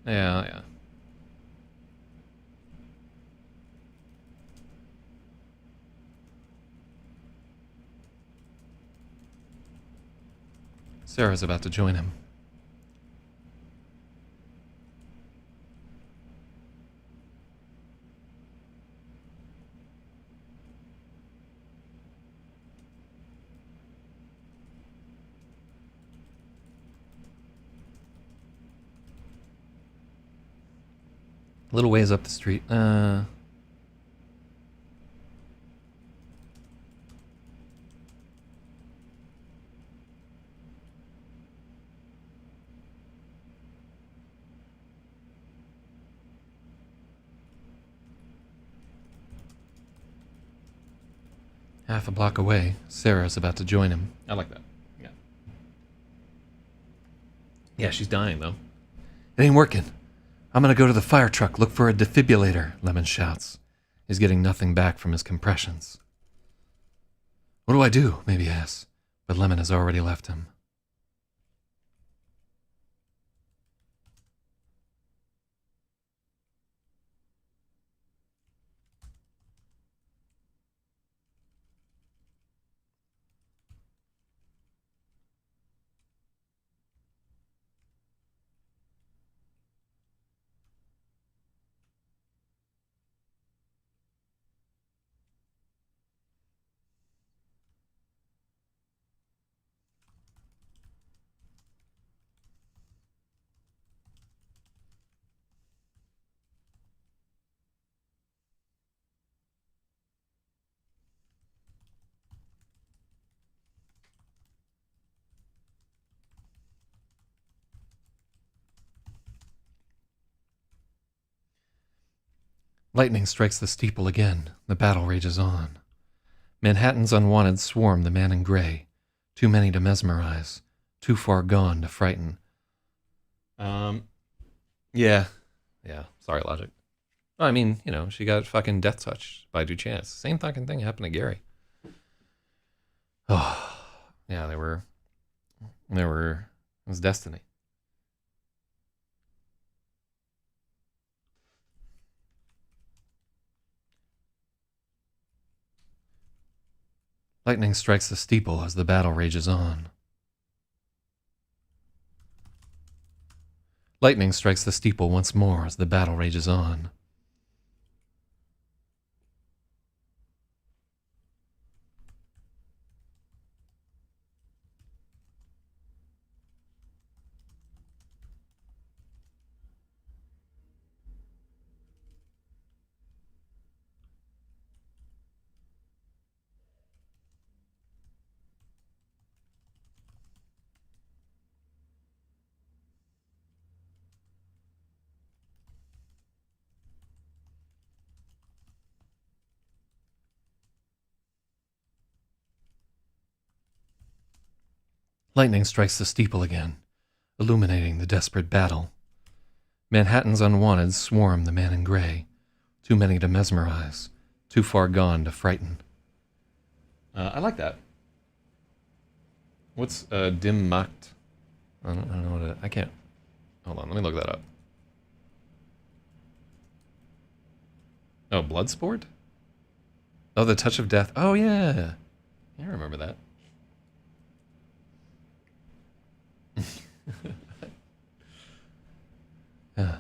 Yeah. Sarah's about to join him. A little ways up the street. Half a block away, Sarah's about to join him. I like that. Yeah. Yeah, she's dying, though. It ain't working. I'm gonna go to the fire truck, look for a defibrillator, Lemon shouts. He's getting nothing back from his compressions. What do I do? Maybe asks, but Lemon has already left him. Lightning strikes the steeple again. The battle rages on. Manhattan's unwanted swarm the man in gray. Too many to mesmerize. Too far gone to frighten. Yeah. Yeah. Sorry, Logic. I mean, you know, she got fucking death touched by Duchance. Same fucking thing happened to Gary. Oh, yeah, they were, it was destiny. Lightning strikes the steeple as the battle rages on. Lightning strikes the steeple once more as the battle rages on. Lightning strikes the steeple again, illuminating the desperate battle. Manhattan's unwanted swarm the man in gray. Too many to mesmerize, too far gone to frighten. I like that. What's dim macht? I don't know what I can't. Hold on, let me look that up. Oh, Bloodsport? Oh, the Touch of Death. Oh, yeah. I remember that. Yeah.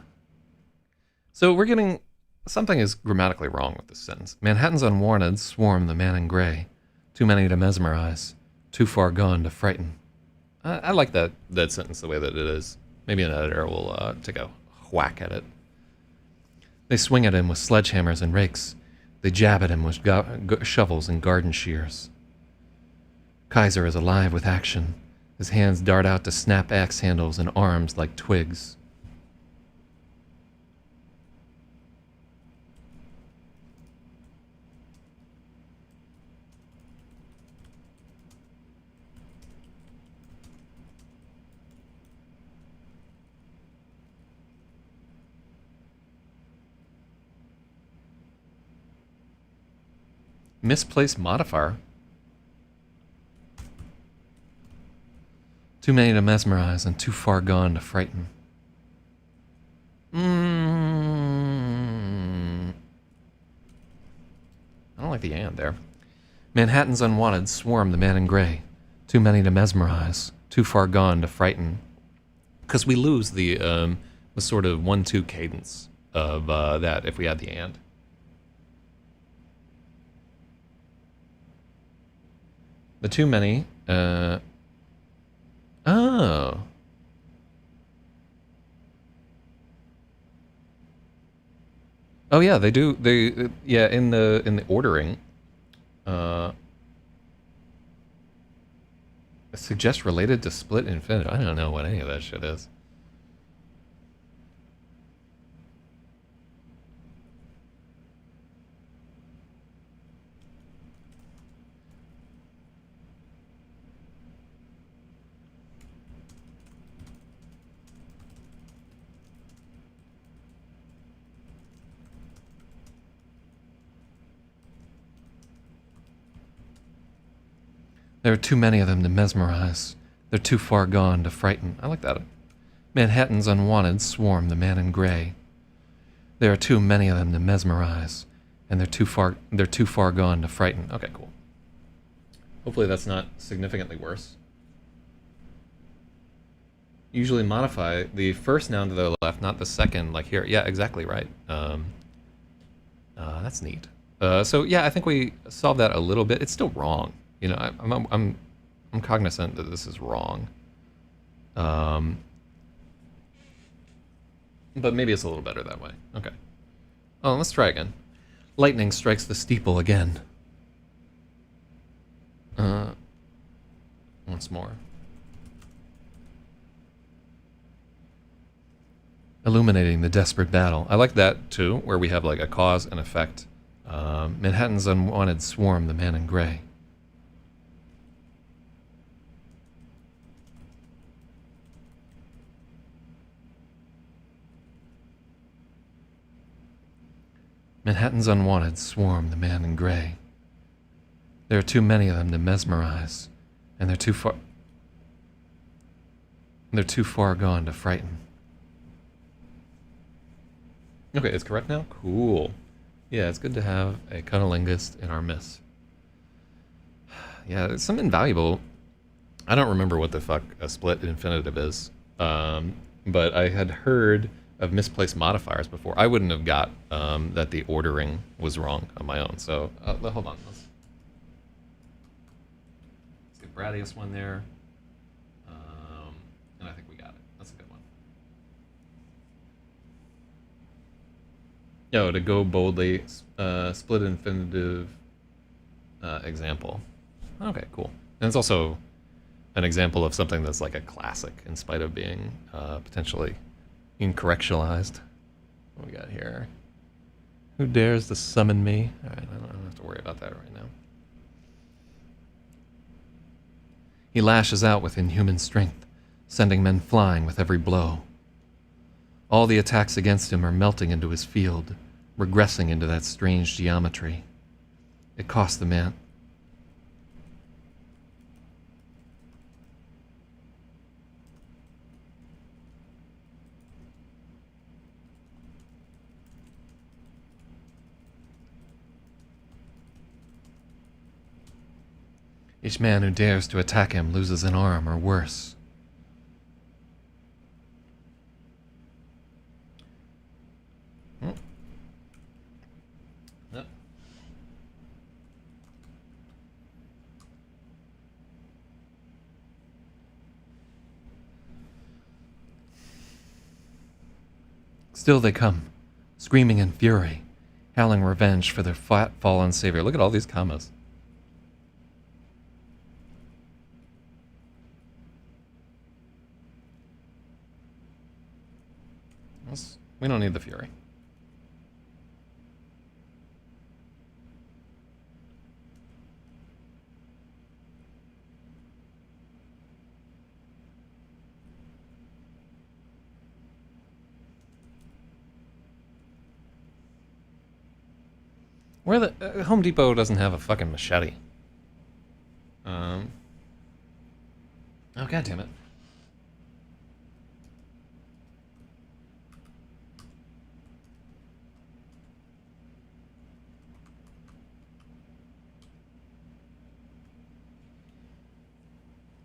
So we're getting... Something is grammatically wrong with this sentence. Manhattan's unwanted swarm the man in gray. Too many to mesmerize. Too far gone to frighten. I like that sentence the way that it is. Maybe an editor will take a whack at it. They swing at him with sledgehammers and rakes. They jab at him with shovels and garden shears. Kaiser is alive with action. His hands dart out to snap axe handles and arms like twigs. Misplaced modifier. Too many to mesmerize and too far gone to frighten. I don't like the and there. Manhattan's unwanted swarm the man in gray. Too many to mesmerize, too far gone to frighten. Because we lose the sort of 1-2 cadence of that if we add the and. The too many. Oh. Oh yeah, they do. Yeah, in the ordering. Suggest related to split infinite. I don't know what any of that shit is. There are too many of them to mesmerize. They're too far gone to frighten. I like that. Manhattan's unwanted swarm the man in gray. There are too many of them to mesmerize, and they're too far gone to frighten. Okay, cool. Hopefully that's not significantly worse. Usually modify the first noun to the left, not the second, like here. Yeah, exactly right. That's neat. So yeah, I think we solved that a little bit. It's still wrong. You know, I'm cognizant that this is wrong. But maybe it's a little better that way. Okay. Oh, let's try again. Lightning strikes the steeple again. Once more. Illuminate illuminating the desperate battle. I like that too, where we have like a cause and effect. Manhattan's unwanted swarm the man in gray. Manhattan's unwanted swarm the man in gray. There are too many of them to mesmerize, and they're too far gone to frighten. Okay, it's correct now? Cool. Yeah, it's good to have a cunnilingus in our midst. Yeah, it's something valuable. I don't remember what the fuck a split infinitive is, but I had heard of misplaced modifiers before. I wouldn't have got that the ordering was wrong on my own. So hold on, let's get Bradius one there, and I think we got it. That's a good one. Yo, to go boldly, split infinitive example. Okay, cool. And it's also an example of something that's like a classic, in spite of being potentially incorrectualized. What we got here? Who dares to summon me? All right, I don't have to worry about that right now. He lashes out with inhuman strength, sending men flying with every blow. All the attacks against him are melting into his field, regressing into that strange geometry. It costs the man. Each man who dares to attack him loses an arm or worse. Yep. Still they come, screaming in fury, howling revenge for their flat fallen savior. Look at all these commas. We don't need the fury. Where the Home Depot doesn't have a fucking machete. Oh, god damn it.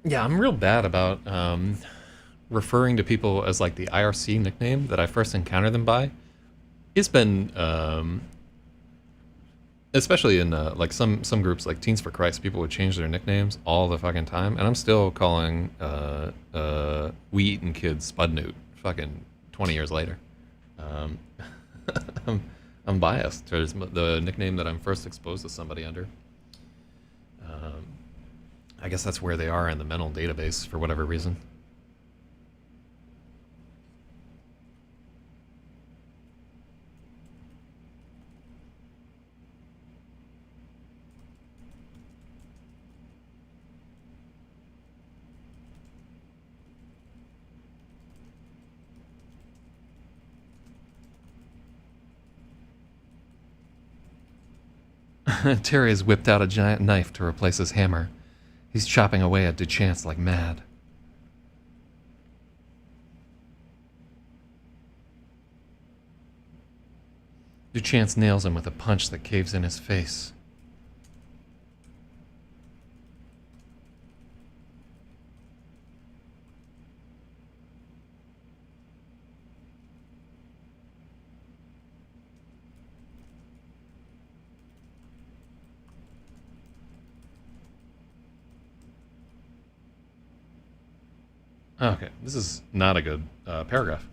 Yeah, I'm real bad about referring to people as like the IRC nickname that I first encountered them by. It's been, especially in like some groups like Teens for Christ, people would change their nicknames all the fucking time, and I'm still calling We Eatin' Kids Spud Newt fucking 20 years later. I'm biased towards the nickname that I'm first exposed to somebody under. I guess that's where they are in the mental database for whatever reason. Terry has whipped out a giant knife to replace his hammer. He's chopping away at Duchance like mad. Duchance nails him with a punch that caves in his face. Okay, this is not a good paragraph.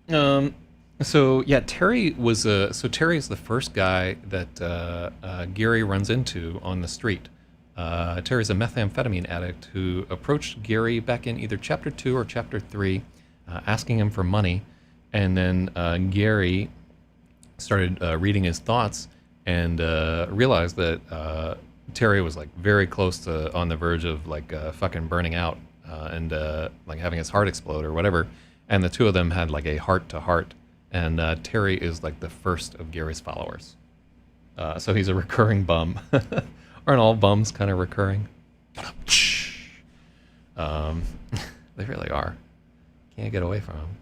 Um, so yeah, Terry was so Terry is the first guy that Gary runs into on the street. Terry's a methamphetamine addict who approached Gary back in either chapter 2 or chapter 3, asking him for money, and then Gary started reading his thoughts and realized that Terry was like very close to on the verge of like fucking burning out and like having his heart explode or whatever. And the two of them had like a heart to heart. And Terry is like the first of Gary's followers. So he's a recurring bum. Aren't all bums kind of recurring? Um, they really are. Can't get away from them.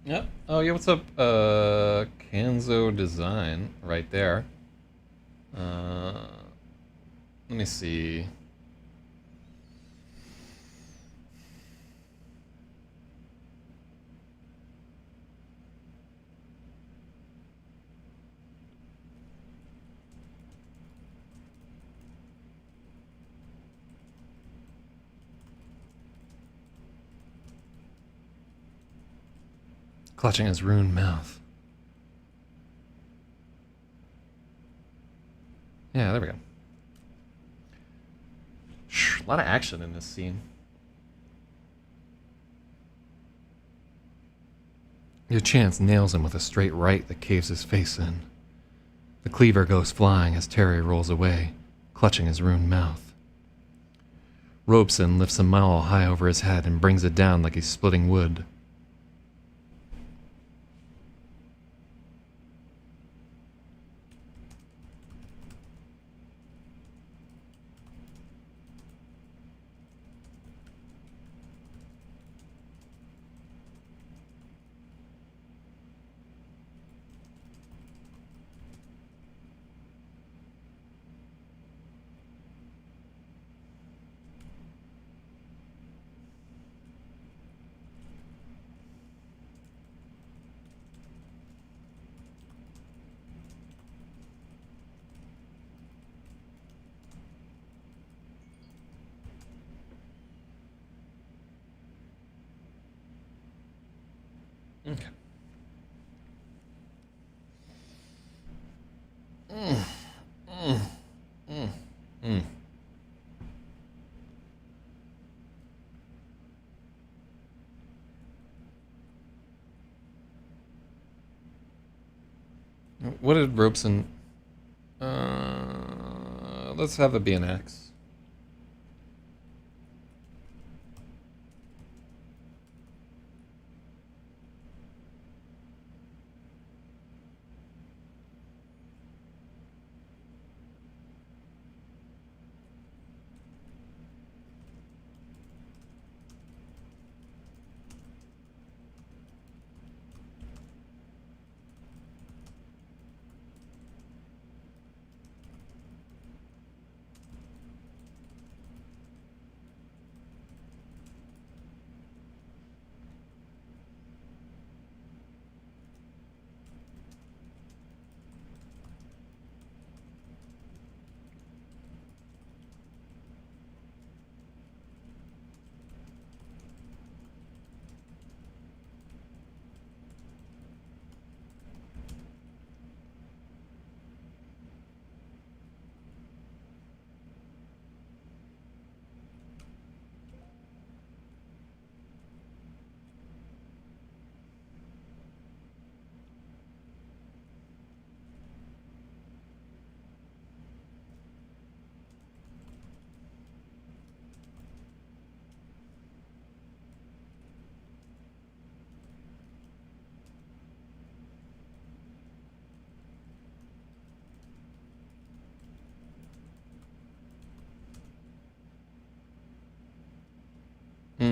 Yep. Oh yeah, what's up? Kanzo Design right there. Uh, let me see. Clutching his ruined mouth. Yeah, there we go. A lot of action in this scene. Your chance nails him with a straight right that caves his face in. The cleaver goes flying as Terry rolls away, clutching his ruined mouth. Robeson lifts a maul high over his head and brings it down like he's splitting wood. Okay. Mm, mm, mm, mm. What did Robeson... let's have it be an X.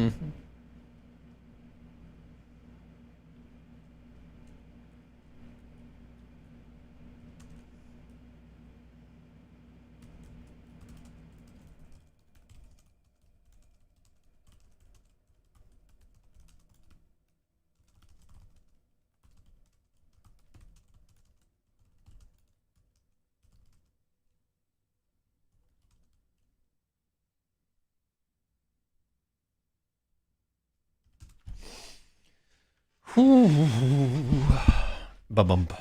Mm-hmm. Ba-bump.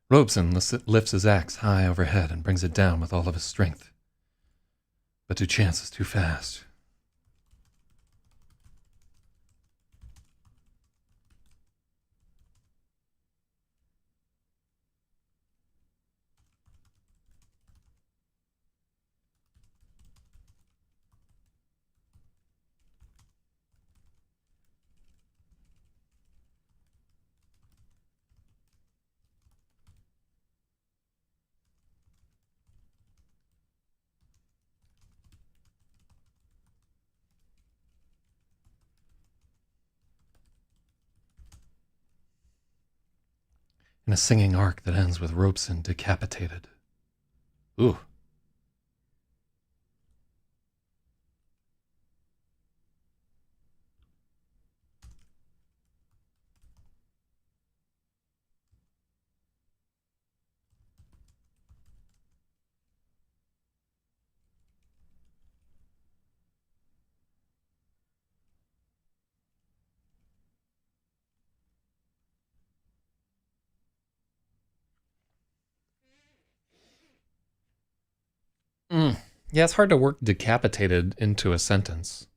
Robeson lifts his axe high overhead and brings it down with all of his strength. But to chance is too fast. In a singing arc that ends with Robeson decapitated. Ooh. Mm. Yeah, it's hard to work decapitated into a sentence.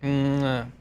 Mm.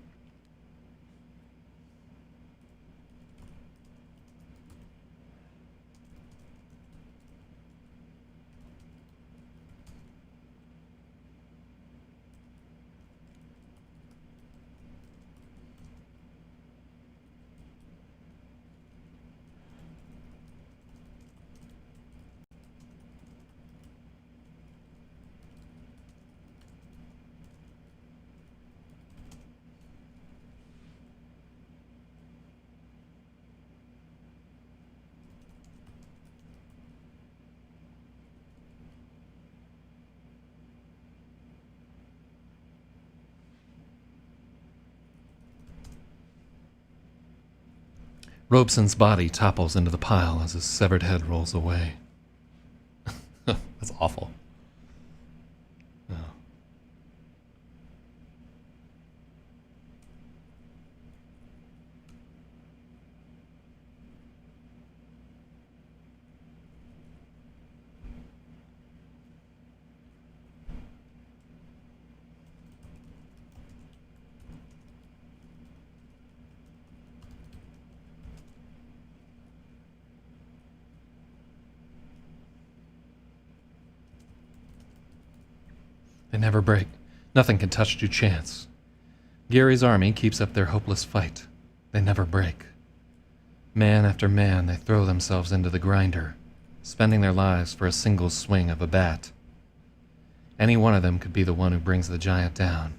Robeson's body topples into the pile as his severed head rolls away. That's awful. Oh. They never break. Nothing can touch due chance. Gary's army keeps up their hopeless fight. They never break. Man after man, they throw themselves into the grinder, spending their lives for a single swing of a bat. Any one of them could be the one who brings the giant down.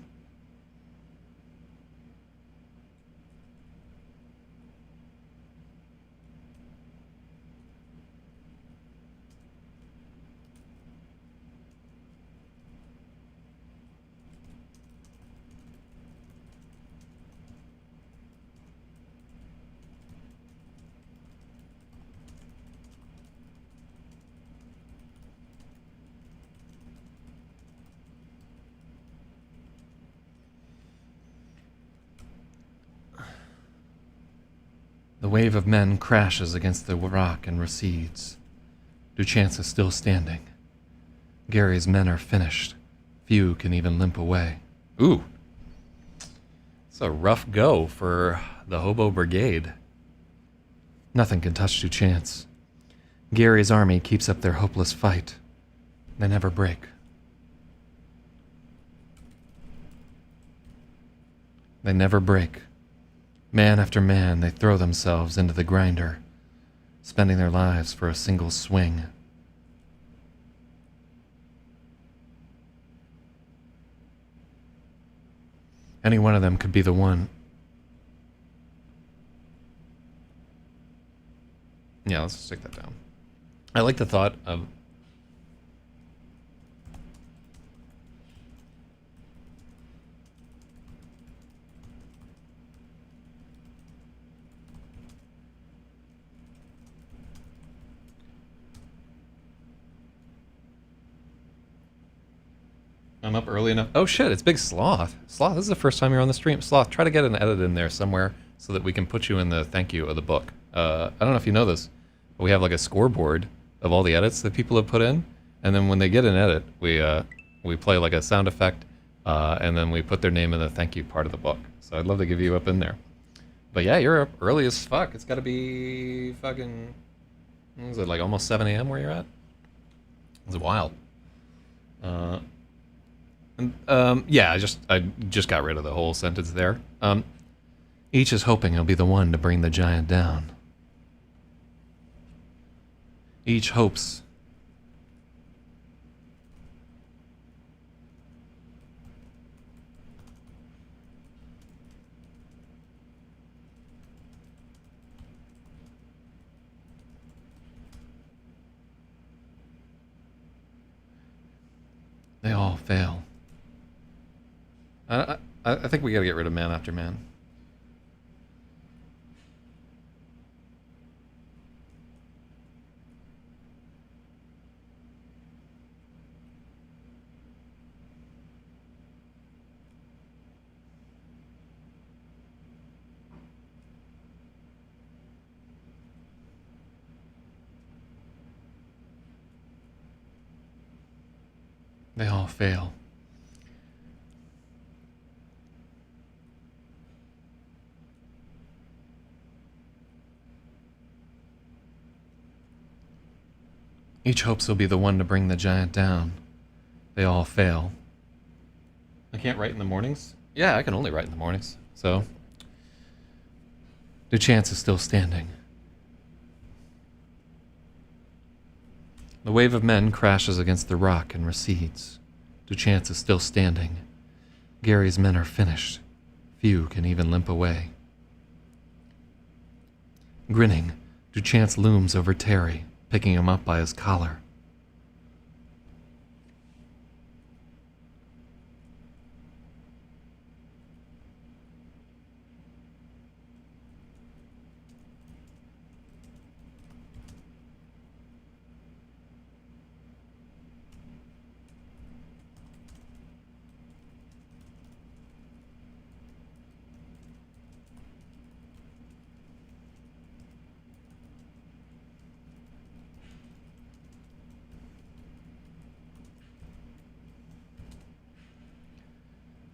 The wave of men crashes against the rock and recedes. Duchance is still standing. Gary's men are finished. Few can even limp away. Ooh. It's a rough go for the Hobo Brigade. Nothing can touch Duchance. Gary's army keeps up their hopeless fight. They never break. They never break. Man after man, they throw themselves into the grinder, spending their lives for a single swing. Any one of them could be the one. Yeah, let's stick that down. I like the thought of... I'm up early enough. Oh shit, it's Big Sloth. Sloth, this is the first time you're on the stream. Sloth, try to get an edit in there somewhere so that we can put you in the thank you of the book. I don't know if you know this, but we have like a scoreboard of all the edits that people have put in, and then when they get an edit, we play like a sound effect, and then we put their name in the thank you part of the book. So I'd love to give you up in there. But yeah, you're up early as fuck. It's got to be fucking... What is it, like almost 7 a.m. where you're at? It's wild. Yeah, I just got rid of the whole sentence there. Each is hoping he'll be the one to bring the giant down. Each hopes. They all fail. I think we gotta get rid of man after man. They all fail. Each hopes he'll be the one to bring the giant down. They all fail. I can't write in the mornings? Yeah, I can only write in the mornings. So, Duchance is still standing. The wave of men crashes against the rock and recedes. Duchance is still standing. Gary's men are finished. Few can even limp away. Grinning, Duchance looms over Terry, picking him up by his collar.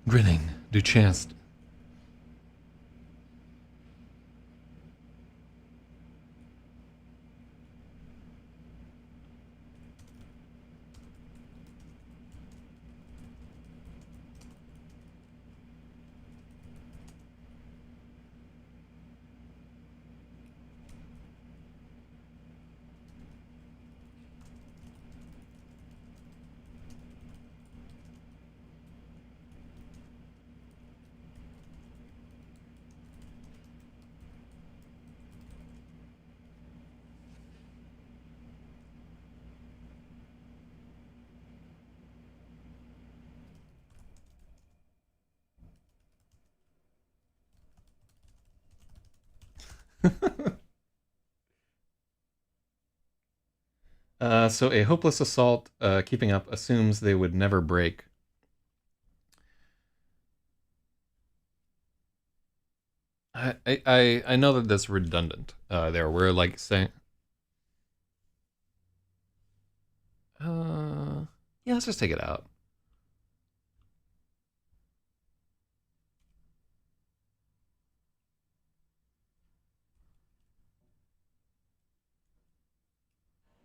Grinning, Duchance... So a hopeless assault keeping up assumes they would never break. I know that that's redundant. There, we're like saying, yeah, let's just take it out.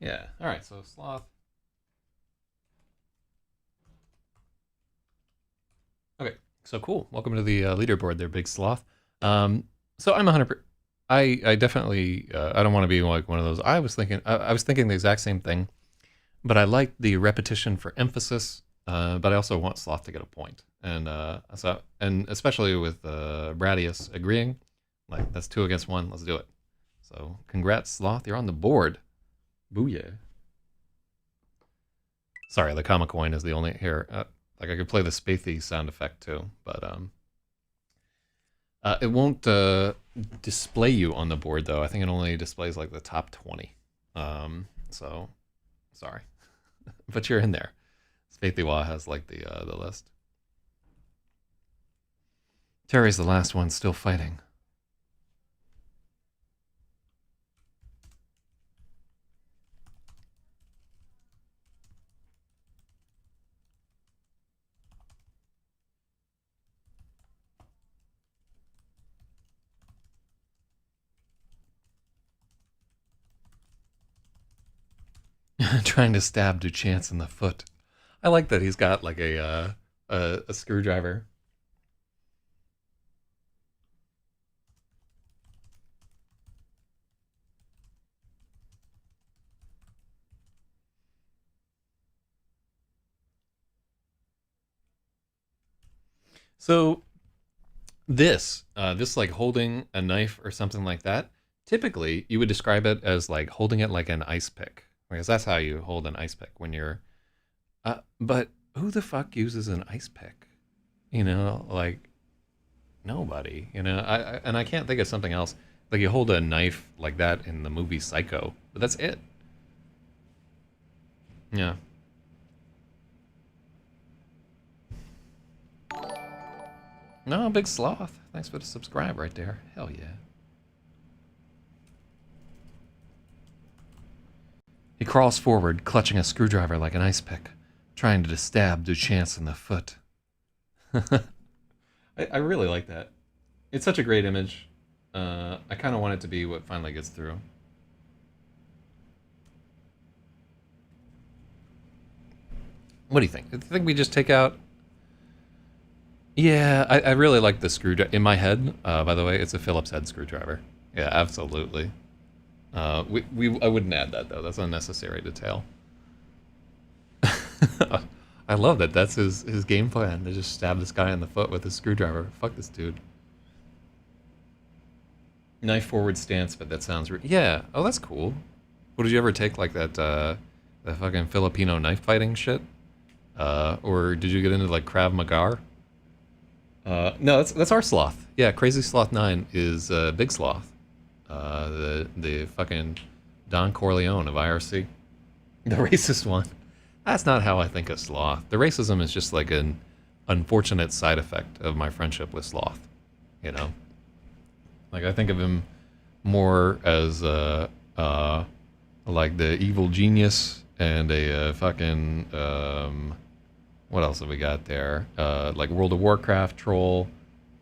Yeah. All right. So sloth. Okay. So cool. Welcome to the leaderboard, there, big sloth. So I'm 100. I definitely I don't want to be like one of those. I was thinking the exact same thing, but I like the repetition for emphasis. But I also want sloth to get a point, and especially with Bradius agreeing, like that's 2 against 1. Let's do it. So congrats, sloth. You're on the board. Booyah. Sorry, the comma coin is the only here. Like I could play the Spathy sound effect too, but it won't display you on the board though. I think it only displays like the top 20. So sorry, but you're in there. Spathy has like the list. Terry's the last one still fighting. Trying to stab Duchance in the foot. I like that he's got like a screwdriver. So this like holding a knife or something like that. Typically, you would describe it as like holding it like an ice pick, because that's how you hold an ice pick when you're. But who the fuck uses an ice pick? You know, like nobody. You know, and I can't think of something else. Like you hold a knife like that in the movie Psycho, but that's it. Yeah. No, big sloth. Thanks for the subscribe right there. Hell yeah. He crawls forward, clutching a screwdriver like an ice pick, trying to stab Duchance in the foot. I really like that. It's such a great image. I kind of want it to be what finally gets through. What do you think? I think we just take out. Yeah, I really like the screwdriver. In my head, by the way, it's a Phillips head screwdriver. Yeah, absolutely. I wouldn't add that though. That's unnecessary detail. I love that. That's his game plan. To just stab this guy in the foot with a screwdriver. Fuck this dude. Knife forward stance, but that sounds yeah. Oh, that's cool. Well, did you ever take like that fucking Filipino knife fighting shit? Or did you get into like Krav Maga? No, that's our sloth. Yeah, Crazy Sloth 9 is Big Sloth. The fucking Don Corleone of IRC. The racist one. That's not how I think of sloth. The racism is just like an unfortunate side effect of my friendship with sloth. You know? Like I think of him more as like the evil genius and a fucking what else have we got there? Like World of Warcraft troll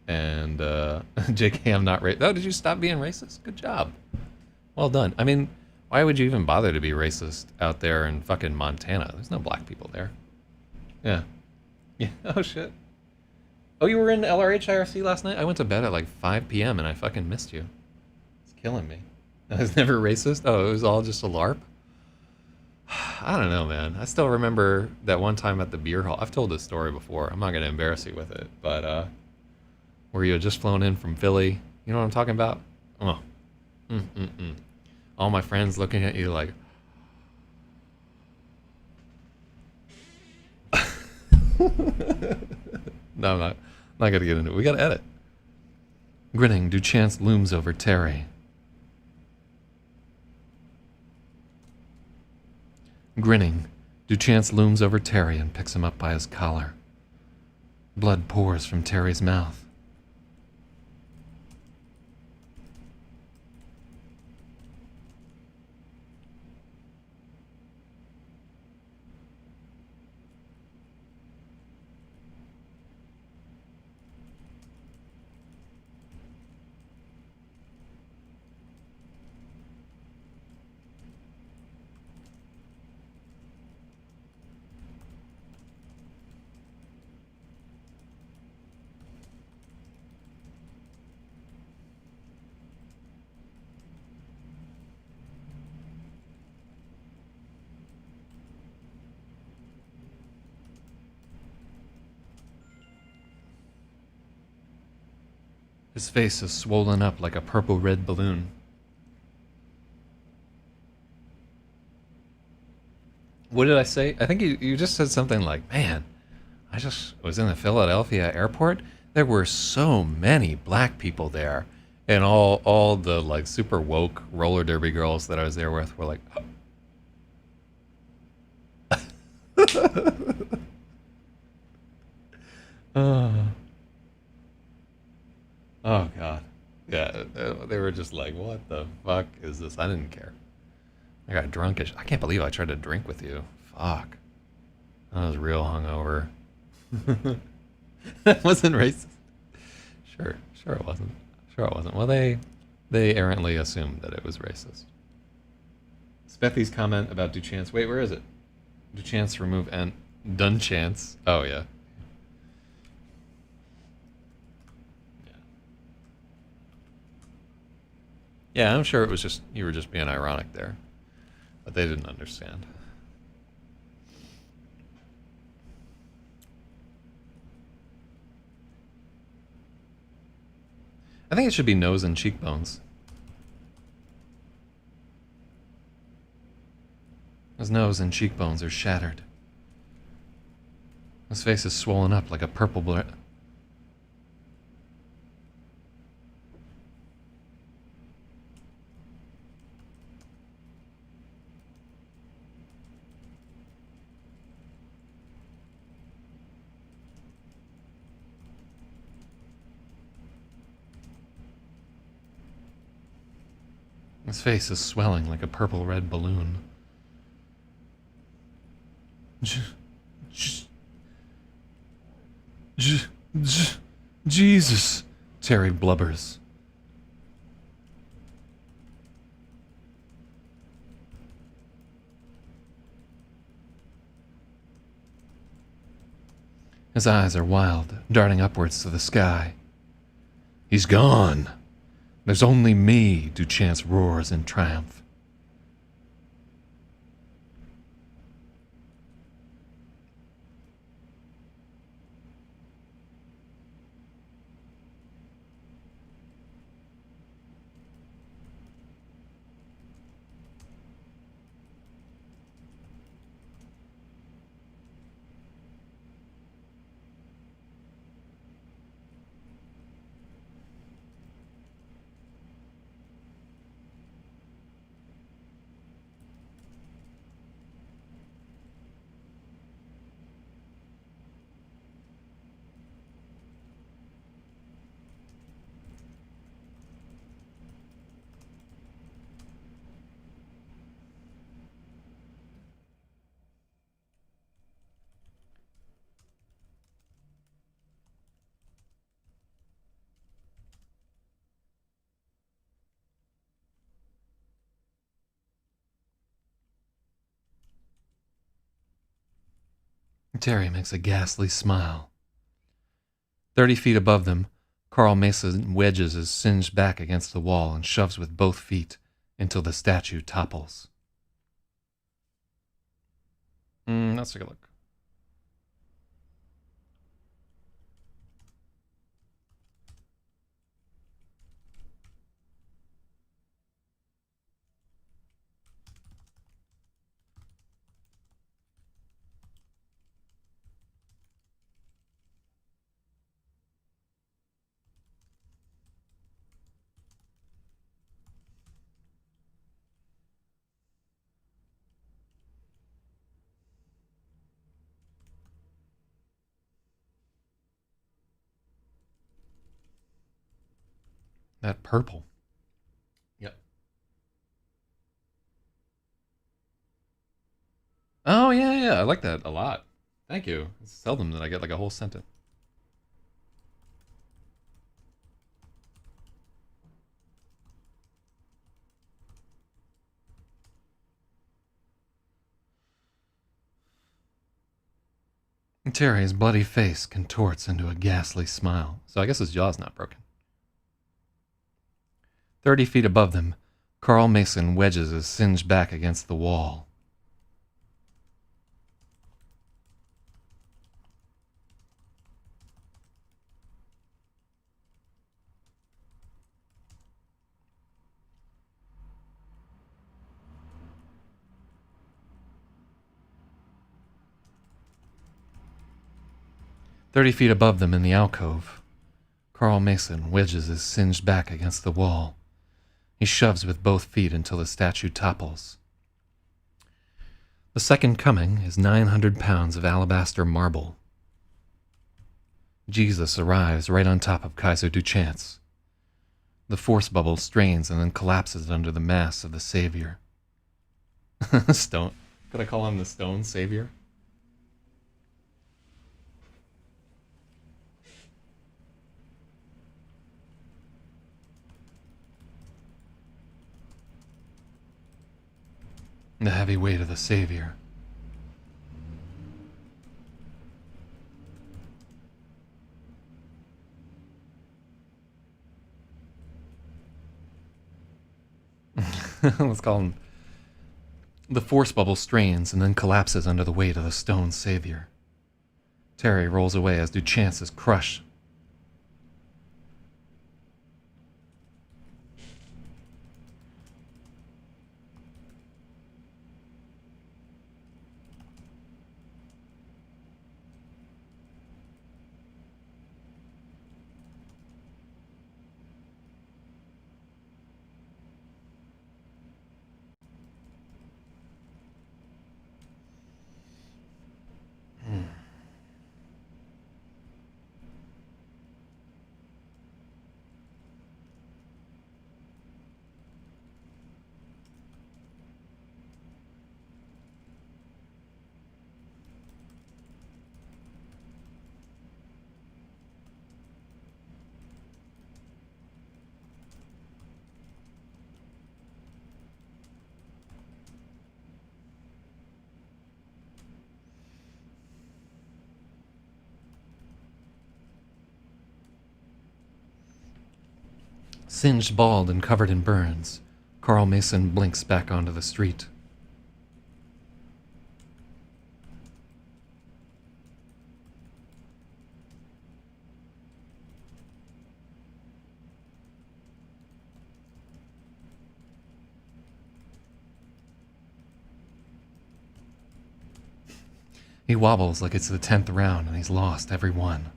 and JK, I'm not racist. Oh, did you stop being racist? Good job. Well done. I mean, why would you even bother to be racist out there in fucking Montana? There's no black people there. Yeah. Yeah. Oh shit. Oh, you were in LRH IRC last night? I went to bed at like 5 p.m. and I fucking missed you. It's killing me. I was never racist? Oh, it was all just a LARP? I don't know, man. I still remember that one time at the beer hall. I've told this story before. I'm not going to embarrass you with it. But where you had just flown in from Philly. You know what I'm talking about? Oh. All my friends looking at you like... No, I'm not going to get into it. We got to edit. Grinning, Duchance looms over Terry. Grinning, Duchance looms over Terry and picks him up by his collar. Blood pours from Terry's mouth. His face is swollen up like a purple-red balloon. What did I say? I think you just said something like, man, I just was in the Philadelphia airport. There were so many black people there. And all the like super woke roller derby girls that I was there with were like, oh, oh God. Yeah, they were just like, what the fuck is this? I didn't care. I got drunkish. I can't believe I tried to drink with you. Fuck. I was real hungover. That wasn't racist. Sure it wasn't. Sure it wasn't. Well, they errantly assumed that it was racist. Spethy's comment about Duchance. Wait, where is it? Duchance remove and Dunchance. Oh yeah. Yeah, I'm sure it was just you were just being ironic there, but they didn't understand. I think it should be nose and cheekbones. His nose and cheekbones are shattered. His face is swollen up like a purple blur. His face is swelling like a purple-red balloon. Jesus, Terry blubbers. His eyes are wild, darting upwards to the sky. He's gone. There's only me, Duchance roars in triumph. Terry makes a ghastly smile. 30 feet above them, Carl Mason wedges his singed back against the wall and shoves with both feet until the statue topples. Let's take a look. That purple. Yep. Oh, yeah, yeah. I like that a lot. Thank you. It's seldom that I get like a whole sentence. Terry's bloody face contorts into a ghastly smile, so I guess his jaw's not broken. 30 feet above them, Carl Mason wedges his singed back against the wall. "30 feet above them in the alcove, Carl Mason wedges his singed back against the wall. He shoves with both feet until the statue topples. The second coming is 900 pounds of alabaster marble. Jesus arrives right on top of Kaiser Duchance. The force bubble strains and then collapses under the mass of the Savior." Stone. Could I call him the Stone Savior? The heavy weight of the Savior. Let's call him. The force bubble strains and then collapses under the weight of the Stone Savior. Terry rolls away as Duchance is crushed. Singed, bald, and covered in burns, Carl Mason blinks back onto the street. He wobbles like it's the 10th round and he's lost every one.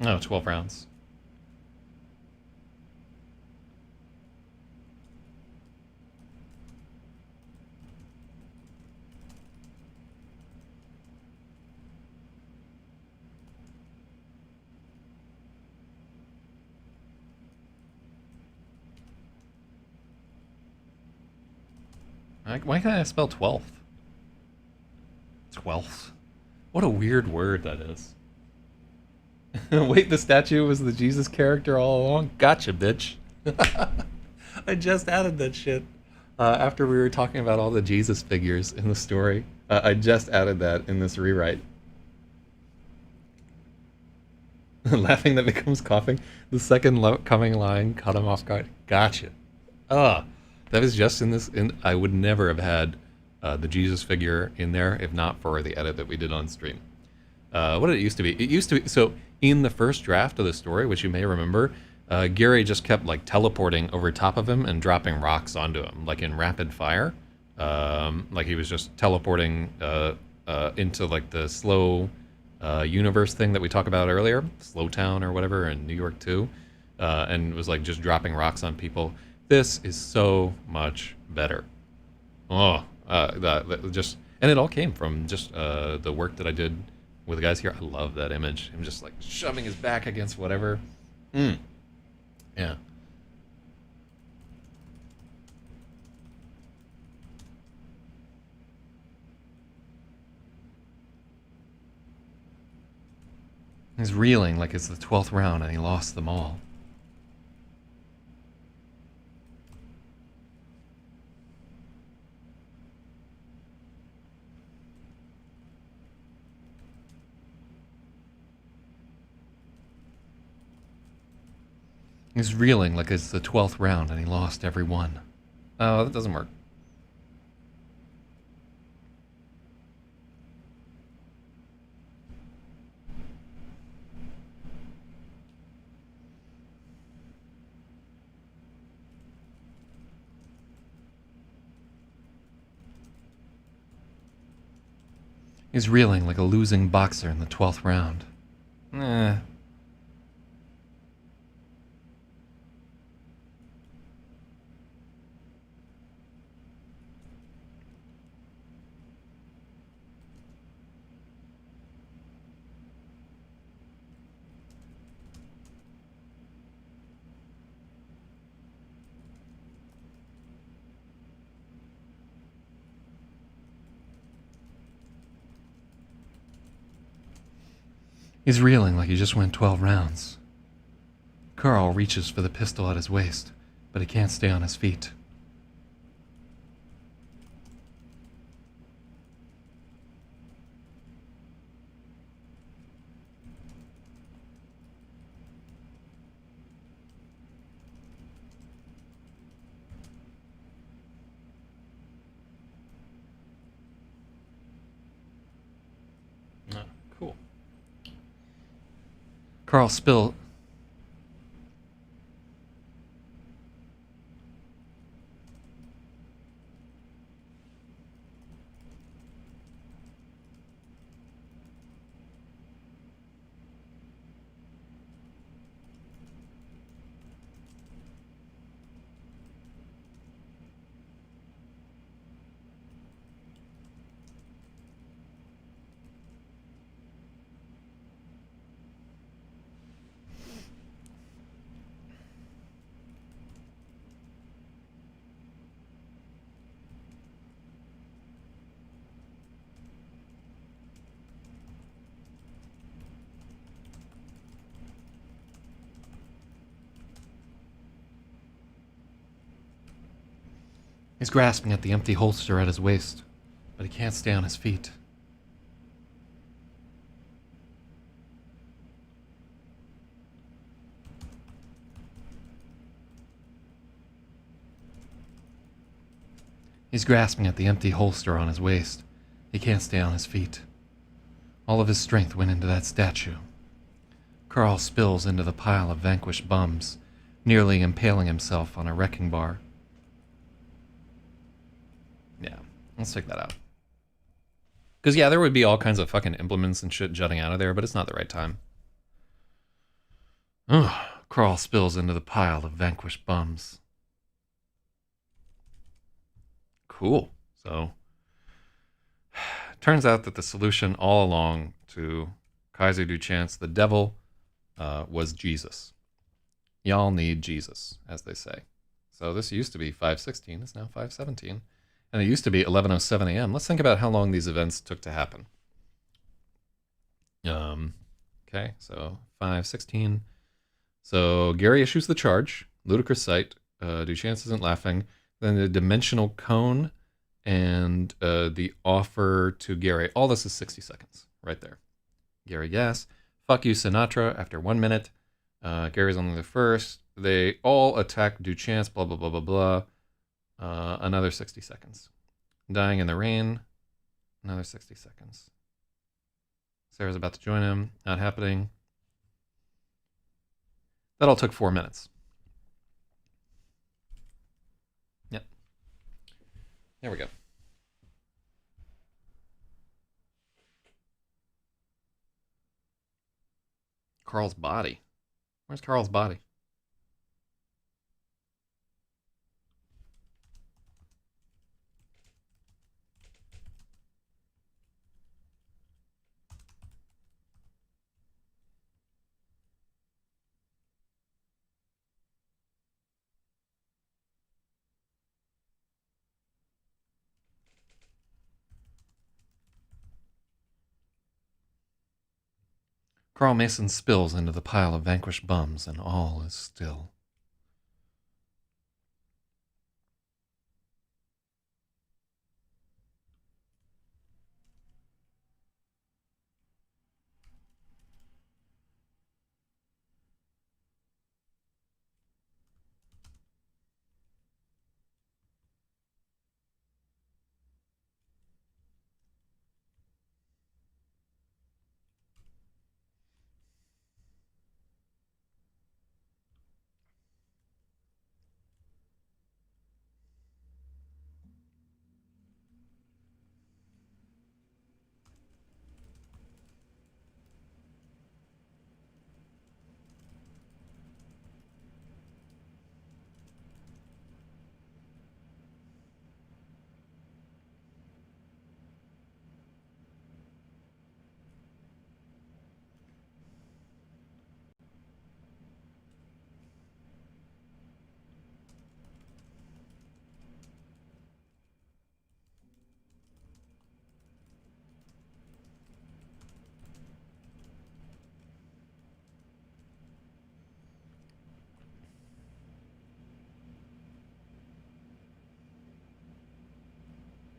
Oh, 12 rounds. Why can't I spell 12th? 12th. What a weird word that is. Wait, the statue was the Jesus character all along? Gotcha, bitch. I just added that shit. After we were talking about all the Jesus figures in the story. I just added that in this rewrite. Laughing that becomes coughing. The second coming line caught him off guard. Gotcha. That was just in this. I would never have had the Jesus figure in there if not for the edit that we did on stream. What did it used to be? It used to be, so in the first draft of the story, which you may remember, Gary just kept like teleporting over top of him and dropping rocks onto him, like in rapid fire. Like he was just teleporting into like the slow universe thing that we talked about earlier, Slow Town or whatever in New York too, and was like just dropping rocks on people. This is so much better. Oh, just, and it all came from just the work that I did with the guys here. I love that image. Him just like shoving his back against whatever. Yeah. He's reeling like it's the 12th round and he lost them all. He's reeling like it's the 12th round and he lost every one. Oh, that doesn't work. He's reeling like a losing boxer in the 12th round. Eh. He's reeling like he just went 12 rounds. Carl reaches for the pistol at his waist, but he can't stay on his feet. Cool. Carl spill. He's grasping at the empty holster at his waist, but he can't stay on his feet. He's grasping at the empty holster on his waist. He can't stay on his feet. All of his strength went into that statue. Carl spills into the pile of vanquished bums, nearly impaling himself on a wrecking bar. Yeah, let's check that out. Because, yeah, there would be all kinds of fucking implements and shit jutting out of there, but it's not the right time. Ugh, Carl spills into the pile of vanquished bums. Cool. So, turns out that the solution all along to Kaiser Duchance, the devil, was Jesus. Y'all need Jesus, as they say. So this used to be 5:16, it's now 5:17. And it used to be 11:07 a.m. Let's think about how long these events took to happen. Okay, so 5:16. So Gary issues the charge. Ludicrous sight. Duchance isn't laughing. Then the dimensional cone and the offer to Gary. All this is 60 seconds right there. Gary, yes. Fuck you, Sinatra, after 1 minute. Gary's only the first. They all attack Duchance, blah, blah, blah, blah, blah. Another 60 seconds. Dying in the rain. Another 60 seconds. Sarah's about to join him. Not happening. That all took 4 minutes. Yep. There we go. Carl's body. Where's Carl's body? Carl Mason spills into the pile of vanquished bums, and all is still.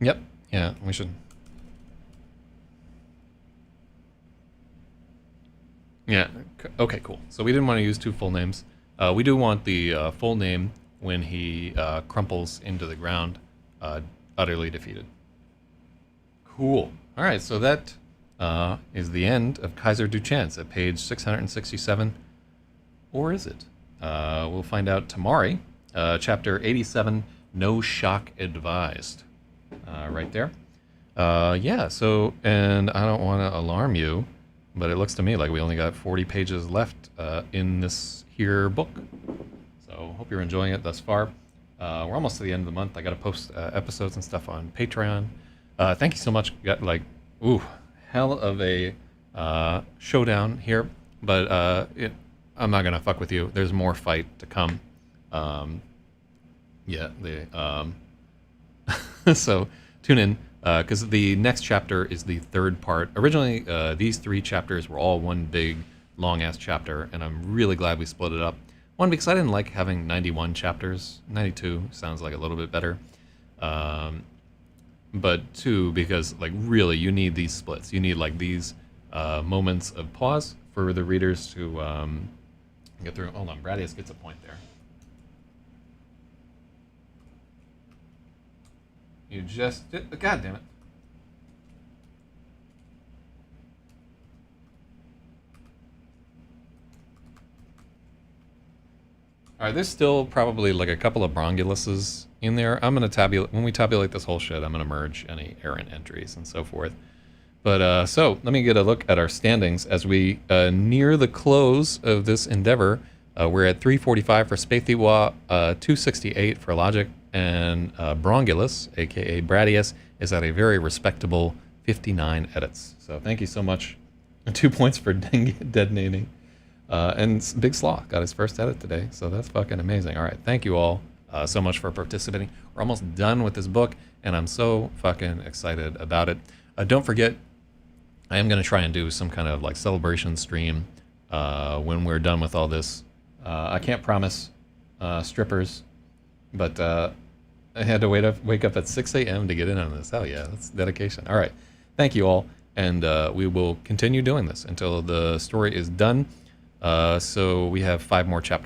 Yep. Yeah, we should. Yeah. Okay, cool. So we didn't want to use 2 full names. We do want the full name when he crumples into the ground, utterly defeated. Cool. All right, so that is the end of Kaiser Duchance at page 667. Or is it? We'll find out tomorrow. Chapter 87, No Shock Advised. Right there. Yeah, so, and I don't want to alarm you, but it looks to me like we only got 40 pages left in this here book. So hope you're enjoying it thus far. We're almost to the end of the month. I got to post episodes and stuff on Patreon. Thank you so much. Got like, ooh, hell of a showdown here, but I'm not gonna fuck with you. There's more fight to come. Yeah, so tune in because the next chapter is the 3rd part. Originally, these 3 chapters were all one big long ass chapter, and I'm really glad we split it up. One, because I didn't like having 91 chapters. 92 sounds like a little bit better. But 2, because like really you need these splits. You need like these moments of pause for the readers to get through. Hold on, Bradius gets a point there. You just did. God damn it. All right, there's still probably like a couple of Bronguluses in there. I'm gonna tabulate when we tabulate this whole shit. I'm gonna merge any errant entries and so forth. But so let me get a look at our standings as we near the close of this endeavor. We're at 345 for Spaethiwa, 268 for Logic, and Brongulus, aka Bradius, is at a very respectable 59 edits. So thank you so much. 2 points for detonating. And Big Sloth got his first edit today, so that's fucking amazing. All right, thank you all so much for participating. We're almost done with this book, and I'm so fucking excited about it. Don't forget, I am going to try and do some kind of like celebration stream when we're done with all this. I can't promise strippers, but I had to wake up at 6 a.m. to get in on this. Hell yeah, that's dedication. All right, thank you all, and we will continue doing this until the story is done. So we have 5 more chapters.